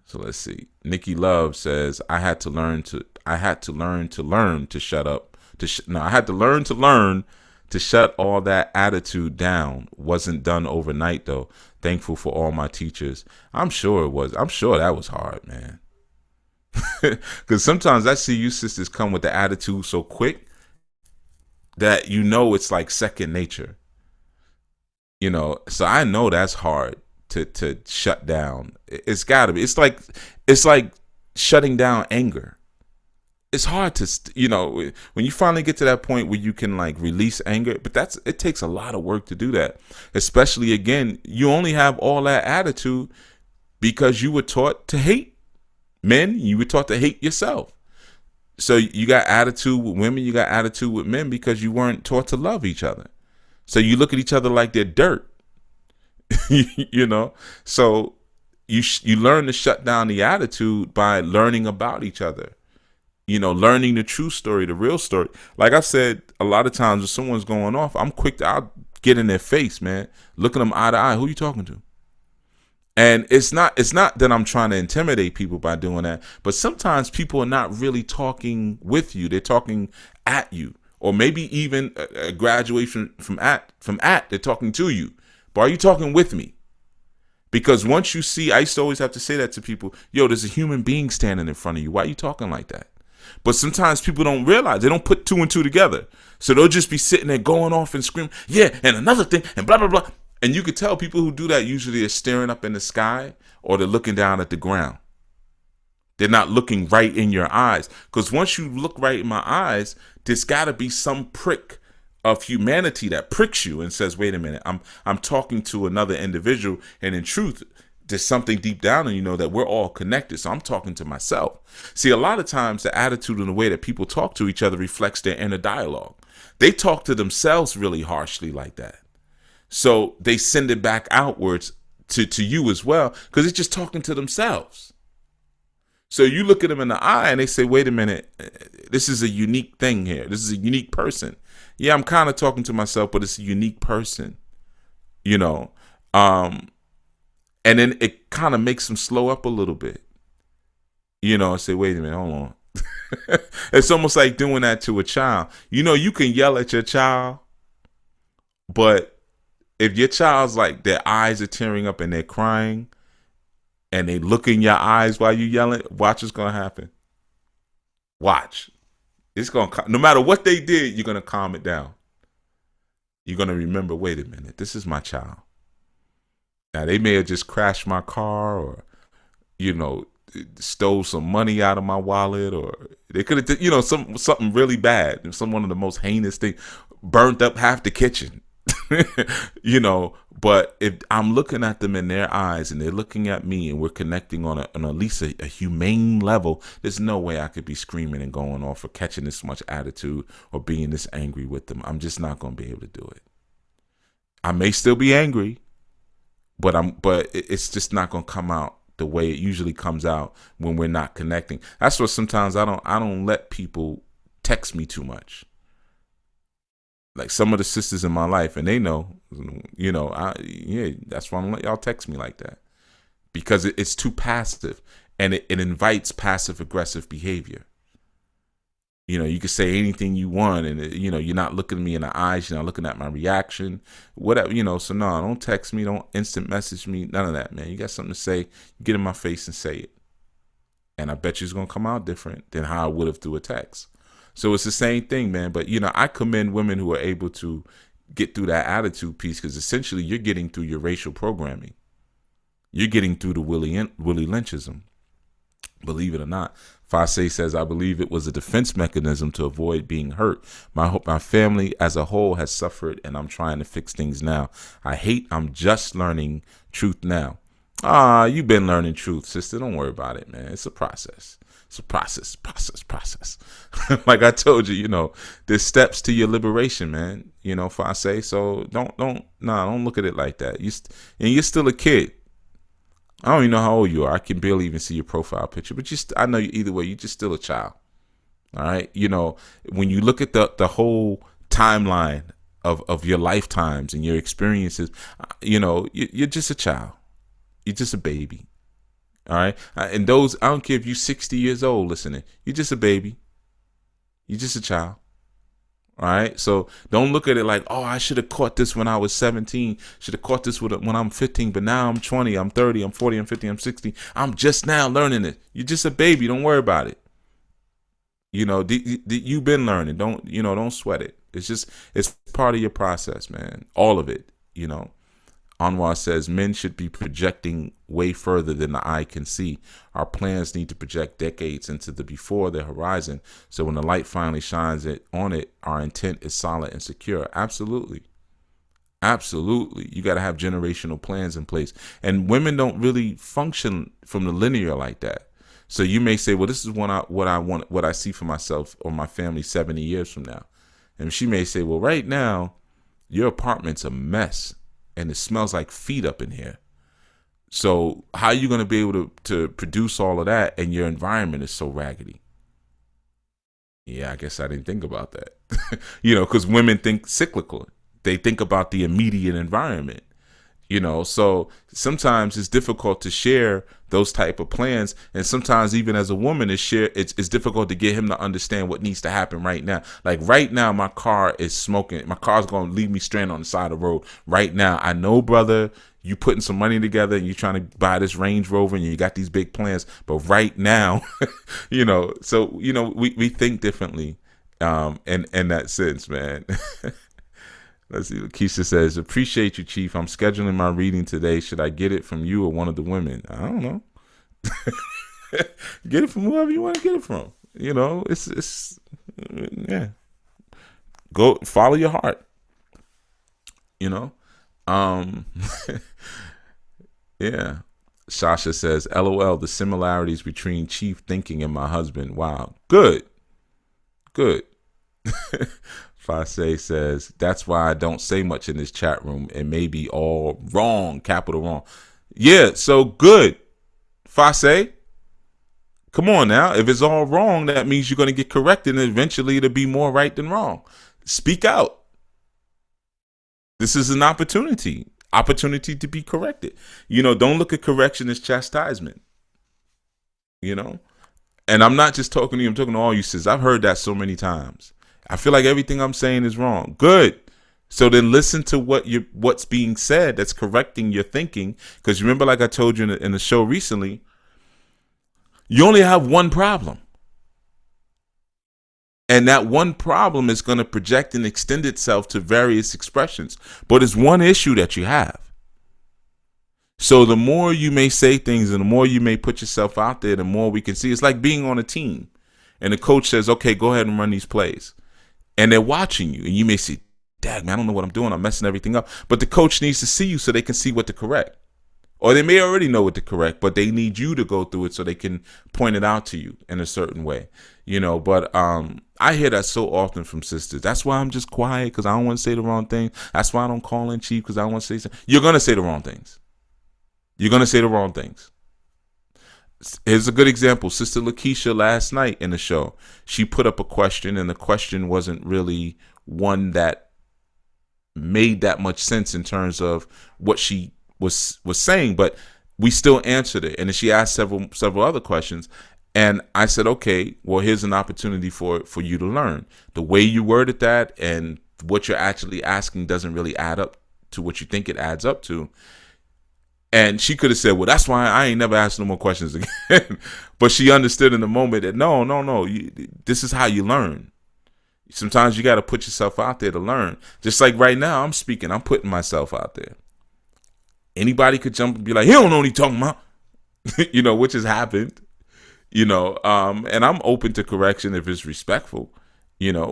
So let's see. Nikki Love says, I had to learn to shut up. I had to learn to shut all that attitude down. Wasn't done overnight though. Thankful for all my teachers. I'm sure it was. I'm sure that was hard, man. Because sometimes I see you sisters come with the attitude so quick that it's like second nature. So I know that's hard to shut down. It's gotta be. It's like shutting down anger. It's hard to, when you finally get to that point where you can like release anger, but it takes a lot of work to do that. Especially, again, you only have all that attitude because you were taught to hate men. You were taught to hate yourself. So you got attitude with women, you got attitude with men because you weren't taught to love each other. So you look at each other like they're dirt. So you learn to shut down the attitude by learning about each other. learning the true story, the real story. Like I said, a lot of times if someone's going off, I'm quick to I'll get in their face, man, looking them eye to eye. Who you talking to? And it's not that I'm trying to intimidate people by doing that, but sometimes people are not really talking with you. They're talking at you, or maybe even a graduation from at, they're talking to you. But are you talking with me? Because once you see, I used to always have to say that to people, yo, there's a human being standing in front of you. Why are you talking like that? But sometimes people don't realize, they don't put two and two together. So they'll just be sitting there going off and screaming, yeah, and another thing, and blah, blah, blah. And you could tell people who do that usually are staring up in the sky or they're looking down at the ground. They're not looking right in your eyes. Because once you look right in my eyes, there's got to be some prick of humanity that pricks you and says, wait a minute, I'm talking to another individual. And in truth, there's something deep down in that we're all connected. So I'm talking to myself. See, a lot of times the attitude and the way that people talk to each other reflects their inner dialogue. They talk to themselves really harshly like that. So they send it back outwards to you as well, because it's just talking to themselves. So you look at them in the eye and they say, wait a minute, this is a unique thing here. This is a unique person. Yeah, I'm kind of talking to myself, but it's a unique person, and then it kind of makes them slow up a little bit, and say, wait a minute, hold on. It's almost like doing that to a child. You can yell at your child, but if your child's like, their eyes are tearing up and they're crying and they look in your eyes while you yelling, watch what's going to happen. Watch. It's going to, no matter what they did, you're going to calm it down. You're going to remember, wait a minute, this is my child. Now, they may have just crashed my car or, stole some money out of my wallet, or they could have, something really bad. One of the most heinous things, burnt up half the kitchen. But if I'm looking at them in their eyes and they're looking at me and we're connecting on at least a humane level, there's no way I could be screaming and going off or catching this much attitude or being this angry with them. I'm just not going to be able to do it. I may still be angry, but it's just not going to come out the way it usually comes out when we're not connecting. That's what sometimes I don't let people text me too much. Like some of the sisters in my life, and they know, that's why I don't let y'all text me like that, because it's too passive, and it invites passive aggressive behavior. You can say anything you want, and you're not looking me in the eyes, you're not looking at my reaction, whatever. So no, don't text me, don't instant message me, none of that, man. You got something to say, get in my face and say it, and I bet you it's gonna come out different than how I would have through a text. So it's the same thing, man. But, I commend women who are able to get through that attitude piece, because essentially you're getting through your racial programming. You're getting through the Willie Lynchism. Believe it or not. Fasé says, I believe it was a defense mechanism to avoid being hurt. My family as a whole has suffered, and I'm trying to fix things now. I'm just learning truth now. You've been learning truth, sister. Don't worry about it, man. It's a process. It's a process. Like I told you, there's steps to your liberation, man. If I say so, don't look at it like that. You're still a kid. I don't even know how old you are. I can barely even see your profile picture, but I know you either way. You're just still a child. All right. When you look at the whole timeline of your lifetimes and your experiences, you're just a child. You're just a baby. All right. And those, I don't care if you're 60 years old listening, you're just a baby. You're just a child. All right. So don't look at it like, oh, I should have caught this when I was 17. Should have caught this when I'm 15. But now I'm 20, I'm 30, I'm 40, I'm 50, I'm 60. I'm just now learning it. You're just a baby. Don't worry about it. You've been learning. Don't sweat it. It's part of your process, man. All of it, Anwar says men should be projecting way further than the eye can see. Our plans need to project decades into the before the horizon, so when the light finally shines on it, our intent is solid and secure. Absolutely. You got to have generational plans in place. And women don't really function from the linear like that. So you may say, well, this is what I want, what I see for myself or my family 70 years from now. And she may say, well, right now, your apartment's a mess. And it smells like feet up in here. So how are you going to be able to produce all of that and your environment is so raggedy? Yeah, I guess I didn't think about that. Because women think cyclical. They think about the immediate environment. So sometimes it's difficult to share those type of plans, and sometimes even as a woman it's difficult to get him to understand what needs to happen right now. Like right now my car is smoking, my car's going to leave me stranded on the side of the road right now. I know, brother, you putting some money together and you're trying to buy this Range Rover and you got these big plans, but right now we think differently in that sense, man. Let's see. Keisha says, appreciate you, Chief. I'm scheduling my reading today. Should I get it from you or one of the women? I don't know. Get it from whoever you want to get it from. It's yeah. Go follow your heart. Yeah. Sasha says, LOL, the similarities between Chief thinking and my husband. Wow. Good. Fase says, that's why I don't say much in this chat room. It may be all wrong, capital wrong. Yeah, so good. Fase, come on now. If it's all wrong, that means you're going to get corrected, and eventually it'll be more right than wrong. Speak out. This is an opportunity to be corrected. Don't look at correction as chastisement. And I'm not just talking to you, I'm talking to all you sis. I've heard that so many times. I feel like everything I'm saying is wrong. Good. So then listen to what's being said that's correcting your thinking. Because remember, like I told you in the show recently, you only have one problem. And that one problem is going to project and extend itself to various expressions. But it's one issue that you have. So the more you may say things and the more you may put yourself out there, the more we can see. It's like being on a team. And the coach says, okay, go ahead and run these plays. And they're watching you. And you may say, dang, man, I don't know what I'm doing. I'm messing everything up. But the coach needs to see you so they can see what to correct. Or they may already know what to correct, but they need you to go through it so they can point it out to you in a certain way. But I hear that so often from sisters. That's why I'm just quiet, because I don't want to say the wrong thing. That's why I don't call in Chief, because I don't want to say something. You're going to say the wrong things. Here's a good example. Sister Lakeisha last night in the show, she put up a question, and the question wasn't really one that made that much sense in terms of what she was saying, but we still answered it. And then she asked several other questions, and I said, okay, well, here's an opportunity for you to learn. The way you worded that and what you're actually asking doesn't really add up to what you think it adds up to. And she could have said, well, that's why I ain't never asked no more questions again. But she understood in the moment that no, this is how you learn. Sometimes you got to put yourself out there to learn. Just like right now, I'm speaking, I'm putting myself out there. Anybody could jump and be like, he don't know what he's talking about, which has happened, and I'm open to correction if it's respectful, yeah,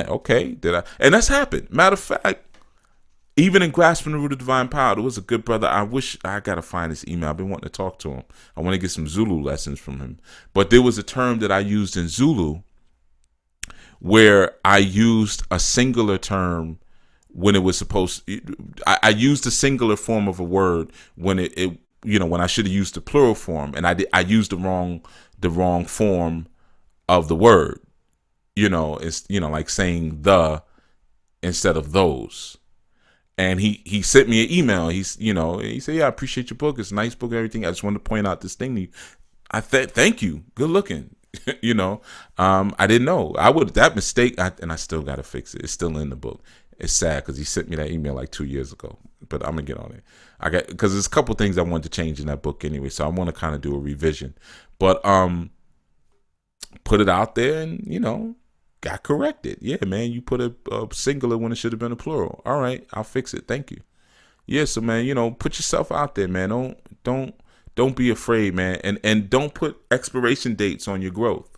okay. And that's happened. Matter of fact, even in Grasping the Root of Divine Power, there was a good brother. I wish I got to find his email. I've been wanting to talk to him. I want to get some Zulu lessons from him. But there was a term that I used in Zulu where I used a singular term when it was supposed. I used a singular form of a word when when I should have used the plural form, and I used the wrong form of the word. It's like saying the instead of those. And he sent me an email. He said, yeah, I appreciate your book. It's a nice book and everything. I just wanted to point out this thing to you. Thank you. Good looking. I didn't know. That mistake, and I still got to fix it. It's still in the book. It's sad because he sent me that email like 2 years ago. But I'm going to get on it. Because there's a couple things I wanted to change in that book anyway. So I want to kind of do a revision. But put it out there and, got corrected. Yeah, man, you put a singular when it should have been a plural. All right, I'll fix it. Thank you. Yeah, so man, put yourself out there, man. Don't be afraid, man. And don't put expiration dates on your growth.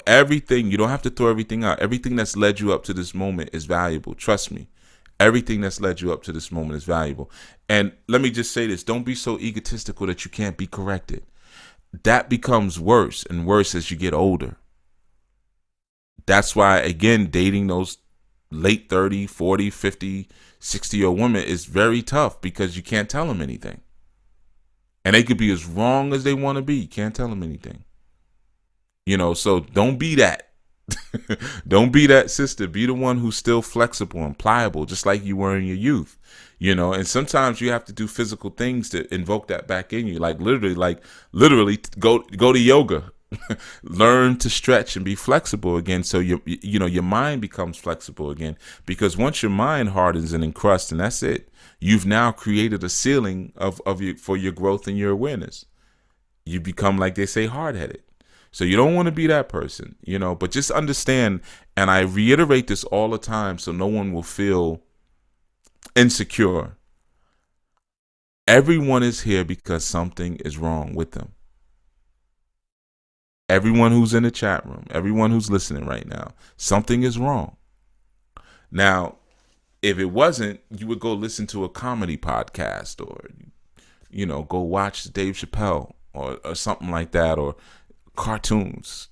Everything, you don't have to throw everything out. Everything that's led you up to this moment is valuable. Trust me. Everything that's led you up to this moment is valuable. And let me just say this. Don't be so egotistical that you can't be corrected. That becomes worse and worse as you get older. That's why, again, dating those late 30, 40, 50, 60-year-old women is very tough because you can't tell them anything. And they could be as wrong as they want to be. You can't tell them anything. So don't be that. Don't be that sister. Be the one who's still flexible and pliable, just like you were in your youth. And sometimes you have to do physical things to invoke that back in you. Like literally go to yoga. Learn to stretch and be flexible again, so your mind becomes flexible again. Because once your mind hardens and encrusts, and that's it, you've now created a ceiling for your growth and your awareness. You become, like they say, hard-headed. So you don't want to be that person, but just understand, and I reiterate this all the time so no one will feel insecure. Everyone is here because something is wrong with them. Everyone who's in the chat room, everyone who's listening right now, something is wrong. Now, if it wasn't, you would go listen to a comedy podcast, or, go watch Dave Chappelle or something like that, or cartoons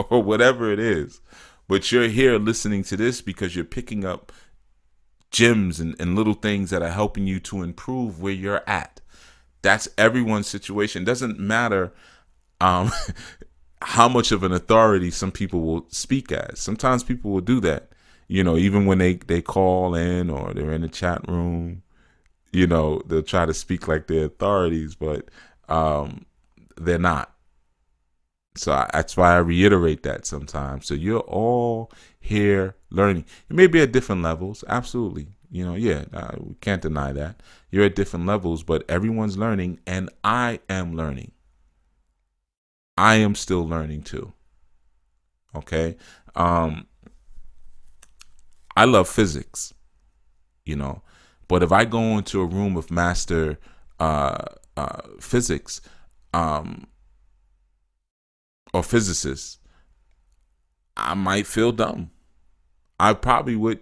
or whatever it is. But you're here listening to this because you're picking up gems and little things that are helping you to improve where you're at. That's everyone's situation. Doesn't matter how much of an authority some people will speak as. Sometimes people will do that, even when they call in or they're in the chat room, they'll try to speak like they're authorities, but they're not. So that's why I reiterate that sometimes. So you're all here learning. You may be at different levels, absolutely. We can't deny that. You're at different levels, but everyone's learning, and I am learning. I am still learning too. Okay? I love physics, but if I go into a room of master physics or physicists, I might feel dumb. I probably would,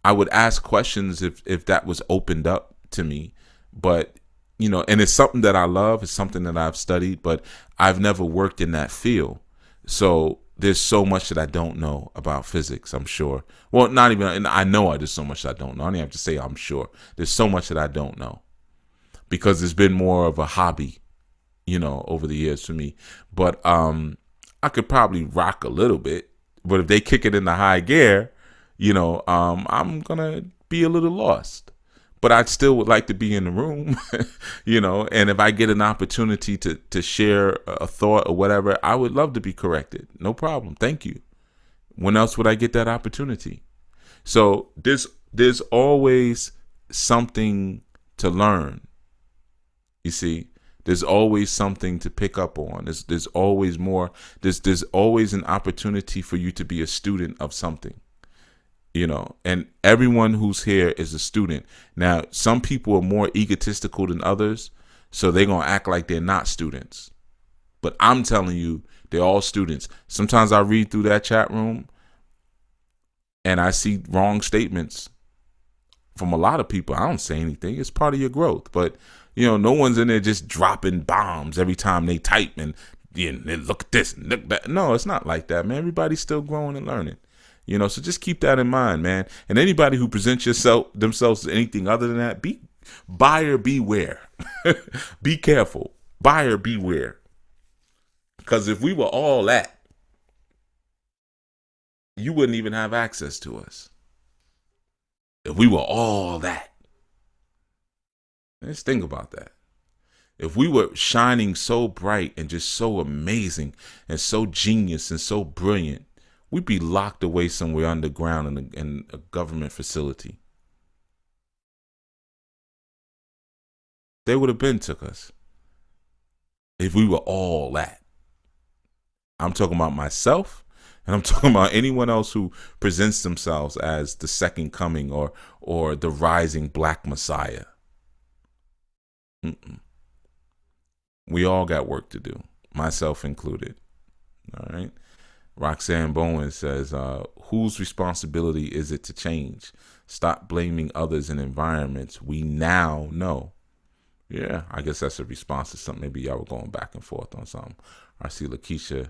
I would ask questions if that was opened up to me. But, and it's something that I love. It's something that I've studied, but I've never worked in that field. So there's so much that I don't know about physics, I'm sure. Well, not even, and I know there's so much that I don't know. I don't even have to say I'm sure. There's so much that I don't know because it's been more of a hobby, over the years for me. But I could probably rock a little bit. But if they kick it into high gear, I'm going to be a little lost. But I still would like to be in the room, and if I get an opportunity to share a thought or whatever, I would love to be corrected. No problem. Thank you. When else would I get that opportunity? So there's always something to learn. You see, there's always something to pick up on. There's always more. There's always an opportunity for you to be a student of something. And everyone who's here is a student. Now, some people are more egotistical than others, so they're going to act like they're not students. But I'm telling you, they're all students. Sometimes I read through that chat room and I see wrong statements from a lot of people. I don't say anything. It's part of your growth. But, no one's in there just dropping bombs every time they type and look at this and look at that. No, it's not like that, man. Everybody's still growing and learning. So just keep that in mind, man. And anybody who presents themselves as anything other than that, buyer beware. Be careful. Buyer beware. Because if we were all that, you wouldn't even have access to us. If we were all that. Let's think about that. If we were shining so bright and just so amazing and so genius and so brilliant, we'd be locked away somewhere underground in a government facility. They would have been took us if we were all that. I'm talking about myself, and I'm talking about anyone else who presents themselves as the second coming or the rising black messiah. We all got work to do, myself included. All right. Roxanne Bowen says, whose responsibility is it to change? Stop blaming others and environments we now know. Yeah, I guess that's a response to something. Maybe y'all were going back and forth on something. I see Lakeisha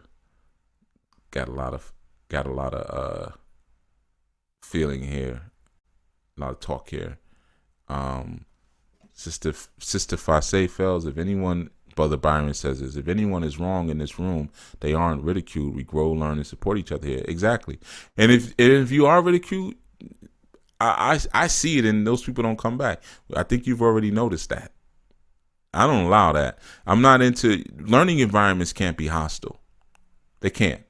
got a lot of feeling here, a lot of talk here. Sister Fasay Fells, if anyone Brother Byron says is, if anyone is wrong in this room, they aren't ridiculed. We grow, learn, and support each other here. Exactly. And if you are ridiculed, I see it, and those people don't come back. I think you've already noticed that. I don't allow that. I'm not into learning environments. Can't be hostile. They can't.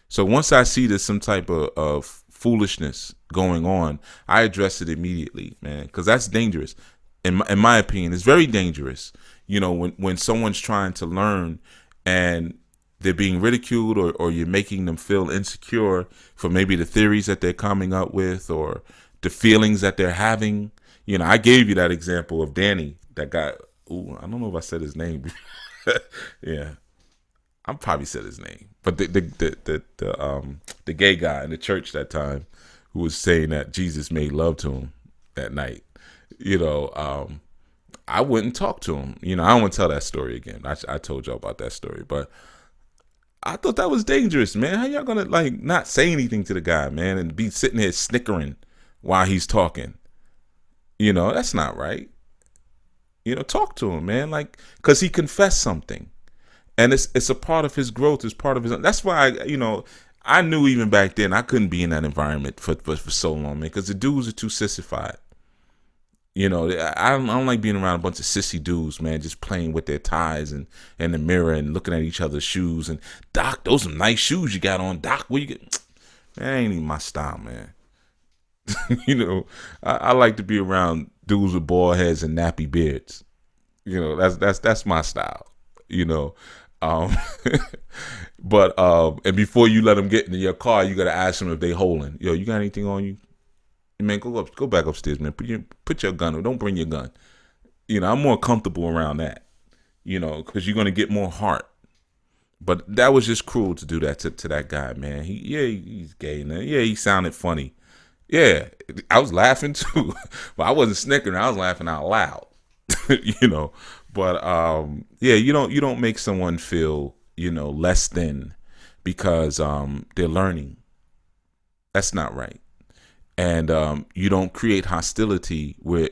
So once I see there's some type of foolishness going on, I address it immediately, man, because that's dangerous. In my opinion, it's very dangerous. When someone's trying to learn and they're being ridiculed, or you're making them feel insecure for maybe the theories that they're coming up with or the feelings that they're having. I gave you that example of Danny, that guy. Ooh, I don't know if I said his name. Yeah, I probably said his name, but the gay guy in the church that time who was saying that Jesus made love to him that night. I wouldn't talk to him. I don't want to tell that story again. I told y'all about that story, but I thought that was dangerous, man. How y'all gonna not say anything to the guy, man, and be sitting here snickering while he's talking? That's not right. Talk to him, man, because he confessed something, and it's a part of his growth. It's part of his. That's why I knew even back then I couldn't be in that environment for so long, man, because the dudes are too sissified. I don't like being around a bunch of sissy dudes, man, just playing with their ties and in the mirror and looking at each other's shoes. And Doc, those are nice shoes you got on, Doc. Where you get? That ain't even my style, man. I like to be around dudes with bald heads and nappy beards. That's my style. But and before you let them get into your car, you gotta ask them if they holding. Yo, you got anything on you? Man, go back upstairs, man. Put your gun. Don't bring your gun. I'm more comfortable around that. Because you're gonna get more heart. But that was just cruel to do that to that guy, man. He's gay, man. Yeah, he sounded funny. Yeah, I was laughing too, but I wasn't snickering. I was laughing out loud. But yeah, you don't make someone feel less than because they're learning. That's not right. And you don't create hostility where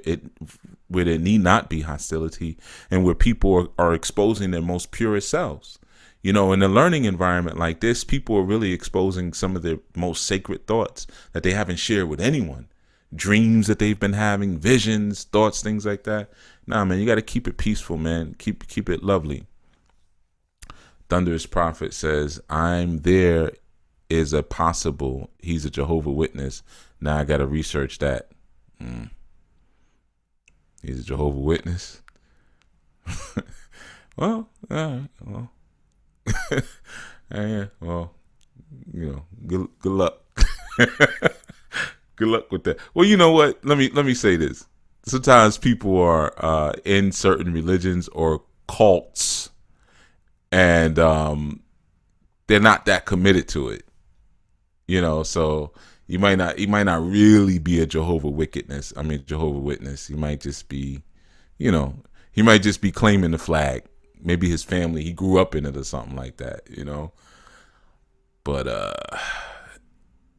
there need not be hostility, and where people are exposing their most purest selves. In a learning environment like this, people are really exposing some of their most sacred thoughts that they haven't shared with anyone. Dreams that they've been having, visions, thoughts, things like that. Nah, man, you got to keep it peaceful, man. Keep it lovely. Thunderous Prophet says, I'm there is a possible. He's a Jehovah's Witness. Now I got to research that. He's a Jehovah's Witness. Well, all right. Well. Yeah, well, good luck. Good luck with that. Well, you know what? Let me say this. Sometimes people are in certain religions or cults, and they're not that committed to it. So you might not really be a Jehovah's Witness. He might just be, he might just be claiming the flag. Maybe his family, he grew up in it or something like that, But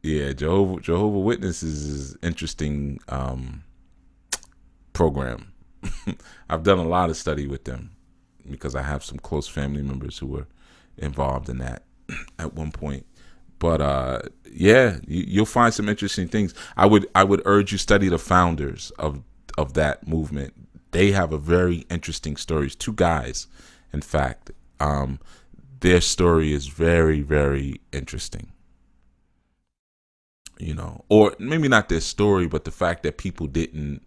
yeah, Jehovah's Witnesses is interesting program. I've done a lot of study with them because I have some close family members who were involved in that at one point. But yeah, you'll find some interesting things. I would urge you study the founders of that movement. They have a very interesting stories. 2 guys, in fact. Their story is very, very interesting. Or maybe not their story, but the fact that people didn't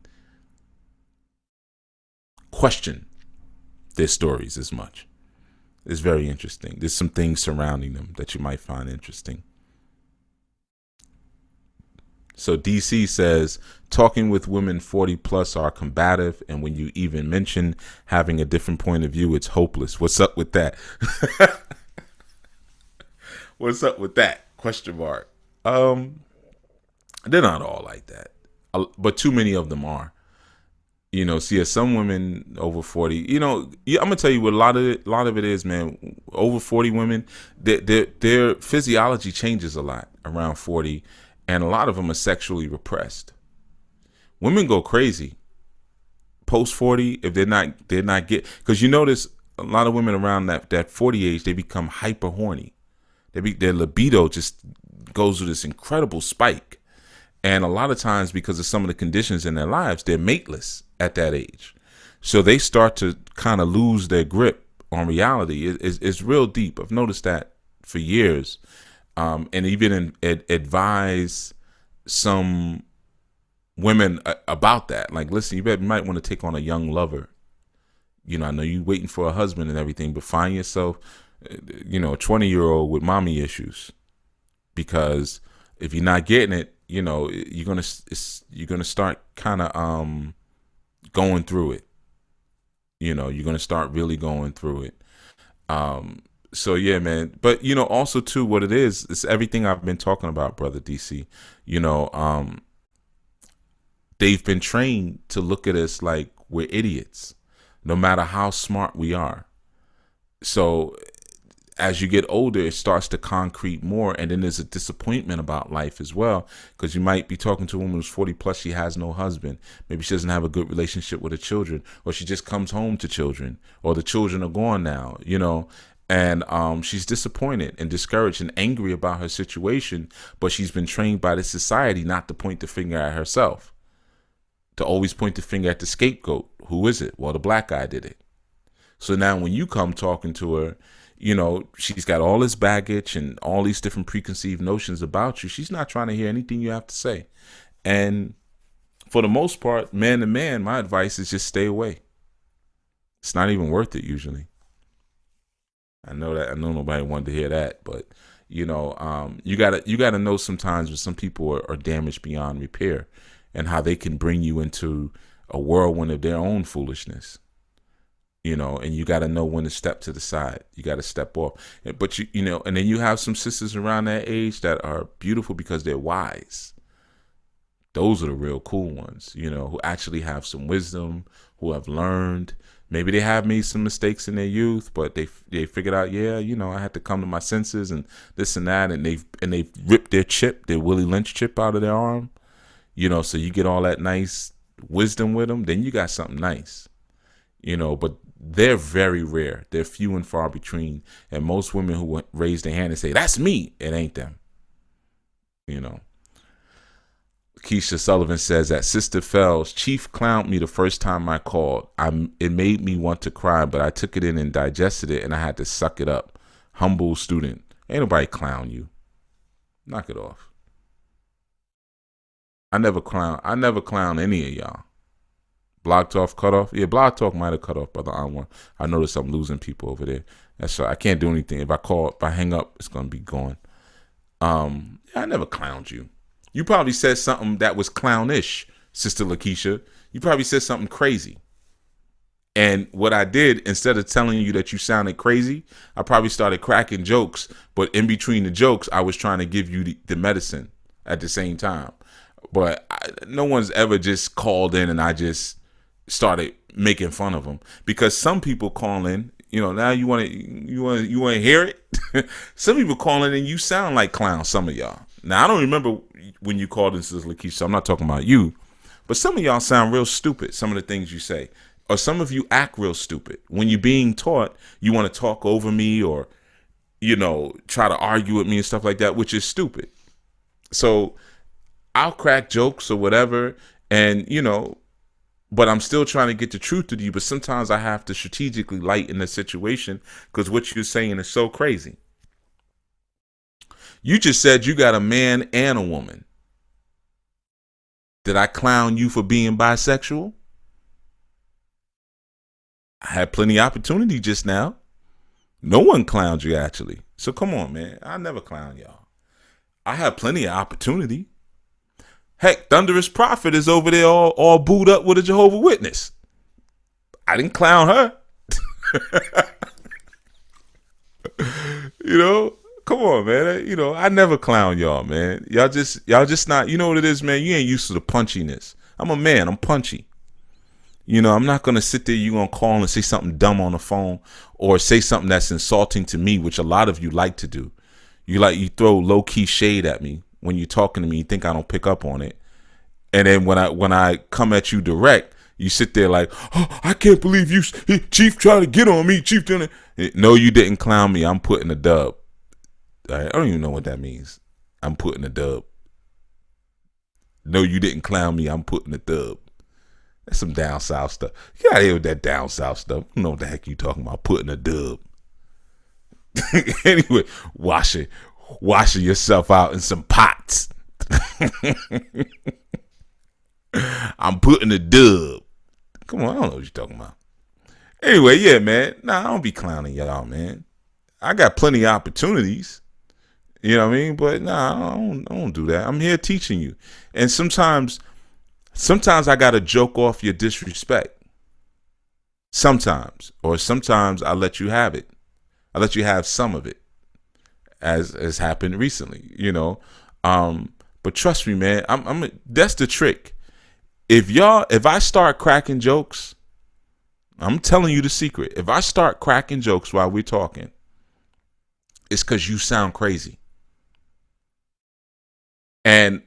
question their stories as much is very interesting. There's some things surrounding them that you might find interesting. So DC says, talking with women 40 plus are combative, and when you even mention having a different point of view, it's hopeless. What's up with that? What's up with that? Question mark. They're not all like that, but too many of them are. See, some women over 40, I'm gonna tell you what a lot of it is, man. Over 40 women, their physiology changes a lot around 40. And a lot of them are sexually repressed. Women go crazy post 40 if they're not get, because you notice a lot of women around that 40 age, they become hyper horny. Their libido just goes to this incredible spike. And a lot of times, because of some of the conditions in their lives, they're mateless at that age. So they start to kind of lose their grip on reality. It's real deep. I've noticed that for years. And even advise some women about that. Like, listen, you might want to take on a young lover. You know, I know you're waiting for a husband and everything, but find yourself, you know, a 20-year-old with mommy issues. Because if you're not getting it, you know, you're gonna start kind of going through it. You know, you're gonna start really going through it. So yeah, man. But you know, also too, what it is, it's everything I've been talking about, brother DC. You know, they've been trained to look at us like we're idiots, no matter how smart we are. So as you get older, it starts to concrete more, and then there's a disappointment about life as well, because you might be talking to a woman who's 40 plus, she has no husband, maybe she doesn't have a good relationship with her children, or she just comes home to children, or the children are gone now, you know, and she's disappointed and discouraged and angry about her situation, but she's been trained by the society not to point the finger at herself, to always point the finger at the scapegoat. Who is it? Well, the black guy did it. So now when you come talking to her, you know, she's got all this baggage and all these different preconceived notions about you. She's not trying to hear anything you have to say. And for the most part, man to man, my advice is just stay away. It's not even worth it usually. I know nobody wanted to hear that, but you know, you gotta know sometimes when some people are damaged beyond repair, and how they can bring you into a whirlwind of their own foolishness. You know, and you got to know when to step to the side. You got to step off. But you know, and then you have some sisters around that age that are beautiful because they're wise. Those are the real cool ones, you know, who actually have some wisdom, who have learned. Maybe they have made some mistakes in their youth, but they figured out, yeah, you know, I had to come to my senses and this and that, and they've ripped their Willie Lynch chip out of their arm. You know, so you get all that nice wisdom with them, then you got something nice. You know, but they're very rare. They're few and far between. And most women who raise their hand and say, that's me, it ain't them. You know. Keisha Sullivan says that Sister Fells, Chief clowned me the first time I called. It made me want to cry, but I took it in and digested it, and I had to suck it up. Humble student. Ain't nobody clown you. Knock it off. I never clown any of y'all. Blog Talk cut off? Yeah, Blog Talk might have cut off, Brother Anwar. I noticed I'm losing people over there. That's right. I can't do anything. If I hang up, it's gonna be gone. I never clowned you. You probably said something that was clownish, Sister Lakeisha. You probably said something crazy. And what I did, instead of telling you that you sounded crazy, I probably started cracking jokes, but in between the jokes, I was trying to give you the medicine at the same time. But no one's ever just called in and I just started making fun of them, because some people call in, you know, now you want to hear it. Some people call in and you sound like clowns. Some of y'all. Now I don't remember when you called in, Sister Lakeisha, so I'm not talking about you, but some of y'all sound real stupid. Some of the things you say, or some of you act real stupid when you're being taught. You want to talk over me, or you know, try to argue with me and stuff like that, which is stupid. So I'll crack jokes or whatever, and you know, but I'm still trying to get the truth to you. But sometimes I have to strategically lighten the situation because what you're saying is so crazy. You just said you got a man and a woman. Did I clown you for being bisexual? I had plenty of opportunity just now. No one clowned you, actually. So come on, man. I never clown y'all. I had plenty of opportunity. Heck, Thunderous Prophet is over there all booed up with a Jehovah's Witness. I didn't clown her. You know, come on, man. You know, I never clown y'all, man. Y'all just not, you know what it is, man? You ain't used to the punchiness. I'm a man. I'm punchy. You know, I'm not going to sit there, you going to call and say something dumb on the phone or say something that's insulting to me, which a lot of you like to do. You throw low-key shade at me when you're talking to me. You think I don't pick up on it. And then when I come at you direct, You sit there like, oh, I can't believe Chief trying to get on me. Chief doing it. No, you didn't clown me. I'm putting a dub. I don't even know what that means. I'm putting a dub. No, you didn't clown me. I'm putting a dub. That's some down south stuff. You gotta hear that down south stuff. You know what the heck you talking about? Putting a dub. Anyway, washing yourself out in some pots. I'm putting a dub. Come on, I don't know what you're talking about. Anyway, yeah, man. Nah, I don't be clowning y'all, man. I got plenty of opportunities. You know what I mean? But nah, I don't do that. I'm here teaching you. And sometimes I gotta joke off your disrespect. Sometimes I let you have it. I let you have some of it, as has happened recently. You know, but trust me, man. That's the trick. If I start cracking jokes, I'm telling you the secret. If I start cracking jokes while we're talking, it's because you sound crazy. And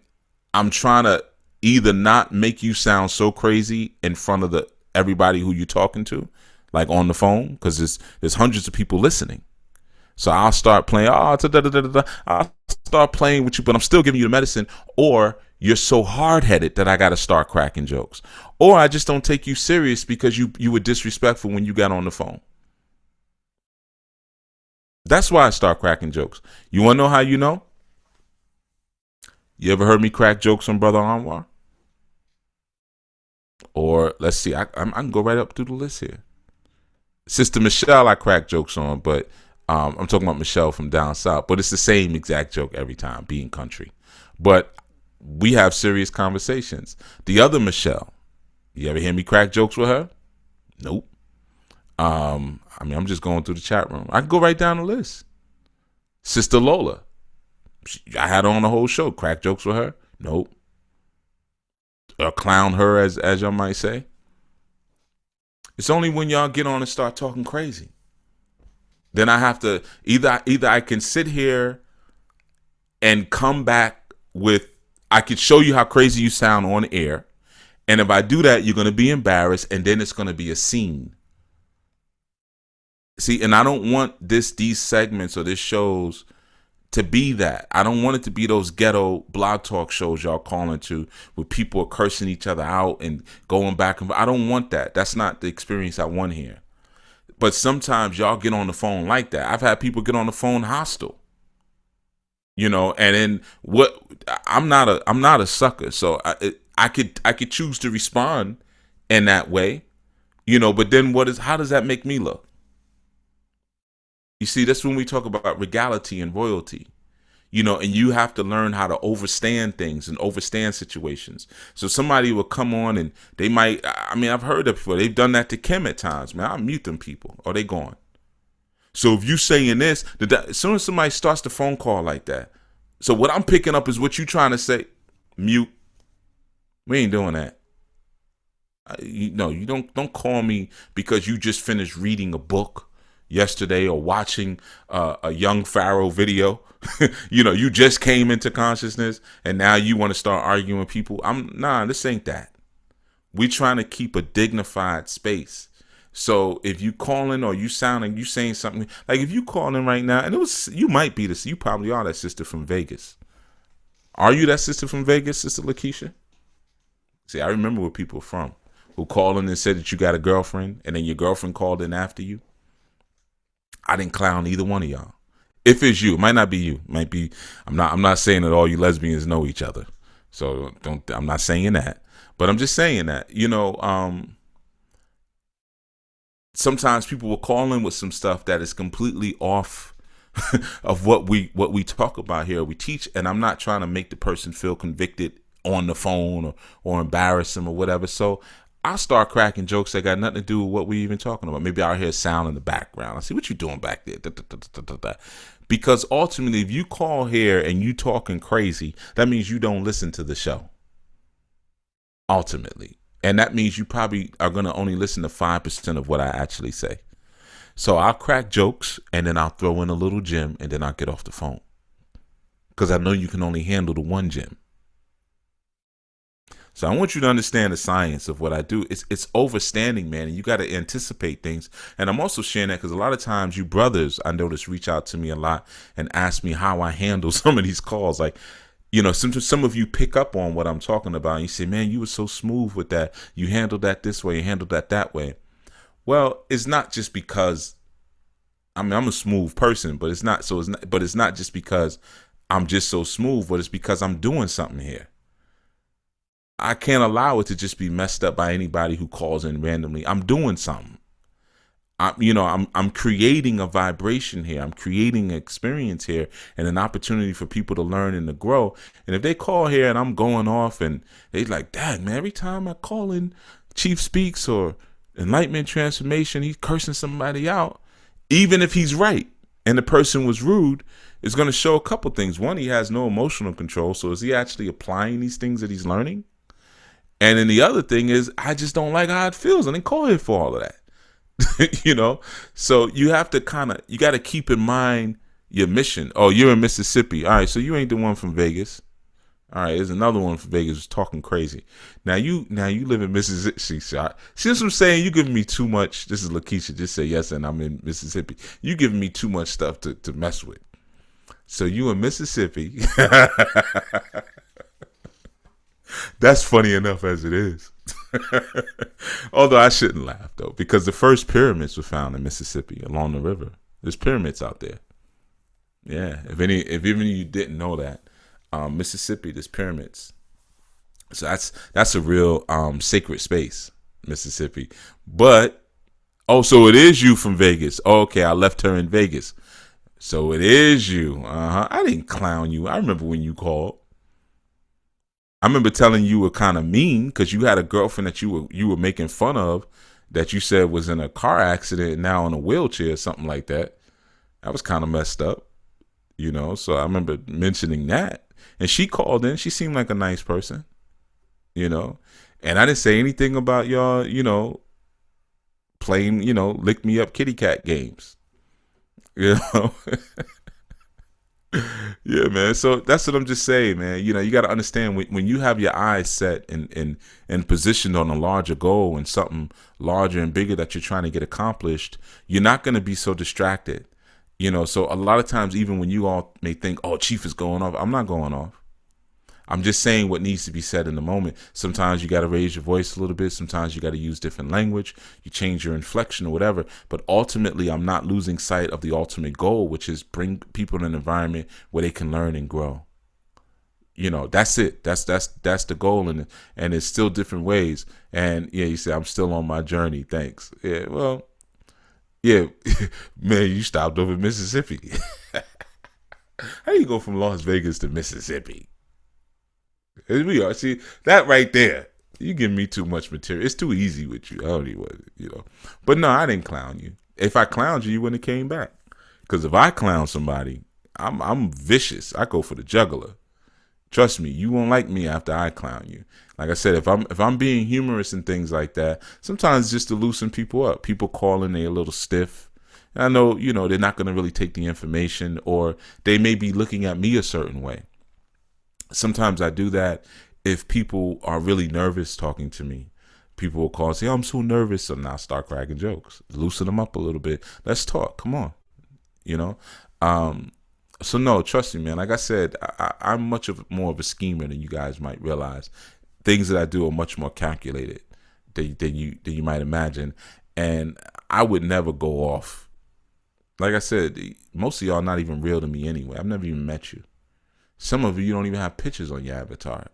I'm trying to either not make you sound so crazy in front of everybody who you're talking to, like on the phone, because there's hundreds of people listening. So I'll start playing, I'll start playing with you, but I'm still giving you the medicine. Or you're so hard-headed that I got to start cracking jokes. Or I just don't take you serious because you were disrespectful when you got on the phone. That's why I start cracking jokes. You want to know how you know? You ever heard me crack jokes on Brother Anwar? Or let's see, I can go right up through the list here. Sister Michelle, I crack jokes on, but I'm talking about Michelle from down south. But it's the same exact joke every time, being country. But we have serious conversations. The other Michelle, you ever hear me crack jokes with her? Nope. I'm just going through the chat room. I can go right down the list. Sister Lola, I had her on the whole show. Crack jokes with her? Nope. Or clown her, as y'all might say. It's only when y'all get on and start talking crazy. Then I have to either I can sit here and come back with, I could show you how crazy you sound on air. And if I do that, you're going to be embarrassed, and then it's going to be a scene. See, and I don't want these segments or these shows to be that. I don't want it to be those ghetto blog talk shows y'all calling to where people are cursing each other out and going back and forth. I don't want that. That's not the experience I want here. But sometimes y'all get on the phone like that. I've had people get on the phone hostile. You know, and then I'm not a sucker, so I could choose to respond in that way, you know. But then how does that make me look? You see, that's when we talk about regality and royalty, you know, and you have to learn how to overstand things and overstand situations. So somebody will come on and they might, I've heard that before. They've done that to Kim at times, man. I'll mute them people or they gone. So if you saying this, as soon as somebody starts the phone call like that, so what I'm picking up is what you trying to say. Mute. We ain't doing that. You don't call me because you just finished reading a book yesterday or watching a young Pharaoh video. You know, you just came into consciousness and now you want to start arguing with people. This ain't that. We trying to keep a dignified space. So if you calling or you saying something, like if you calling right now, and you probably are that sister from Vegas. Are you that sister from Vegas, Sister Lakeisha? See, I remember where people are from who called in and said that you got a girlfriend and then your girlfriend called in after you. I didn't clown either one of y'all. If it's you, it might not be you. It might be, I'm not saying that all you lesbians know each other. So I'm not saying that. But I'm just saying that, you know, sometimes people will call in with some stuff that is completely off of what we talk about here, we teach, and I'm not trying to make the person feel convicted on the phone or embarrass them or whatever. So I'll start cracking jokes that got nothing to do with what we even talking about. Maybe I'll hear sound in the background. I see what you doing back there. Because ultimately, if you call here and you talking crazy, that means you don't listen to the show. Ultimately. And that means you probably are going to only listen to 5% of what I actually say. So I'll crack jokes and then I'll throw in a little gem and then I'll get off the phone. Because I know you can only handle the one gem. So I want you to understand the science of what I do. It's overstanding, man, and you got to anticipate things. And I'm also sharing that because a lot of times you brothers, I notice, reach out to me a lot and ask me how I handle some of these calls. Like, some of you pick up on what I'm talking about. And you say, man, you were so smooth with that. You handled that this way, you handled that way. Well, it's not just because I'm a smooth person, but it's not just because I'm just so smooth, but it's because I'm doing something here. I can't allow it to just be messed up by anybody who calls in randomly. I'm doing something. I'm creating a vibration here. I'm creating an experience here and an opportunity for people to learn and to grow. And if they call here and I'm going off and they like, Dad, man, every time I call in Chief Speaks or Enlightenment Transformation, he's cursing somebody out, even if he's right and the person was rude, it's going to show a couple things. One, he has no emotional control. So is he actually applying these things that he's learning? And then the other thing is, I just don't like how it feels. I didn't call here for all of that. So you have to you got to keep in mind your mission. Oh, you're in Mississippi. All right, so you ain't the one from Vegas. All right, there's another one from Vegas who's talking crazy. Now you live in Mississippi. See what I'm saying? You giving me too much. This is Lakeisha. Just say yes, and I'm in Mississippi. You giving me too much stuff to mess with. So you in Mississippi. That's funny enough as it is. Although I shouldn't laugh though, because the first pyramids were found in Mississippi along the river. There's pyramids out there. Yeah, if even you didn't know that, Mississippi, there's pyramids. So that's a real sacred space, Mississippi. But so it is you from Vegas. Oh, okay, I left her in Vegas. So it is you. I didn't clown you. I remember when you called. I remember telling you were kind of mean because you had a girlfriend that you were making fun of that you said was in a car accident and now in a wheelchair or something like that. That was kind of messed up, So I remember mentioning that. And she called in. She seemed like a nice person, And I didn't say anything about y'all, playing, lick me up kitty cat games. Yeah, man. So that's what I'm just saying, man. You got to understand when you have your eyes set and positioned on a larger goal and something larger and bigger that you're trying to get accomplished, you're not going to be so distracted. So a lot of times, even when you all may think, oh, Chief is going off, I'm not going off. I'm just saying what needs to be said in the moment. Sometimes you got to raise your voice a little bit. Sometimes you got to use different language. You change your inflection or whatever. But ultimately, I'm not losing sight of the ultimate goal, which is bring people in an environment where they can learn and grow. That's it. That's the goal. And it's still different ways. And yeah, you say, I'm still on my journey. Thanks. Yeah, well, yeah, man, you stopped over Mississippi. How do you go from Las Vegas to Mississippi? Here we are. See, that right there. You give me too much material. It's too easy with you. I don't even, But no, I didn't clown you. If I clowned you, you wouldn't have came back. Because if I clown somebody, I'm vicious. I go for the jugular. Trust me, you won't like me after I clown you. Like I said, if I'm being humorous and things like that, sometimes just to loosen people up. People calling, they're a little stiff. And I know, they're not going to really take the information, or they may be looking at me a certain way. Sometimes I do that if people are really nervous talking to me. People will call and say, I'm so nervous. So now I start cracking jokes. Loosen them up a little bit. Let's talk. Come on. So no, trust me, man. Like I said, I'm more of a schemer than you guys might realize. Things that I do are much more calculated than you might imagine. And I would never go off. Like I said, most of y'all are not even real to me anyway. I've never even met you. Some of you don't even have pictures on your avatar.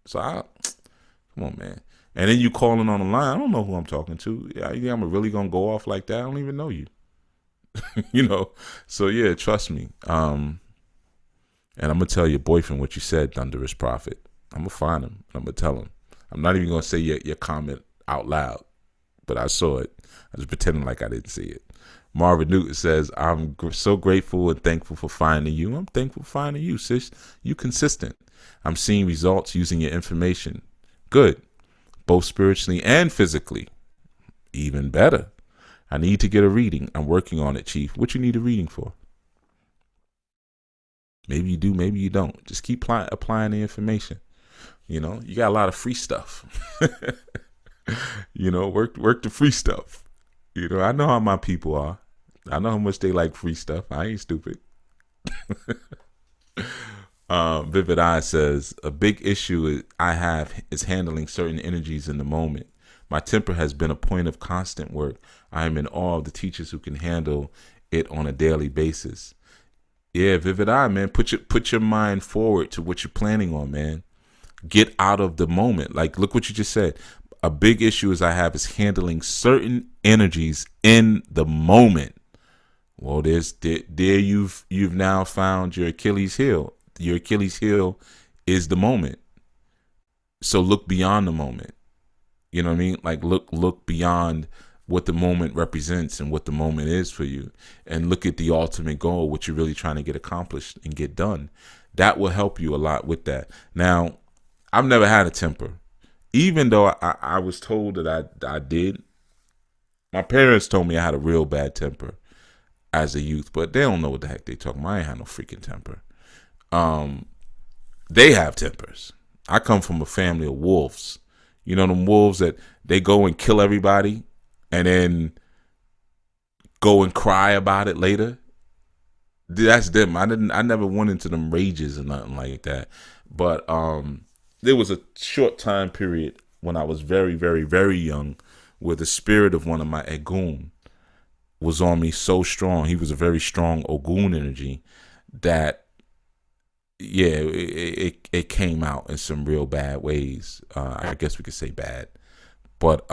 So come on, man. And then you calling on the line. I don't know who I'm talking to. Yeah, you think I'm really gonna go off like that? I don't even know you. So yeah, trust me. And I'm gonna tell your boyfriend what you said, Thunderous Prophet. I'm gonna find him. I'm gonna tell him. I'm not even gonna say your comment out loud, but I saw it. I was pretending like I didn't see it. Marvin Newton says, I'm so grateful and thankful for finding you. I'm thankful for finding you, sis. You consistent. I'm seeing results using your information. Good. Both spiritually and physically. Even better. I need to get a reading. I'm working on it, Chief. What you need a reading for? Maybe you do, maybe you don't. Just keep applying the information. You know, you got a lot of free stuff. You know, work the free stuff. You know, I know how my people are. I know how much they like free stuff. I ain't stupid. Vivid Eye says, a big issue I have is handling certain energies in the moment. My temper has been a point of constant work. I am in awe of the teachers who can handle it on a daily basis. Yeah, Vivid Eye, man, put your mind forward to what you're planning on, man. Get out of the moment. Like, look what you just said. A big issue is I have is handling certain energies in the moment. Well, there you've now found your Achilles heel. Your Achilles heel is the moment. So look beyond the moment. You know what I mean? Like look beyond what the moment represents and what the moment is for you, and look at the ultimate goal, what you're really trying to get accomplished and get done. That will help you a lot with that. Now, I've never had a temper, even though I was told that I did. My parents told me I had a real bad temper as a youth, but they don't know what the heck they talking about. I ain't had no freaking temper. They have tempers. I come from a family of wolves. You know, them wolves that they go and kill everybody and then go and cry about it later. That's them. I never went into them rages or nothing like that. But there was a short time period when I was very, very, very young where the spirit of one of my Egun was on me so strong. He was a very strong Ogun energy that, yeah, it came out in some real bad ways. I guess we could say bad, but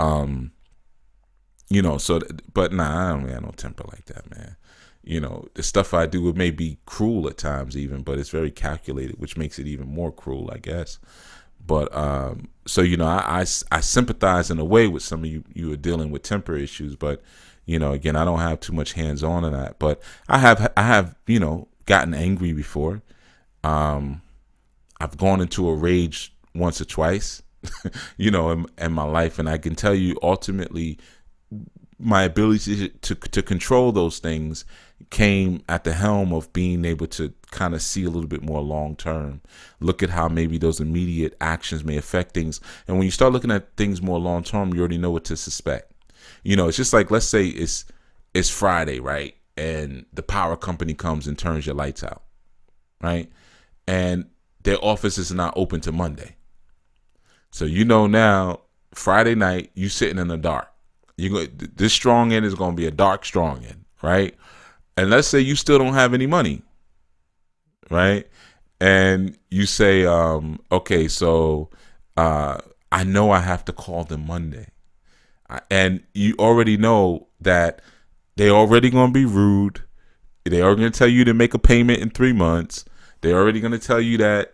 you know. So, but nah, I don't have no temper like that, man. You know, the stuff I do, it may be cruel at times, even, but it's very calculated, which makes it even more cruel, I guess. But so you know, I sympathize in a way with some of you are dealing with temper issues, but you know, again, I don't have too much hands on in that. But I have you know, gotten angry before. I've gone into a rage once or twice, you know, in my life, and I can tell you, ultimately, my ability to control those things came at the helm of being able to kind of see a little bit more long term. Look at how maybe those immediate actions may affect things, and when you start looking at things more long term, you already know what to suspect. You know, it's just like, let's say it's Friday, right, and the power company comes and turns your lights out, right? And their office is not open to Monday. So you know now, Friday night, you sitting in the dark. This strong end is going to be a dark strong end, right? And let's say you still don't have any money, right? And you say, okay, so I know I have to call them Monday. And you already know that they're already going to be rude. They are going to tell you to make a payment in 3 months. They're already going to tell you that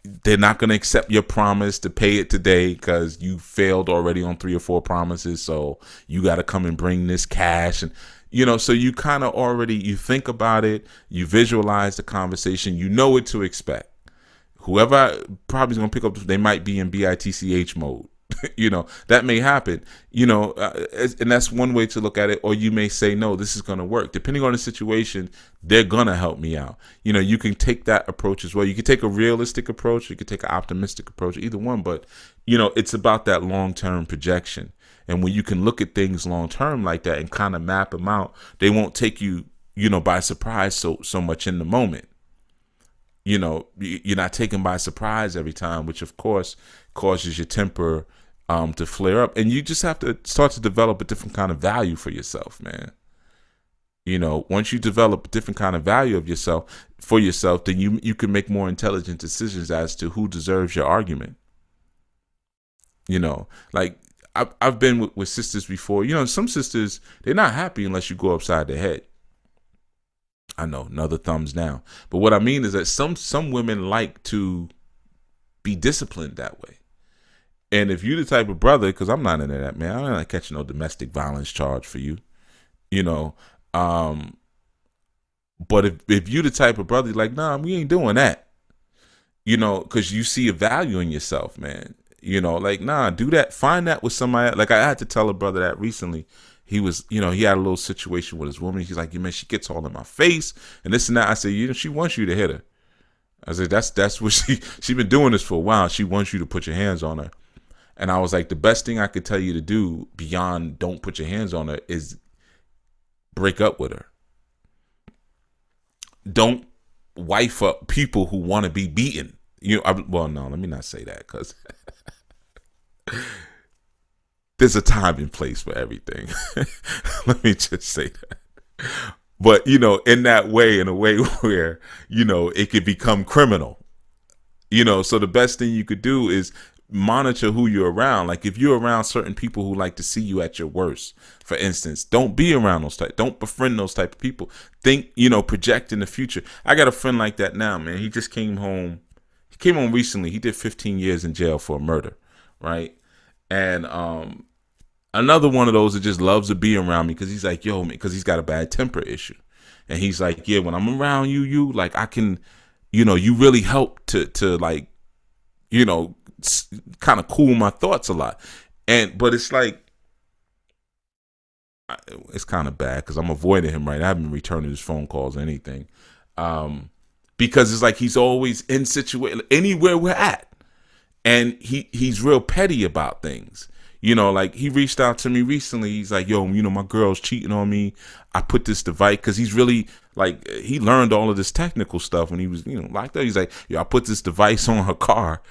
they're not going to accept your promise to pay it today because you failed already on 3 or 4 promises. So you got to come and bring this cash. And, you know, so you kind of already, you think about it, you visualize the conversation, you know what to expect. Whoever probably is going to pick up, they might be in BITCH mode. You know, that may happen, you know, and that's one way to look at it. Or you may say, no, this is going to work. Depending on the situation, they're going to help me out. You know, you can take that approach as well. You can take a realistic approach. You can take an optimistic approach, either one. But, you know, it's about that long-term projection. And when you can look at things long-term like that and kind of map them out, they won't take you, you know, by surprise so much in the moment. You know, you're not taken by surprise every time, which, of course, causes your temper to flare up. And you just have to start to develop a different kind of value for yourself, man. You know, once you develop a different kind of value of yourself for yourself, then you can make more intelligent decisions as to who deserves your argument. You know, like I've been with sisters before. You know, some sisters, they're not happy unless you go upside their head. I know, another thumbs down. But what I mean is that some women like to be disciplined that way. And if you're the type of brother, because I'm not into that, man, I'm not catching no domestic violence charge for you, you know. But if you're the type of brother, like, nah, we ain't doing that, you know, because you see a value in yourself, man. You know, like, nah, do that. Find that with somebody. Like, I had to tell a brother that recently. He was, you know, he had a little situation with his woman. He's like, man, she gets all in my face and this and that. I said, you know, she wants you to hit her. I said, that's what she been doing this for a while. She wants you to put your hands on her. And I was like, the best thing I could tell you to do beyond don't put your hands on her is break up with her. Don't wife up people who want to be beaten. Well, no, let me not say that, because there's a time and place for everything. Let me just say that. But, in that way, in a way where, it could become criminal. So the best thing you could do is monitor who you're around. Like, if you're around certain people who like to see you at your worst, for instance, don't be around don't befriend those type of people. Think, project in the future. I got a friend like that now, man. He just came home. He came home recently. He did 15 years in jail for a murder, right? And another one of those that just loves to be around me, because he's like, yo, man, because he's got a bad temper issue. And he's like, yeah, when I'm around you, like, I can, you really help to like, kind of cool my thoughts a lot. But it's like, it's kind of bad because I'm avoiding him, right? I haven't been returning his phone calls or anything. Because it's like he's always in situation anywhere we're at. And he's real petty about things. Like, he reached out to me recently. He's like, yo, my girl's cheating on me. I put this device, because he's really, like, he learned all of this technical stuff when he was, like that. He's like, yo, I put this device on her car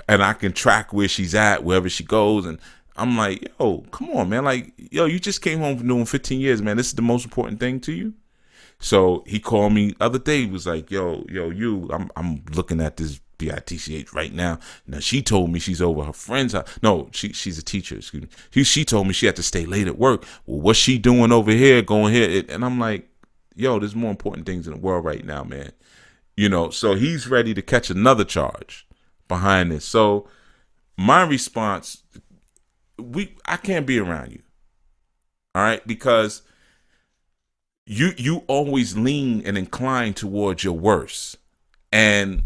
and I can track where she's at, wherever she goes. And I'm like, yo, come on, man. Like, yo, you just came home from doing 15 years, man. This is the most important thing to you. So he called me the other day. He was like, yo, I'm looking at this BITCH right now. Now, she told me she's over her friend's house. No, she's a teacher, excuse me. She told me she had to stay late at work. Well, what's she doing over here, going here? And I'm like, yo, there's more important things in the world right now, man. So he's ready to catch another charge behind this. So my response, I can't be around you. All right? Because you always lean and incline towards your worst. And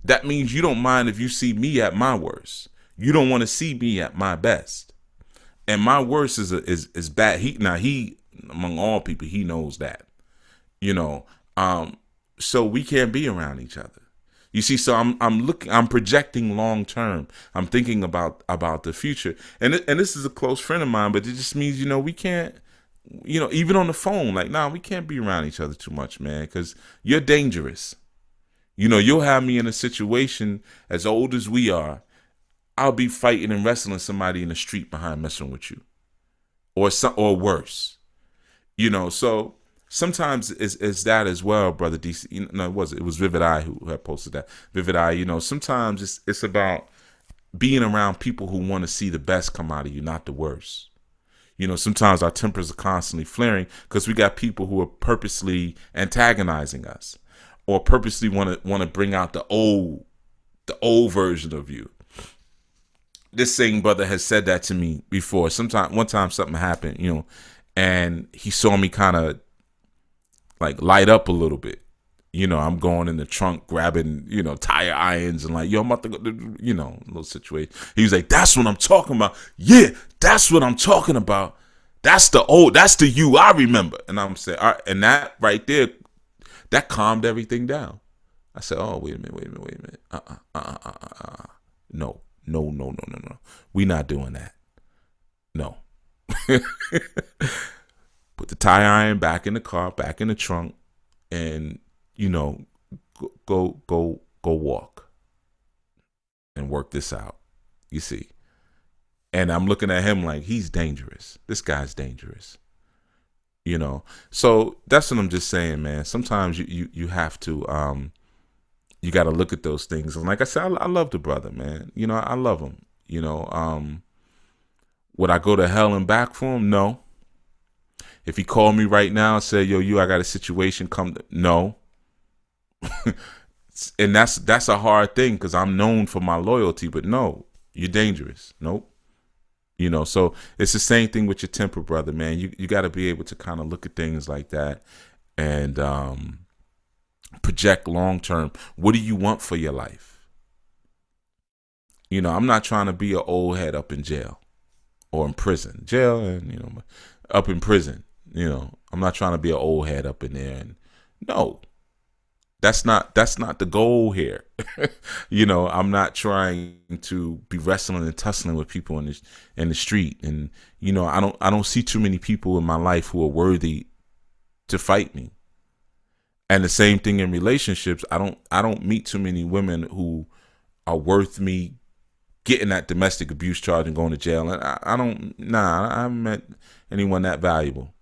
that means you don't mind if you see me at my worst. You don't want to see me at my best. And my worst is bad. He among all people, he knows that. So we can't be around each other. You see, so I'm projecting long term. I'm thinking about the future. And this is a close friend of mine, but it just means, we can't, even on the phone, like, we can't be around each other too much, man, because you're dangerous. You'll have me in a situation as old as we are. I'll be fighting and wrestling somebody in the street behind messing with you, or worse. So sometimes it's that as well, brother DC. It was Vivid Eye who had posted that. Vivid Eye. Sometimes it's about being around people who want to see the best come out of you, not the worst. Sometimes our tempers are constantly flaring because we got people who are purposely antagonizing us, or purposely want to bring out the old version of you. This same brother has said that to me before. One time something happened, and he saw me kind of like light up a little bit. I'm going in the trunk grabbing, tire irons and like, yo, I'm about to go, little situation. He was like, that's what I'm talking about. Yeah, that's what I'm talking about. That's the you I remember. And I'm saying, all right, and that right there, that calmed everything down. I said, oh, wait a minute. No. We not doing that. No. Put the tire iron back in the car, back in the trunk, and, go walk and work this out. You see. And I'm looking at him like, he's dangerous. This guy's dangerous. So that's what I'm just saying, man. Sometimes you have to, you got to look at those things. And like I said, I love the brother, man. I love him. Would I go to hell and back for him? No. If he called me right now and said, yo, I got a situation, no. And that's a hard thing because I'm known for my loyalty, but no, you're dangerous. Nope. So it's the same thing with your temper, brother, man. You got to be able to kind of look at things like that and project long term. What do you want for your life? I'm not trying to be an old head up in jail or in prison. Jail and, up in prison. I'm not trying to be an old head up in there. And no, That's not the goal here. I'm not trying to be wrestling and tussling with people in the street. And I don't see too many people in my life who are worthy to fight me. And the same thing in relationships. I don't meet too many women who are worth me getting that domestic abuse charge and going to jail. And I haven't met anyone that valuable.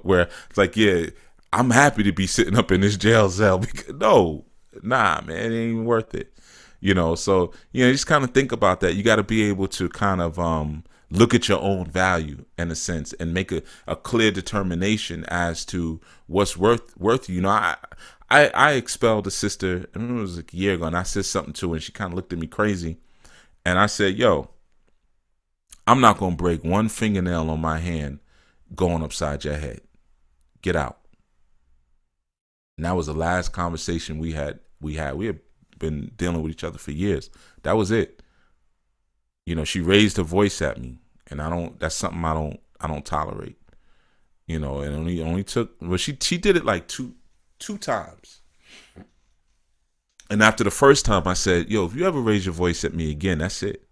Where it's like, yeah, I'm happy to be sitting up in this jail cell because man, it ain't even worth it. So just kind of think about that. You got to be able to kind of look at your own value in a sense and make a clear determination as to what's worth you. I expelled a sister, and it was a year ago, and I said something to her, and she kind of looked at me crazy, and I said, "Yo, I'm not gonna break one fingernail on my hand going upside your head. Get out." And that was the last conversation we had. We had been dealing with each other for years. That was it. She raised her voice at me, and that's something I don't tolerate. It only took, well, she did it like two times. And after the first time I said, "Yo, if you ever raise your voice at me again, that's it."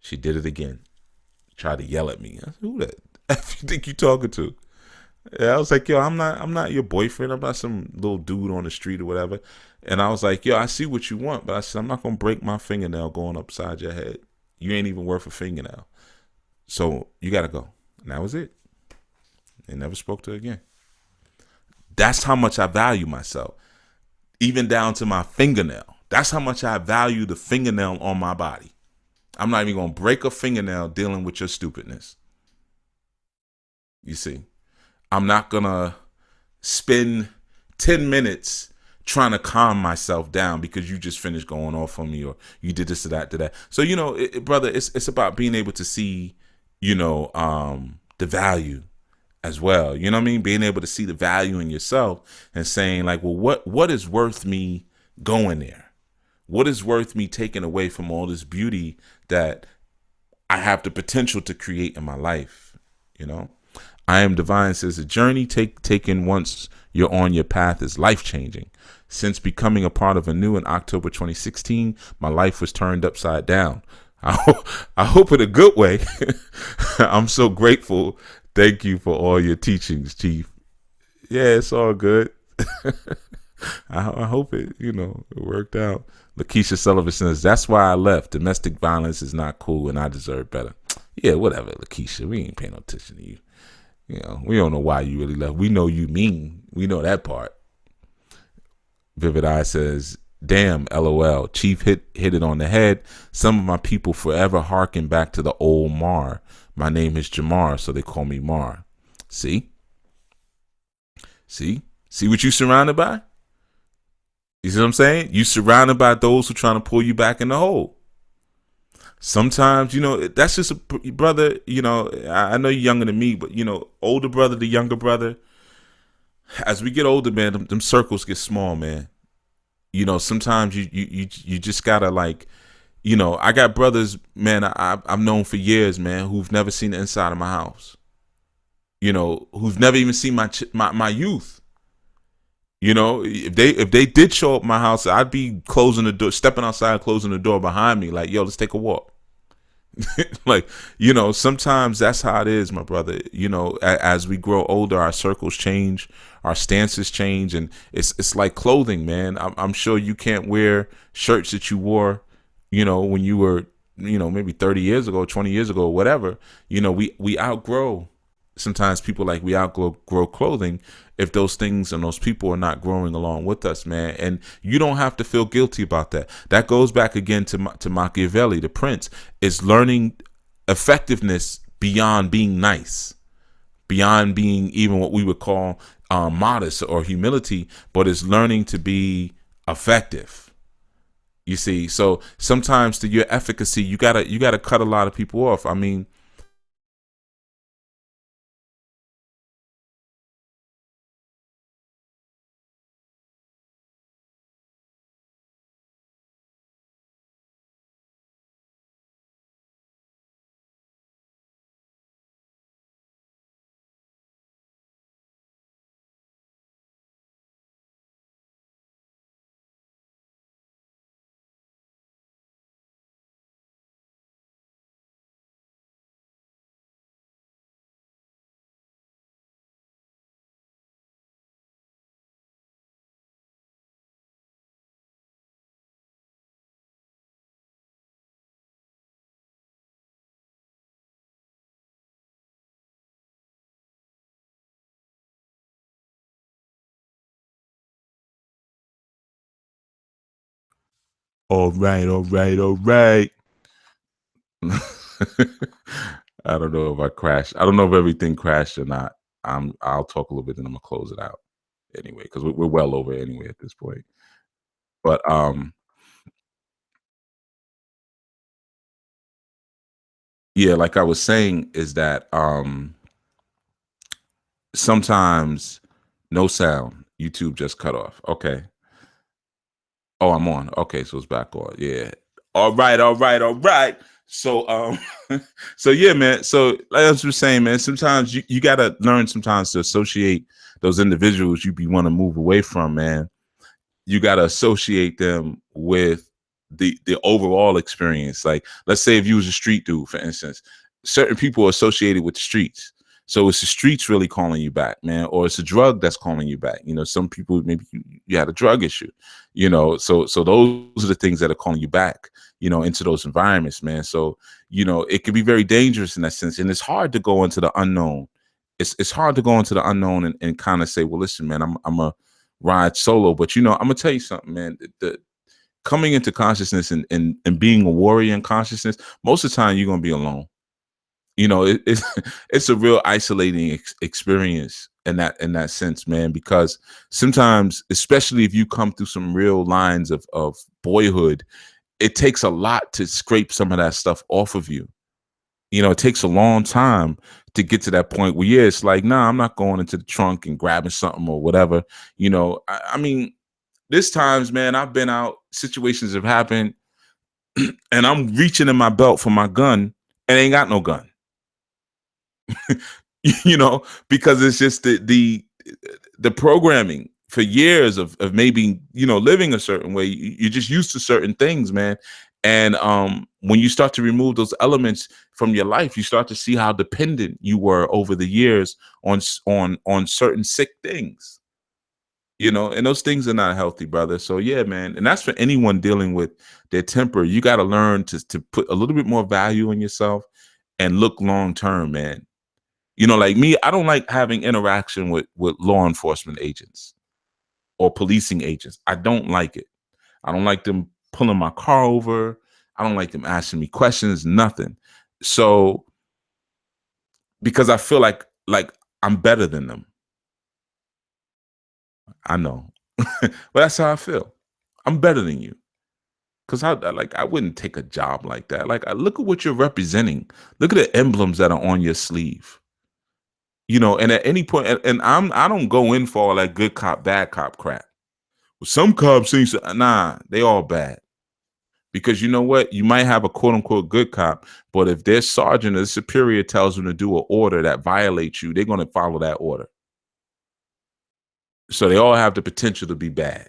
She did it again. Tried to yell at me. I said, "Who that F you think you talking to?" Yeah, I was like, "Yo, I'm not your boyfriend. I'm not some little dude on the street or whatever." And I was like, "Yo, I see what you want, but I said, I'm not gonna break my fingernail going upside your head. You ain't even worth a fingernail. So you gotta go." And that was it. And never spoke to her again. That's how much I value myself. Even down to my fingernail. That's how much I value the fingernail on my body. I'm not even gonna break a fingernail dealing with your stupidness. You see, I'm not gonna spend 10 minutes trying to calm myself down because you just finished going off on me or you did this or that to that. So, brother, it's about being able to see, the value as well. You know what I mean? Being able to see the value in yourself and saying like, well, what is worth me going there? What is worth me taking away from all this beauty that I have the potential to create in my life? I Am Divine says a journey taken once you're on your path is life-changing. Since becoming a part of Anew in October 2016, my life was turned upside down. I hope in a good way. I'm so grateful. Thank you for all your teachings, Chief. Yeah, it's all good. I hope it worked out. Lakeisha Sullivan says, that's why I left. Domestic violence is not cool and I deserve better. Yeah, whatever, Lakeisha. We ain't paying no attention to you. We don't know why you really left. We know you mean. We know that part. Vivid Eye says, damn, LOL. Chief hit it on the head. Some of my people forever harken back to the old Mar. My name is Jamar, so they call me Mar. See what you surrounded by? You see what I'm saying? You surrounded by those who trying to pull you back in the hole. Sometimes, that's just a brother, I know you're younger than me, but, older brother, the younger brother, as we get older, man, them circles get small, man. Sometimes you just gotta like, I got brothers, man, I've known for years, man, who've never seen the inside of my house. Who've never even seen my youth. If they did show up at my house, I'd be closing the door, stepping outside, closing the door behind me, like, yo, let's take a walk. Like, sometimes that's how it is, my brother. As we grow older, our circles change, our stances change, and it's like clothing, man. I'm sure you can't wear shirts that you wore, when you were, maybe 30 years ago, 20 years ago, whatever. We outgrow. Sometimes people we outgrow clothing if those things and those people are not growing along with us, man. And you don't have to feel guilty about that. That goes back again to Machiavelli, the prince, is learning effectiveness beyond being nice, beyond being even what we would call modest or humility, but is learning to be effective. You see, so sometimes to your efficacy, you gotta cut a lot of people off. I mean, All right, all right, all right. I don't know if I crashed. I don't know if everything crashed or not. I'll talk a little bit and I'm gonna close it out anyway, because we're well over anyway at this point. But yeah, like I was saying, is that sometimes no sound. YouTube just cut off. Okay. Oh, I'm on. Okay, so it's back on. Yeah. All right, all right, all right. So so yeah, man. So like I was saying, man, sometimes you gotta learn sometimes to associate those individuals you be want to move away from, man. You got to associate them with the overall experience. Like, let's say if you was a street dude, for instance, certain people are associated with the streets. So it's the streets really calling you back, man, or it's a drug that's calling you back. You know, some people maybe you had a drug issue, you know, so those are the things that are calling you back, you know, into those environments, man. So, you know, it can be very dangerous in that sense, and it's hard to go into the unknown. It's hard to go into the unknown and kind of say, well, listen, man, I'm a ride solo. But you know, I'm gonna tell you something, man. The coming into consciousness and being a warrior in consciousness, most of the time you're gonna be alone. You know, it's it's a real isolating experience in that sense, man. Because sometimes, especially if you come through some real lines of boyhood, it takes a lot to scrape some of that stuff off of you. You know, it takes a long time to get to that point where, yeah, it's like, nah, I'm not going into the trunk and grabbing something or whatever. You know, I mean, this times, man, I've been out, situations have happened, and I'm reaching in my belt for my gun and ain't got no gun. You know, because it's just the programming for years of maybe, you know, living a certain way. You're just used to certain things, man. And when you start to remove those elements from your life, you start to see how dependent you were over the years on certain sick things. You know, and those things are not healthy, brother. So yeah, man, and that's for anyone dealing with their temper. You got to learn to put a little bit more value in yourself and look long term, man. You know, like me, I don't like having interaction with law enforcement agents or policing agents. I don't like it. I don't like them pulling my car over. I don't like them asking me questions, nothing. So because I feel like I'm better than them. I know. But that's how I feel. I'm better than you. Cause I wouldn't take a job like that. Like, look at what you're representing. Look at the emblems that are on your sleeve. You know, and at any point, and I don't go in for all that good cop, bad cop crap. Well, some cops think, nah, they all bad. Because you know what? You might have a quote unquote good cop, but if their sergeant or superior tells them to do an order that violates you, they're going to follow that order. So they all have the potential to be bad.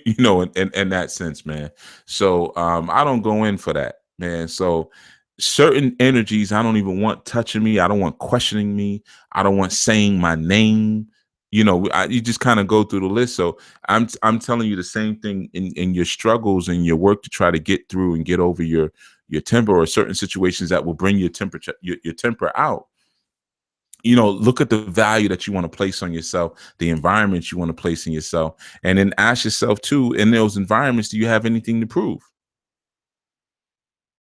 You know, in that sense, man. So I don't go in for that, man. So certain energies I don't even want touching me. I don't want questioning me. I don't want saying my name. You know, you just kind of go through the list. So I'm telling you the same thing in your struggles and your work to try to get through and get over your temper or certain situations that will bring your temperature your temper out. You know, look at the value that you want to place on yourself, the environment you want to place in yourself, and then ask yourself too, in those environments, do you have anything to prove?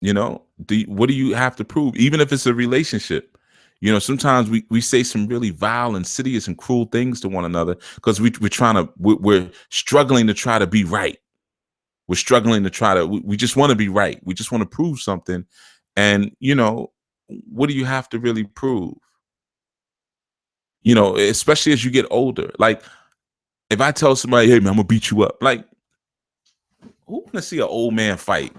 You know, what do you have to prove? Even if it's a relationship, you know, sometimes we say some really vile, insidious, and cruel things to one another because we're struggling to try to be right. We're struggling to try to we just want to be right. We just want to prove something, and you know, what do you have to really prove? You know, especially as you get older. Like, if I tell somebody, hey man, I'm gonna beat you up, like, who wanna see an old man fight?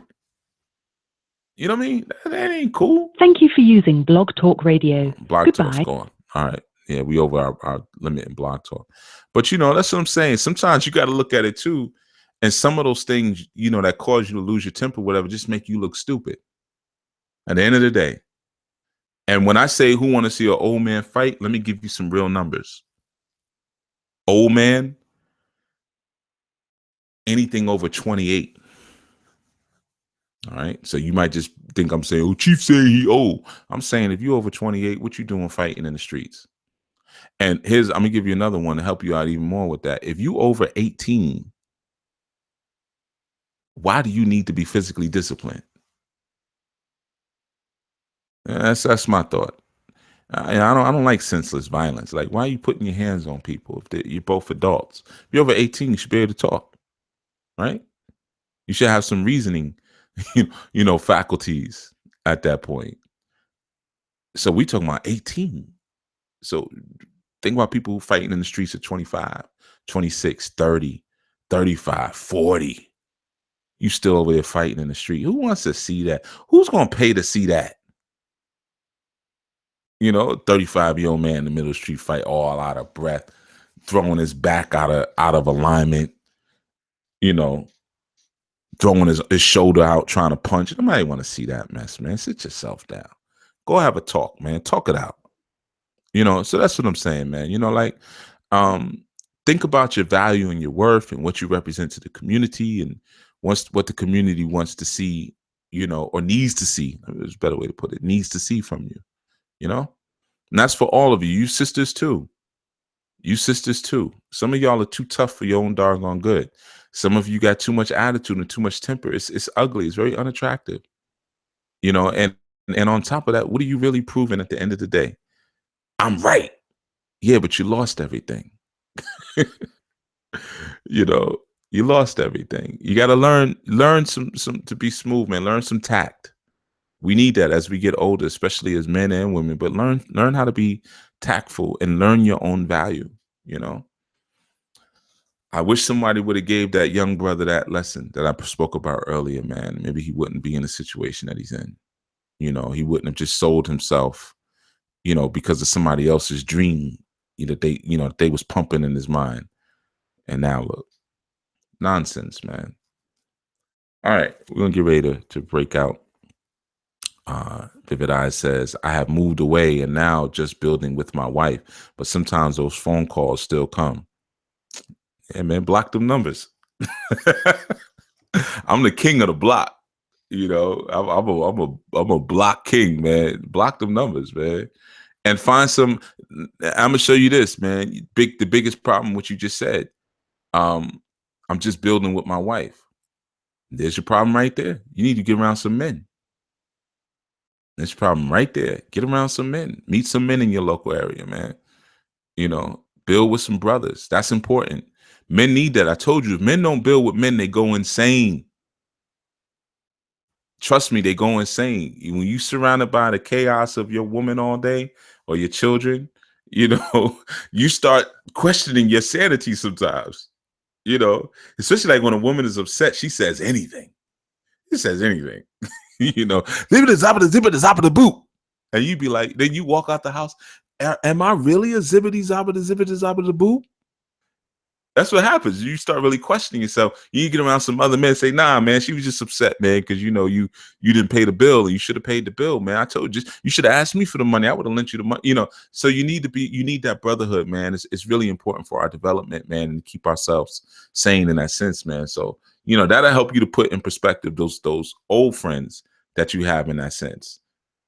You know what I mean? That ain't cool. Thank you for using Blog Talk Radio. Blog Talk's Goodbye. gone. All right. Yeah, we over our limit in Blog Talk. But you know, that's what I'm saying. Sometimes you got to look at it too. And some of those things, you know, that cause you to lose your temper, whatever, just make you look stupid at the end of the day. And when I say who want to see an old man fight, let me give you some real numbers. Old man, anything over 28. All right. So you might just think I'm saying, oh, Chief saying he old. I'm saying if you over 28, what you doing fighting in the streets? And I'm gonna give you another one to help you out even more with that. If you over 18, Why do you need to be physically disciplined? That's my thought. I don't like senseless violence. Like, why are you putting your hands on people if you're both adults? If you're over 18, you should be able to talk, right? You should have some reasoning, faculties at that point. So we talking about 18. So think about people fighting in the streets at 25, 26, 30, 35, 40. You still over there fighting in the street. Who wants to see that? Who's going to pay to see that? 35-year-old man in the middle of the street fight, all out of breath, throwing his back out of alignment, throwing his shoulder out, trying to punch. Nobody want to see that mess, man. Sit yourself down. Go have a talk, man. Talk it out. So that's what I'm saying, man. Think about your value and your worth and what you represent to the community and what the community wants to see, or needs to see. There's a better way to put it. Needs to see from you, And that's for all of you. You sisters too. You sisters too. Some of y'all are too tough for your own doggone good. Some of you got too much attitude and too much temper. It's ugly. It's very unattractive. And on top of that, what are you really proving at the end of the day? I'm right. Yeah, but you lost everything. You lost everything. You got to learn some to be smooth, man. Learn some tact. We need that as we get older, especially as men and women, but learn how to be tactful and learn your own value. I wish somebody would have gave that young brother that lesson that I spoke about earlier, man. Maybe he wouldn't be in the situation that he's in. He wouldn't have just sold himself, because of somebody else's dream, they was pumping in his mind. And now look, nonsense, man. All right, we're gonna get ready to break out. Vivid Eyes says, I have moved away and now just building with my wife, but sometimes those phone calls still come. Yeah, man, block them numbers. I'm the king of the block. I'm a block king, man. Block them numbers, man. And find some. I'm gonna show you this, man. The biggest problem, what you just said. I'm just building with my wife. There's your problem right there. You need to get around some men. There's your problem right there. Get around some men. Meet some men in your local area, man. Build with some brothers. That's important. Men need that. I told you, if men don't build with men, they go insane. Trust me, they go insane. When you surrounded by the chaos of your woman all day or your children, you start questioning your sanity sometimes. Especially like when a woman is upset, she says anything. She says anything. Leave it a zip of the boot. And you be like, then you walk out the house. Am I really a zippity zop the boot? That's what happens. You start really questioning yourself. You get around some other men and say, nah, man, she was just upset, man, because you didn't pay the bill. You should have paid the bill, man. I told you, you should have asked me for the money. I would have lent you the money, So you need that brotherhood, man. It's really important for our development, man, and keep ourselves sane in that sense, man. So, that'll help you to put in perspective those old friends that you have in that sense.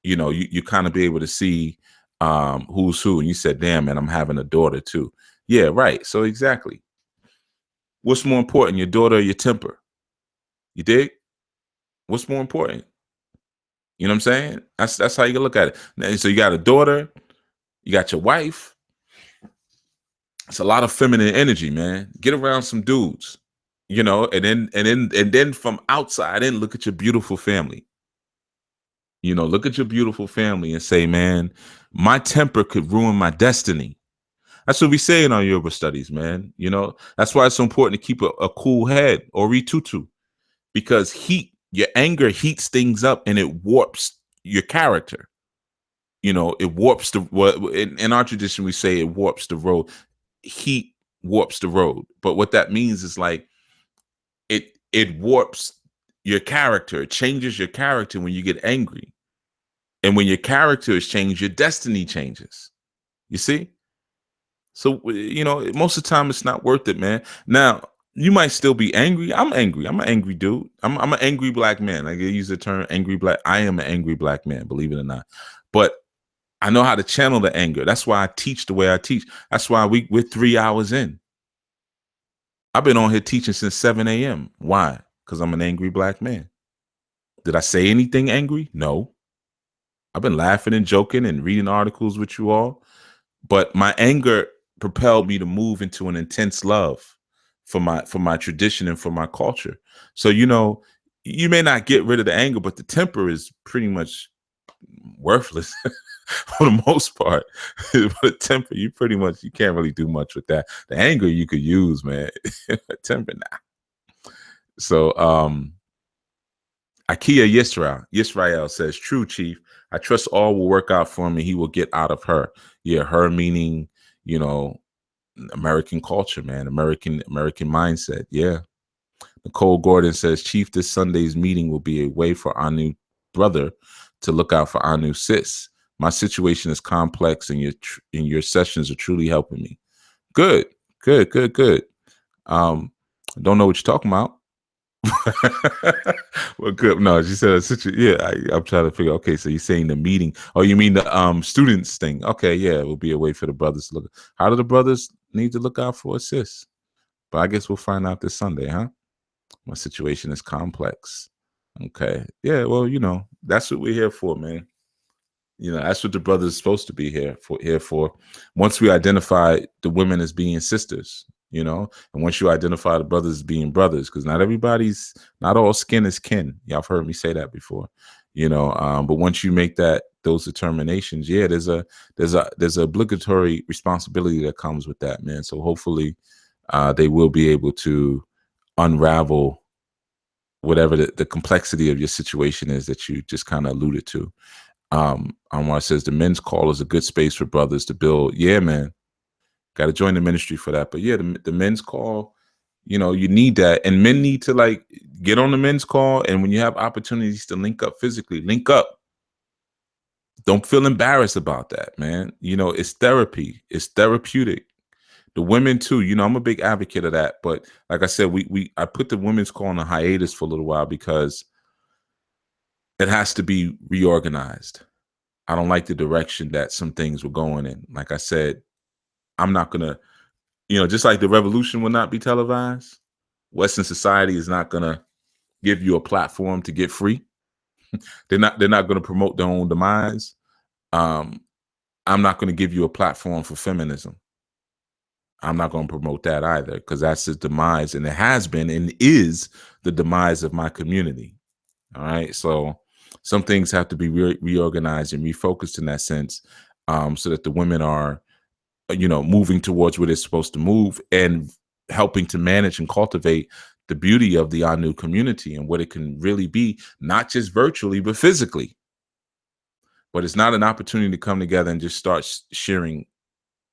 You kind of be able to see who's who. And you said, damn, man, I'm having a daughter too. Yeah, right. So exactly. What's more important, your daughter or your temper? You dig? What's more important? You know what I'm saying? That's how you can look at it. So you got a daughter, you got your wife. It's a lot of feminine energy, man. Get around some dudes, and then from outside in, look at your beautiful family. Look at your beautiful family and say, man, my temper could ruin my destiny. That's what we say in our yoga studies, man. That's why it's so important to keep a cool head or tutu, because your anger heats things up and it warps your character. It warps in our tradition, we say it warps the road. Heat warps the road. But what that means is like it warps your character. It changes your character when you get angry. And when your character is changed, your destiny changes. You see? So, most of the time it's not worth it, man. Now, you might still be angry. I'm angry. I'm an angry dude. I'm an angry black man. I use the term angry black. I am an angry black man, believe it or not. But I know how to channel the anger. That's why I teach the way I teach. That's why we're 3 hours in. I've been on here teaching since 7 a.m. Why? because I'm an angry black man. Did I say anything angry? No. I've been laughing and joking and reading articles with you all, but my anger propelled me to move into an intense love for my tradition and for my culture. So, you may not get rid of the anger, but the temper is pretty much worthless for the most part. But temper, you can't really do much with that. The anger you could use, man. Temper, nah. So, Ikea Yisrael says, "True, Chief. I trust all will work out for him, and he will get out of her." Yeah, her meaning, American culture, man, American mindset. Yeah. Nicole Gordon says, "Chief, this Sunday's meeting will be a way for our new brother to look out for our new sis. My situation is complex, and your sessions are truly helping me." Good, good, good, good. Don't know what you're talking about. Well, good. No, she said, yeah, I'm trying to figure. Okay, so you're saying the meeting? Oh, you mean the students thing? Okay, yeah, it will be a way for the brothers to look. How do the brothers need to look out for a sis? But I guess we'll find out this Sunday, huh? My situation is complex. Okay, yeah. Well, that's what we're here for, man. That's what the brothers are supposed to be here for. Once we identify the women as being sisters, and once you identify the brothers as being brothers, because not all skin is kin. Y'all have heard me say that before, but once you make those determinations, yeah, there's a obligatory responsibility that comes with that, man. So hopefully they will be able to unravel whatever the complexity of your situation is that you just kind of alluded to. Anwar says the men's call is a good space for brothers to build. Yeah, man. Got to join the ministry for that. But yeah, the men's call, you need that. And men need to get on the men's call. And when you have opportunities to link up physically, link up. Don't feel embarrassed about that, man. It's therapy. It's therapeutic. The women too, I'm a big advocate of that. But like I said, I put the women's call on a hiatus for a little while because it has to be reorganized. I don't like the direction that some things were going in. Like I said, I'm not gonna, just like the revolution will not be televised, Western society is not gonna give you a platform to get free. They're not gonna promote their own demise. I'm not gonna give you a platform for feminism. I'm not gonna promote that either, because that's the demise, and it has been and is the demise of my community. All right. So some things have to be reorganized and refocused in that sense, so that the women are, moving towards where they're supposed to move and helping to manage and cultivate the beauty of the Anu community and what it can really be, not just virtually, but physically. But it's not an opportunity to come together and just start sharing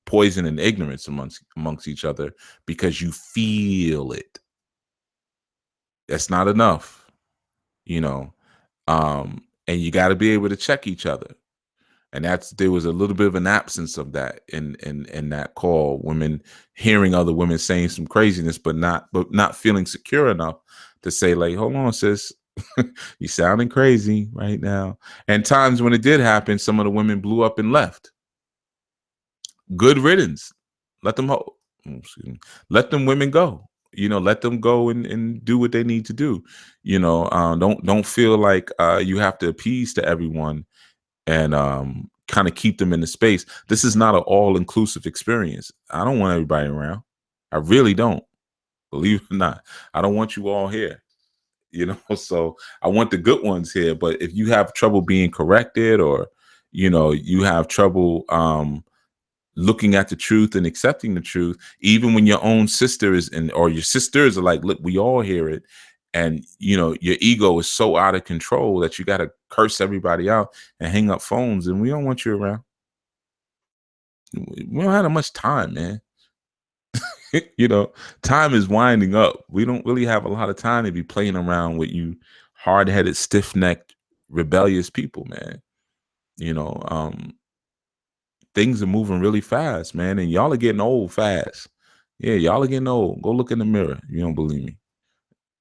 poison and ignorance amongst each other because you feel it. That's not enough, and you got to be able to check each other. And there was a little bit of an absence of that in that call. Women hearing other women saying some craziness, but not feeling secure enough to say, like, hold on, sis, you sounding crazy right now. And times when it did happen, some of the women blew up and left. Good riddance. Let them let them women go. Let them go and do what they need to do. Don't feel like you have to appease to everyone and kind of keep them in the space. This is not an all-inclusive experience. I don't want everybody around. I really don't. Believe it or not. I don't want you all here. So I want the good ones here. But if you have trouble being corrected, or you have trouble looking at the truth and accepting the truth, even when your own sister or your sisters are like, look, we all hear it, and your ego is so out of control that you got to curse everybody out and hang up phones, and we don't want you around. We don't have that much time, man. Time is winding up. We don't really have a lot of time to be playing around with you hard-headed, stiff-necked, rebellious people, man. Things are moving really fast, man, and y'all are getting old fast. Yeah, y'all are getting old. Go look in the mirror. You don't believe me.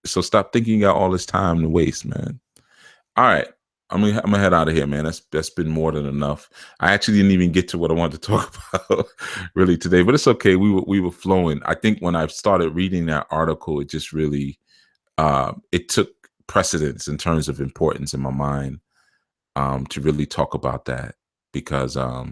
So stop thinking you got all this time to waste, man. All right. I'm gonna head out of here, man. That's been more than enough. I actually didn't even get to what I wanted to talk about really today, but it's okay. We were flowing. I think when I started reading that article, it just really it took precedence in terms of importance in my mind to really talk about that because, yeah,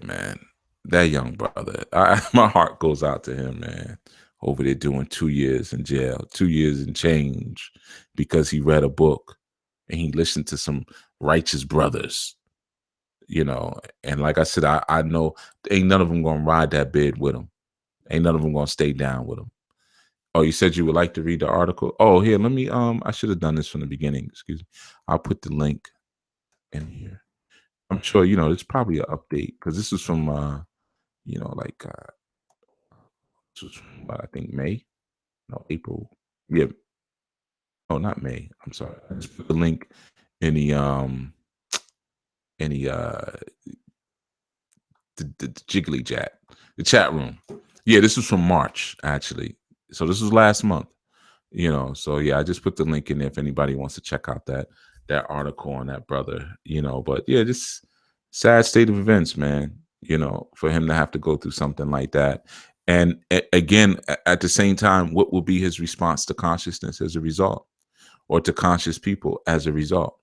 man, that young brother, my heart goes out to him, man, over there doing 2 years in jail, 2 years and change because he read a book and he listened to some righteous brothers, and like I said, I know ain't none of them gonna ride that bed with him. Ain't none of them gonna stay down with him. Oh, you said you would like to read the article? Oh, here, let me, I should have done this from the beginning. Excuse me. I'll put the link in here. I'm sure, it's probably an update because this is from, like, this was from, I think May, no, April. Yeah. Oh, not May. I'm sorry. I just put the link in the, the jiggly chat, the chat room. Yeah, this was from March, actually. So this was last month. So yeah, I just put the link in there if anybody wants to check out that article on that brother. But yeah, just sad state of events, man. For him to have to go through something like that, and again, at the same time, what will be his response to consciousness as a result, or to conscious people as a result?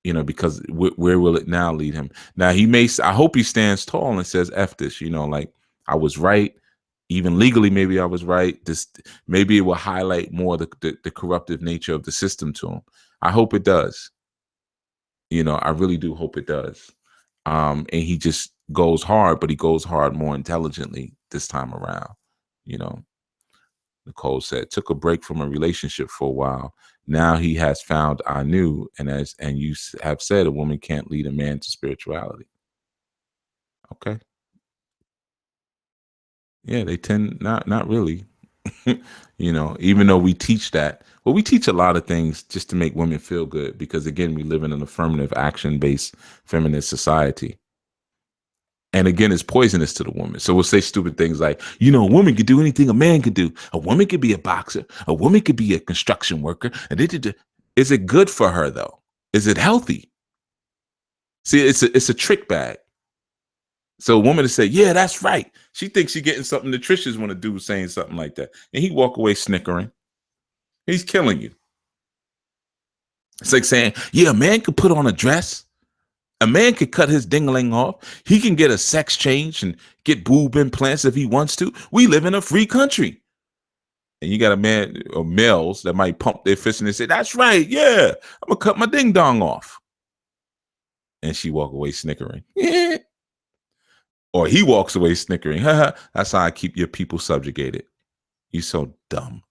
Because where will it now lead him? Now I hope he stands tall and says, "F this," like I was right. Even legally, maybe I was right. Maybe it will highlight more the corruptive nature of the system to him. I hope it does. I really do hope it does. And he just goes hard, but he goes hard more intelligently this time around. Nicole said, took a break from a relationship for a while. Now he has found I knew, and you have said a woman can't lead a man to spirituality. Okay. Yeah, they tend not really. Even though we teach that. Well, we teach a lot of things just to make women feel good because again, we live in an affirmative action-based feminist society. And again, it's poisonous to the woman. So we'll say stupid things like, a woman could do anything a man could do. A woman could be a boxer. A woman could be a construction worker. Is it good for her though? Is it healthy? See, it's a trick bag. So a woman to say, yeah, that's right. She thinks she's getting something nutritious when a dude saying something like that. And he walk away snickering. He's killing you. It's like saying, yeah, a man could put on a dress. A man could cut his dingling off. He can get a sex change and get boob implants if he wants to. We live in a free country. And you got a man or males that might pump their fist and they say, that's right. Yeah, I'm going to cut my ding dong off. And she walk away snickering. Or he walks away snickering. That's how I keep your people subjugated. You so dumb.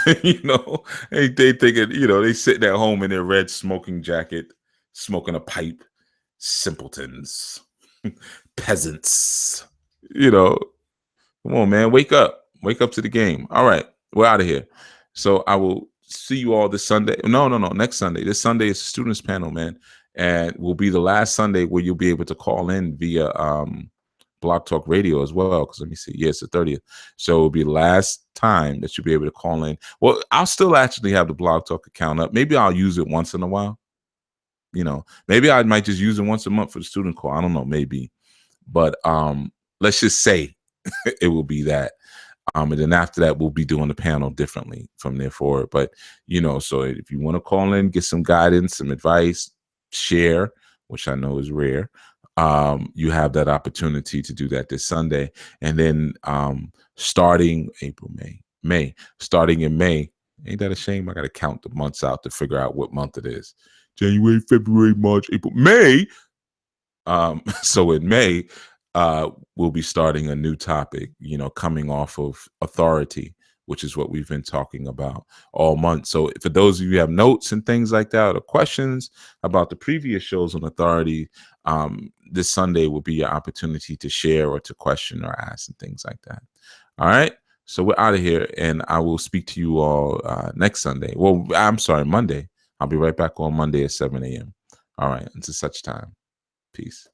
They thinking, they sitting at home in their red smoking jacket, smoking a pipe. Simpletons, peasants. Come on, man, wake up to the game. All right, we're out of here. So I will see you all this Sunday. No, next Sunday. This Sunday is a students panel, man, and will be the last Sunday where you'll be able to call in via Blog Talk Radio as well. Because let me see, it's the 30th, so it'll be the last time that you'll be able to call in. Well, I'll still actually have the Blog Talk account up. Maybe I'll use it once in a while. Maybe I might just use it once a month for the student call. I don't know, maybe. But let's just say it will be that. And then after that, we'll be doing the panel differently from there forward. But, so if you want to call in, get some guidance, some advice, share, which I know is rare, you have that opportunity to do that this Sunday. And then starting starting in May, ain't that a shame? I got to count the months out to figure out what month it is. January, February, March, April, May. So in May, we'll be starting a new topic, coming off of authority, which is what we've been talking about all month. So for those of you who have notes and things like that or questions about the previous shows on authority, this Sunday will be your opportunity to share or to question or ask and things like that. All right. So we're out of here and I will speak to you all next Sunday. Well, I'm sorry, Monday. I'll be right back on Monday at 7 a.m. All right. Until such time. Peace.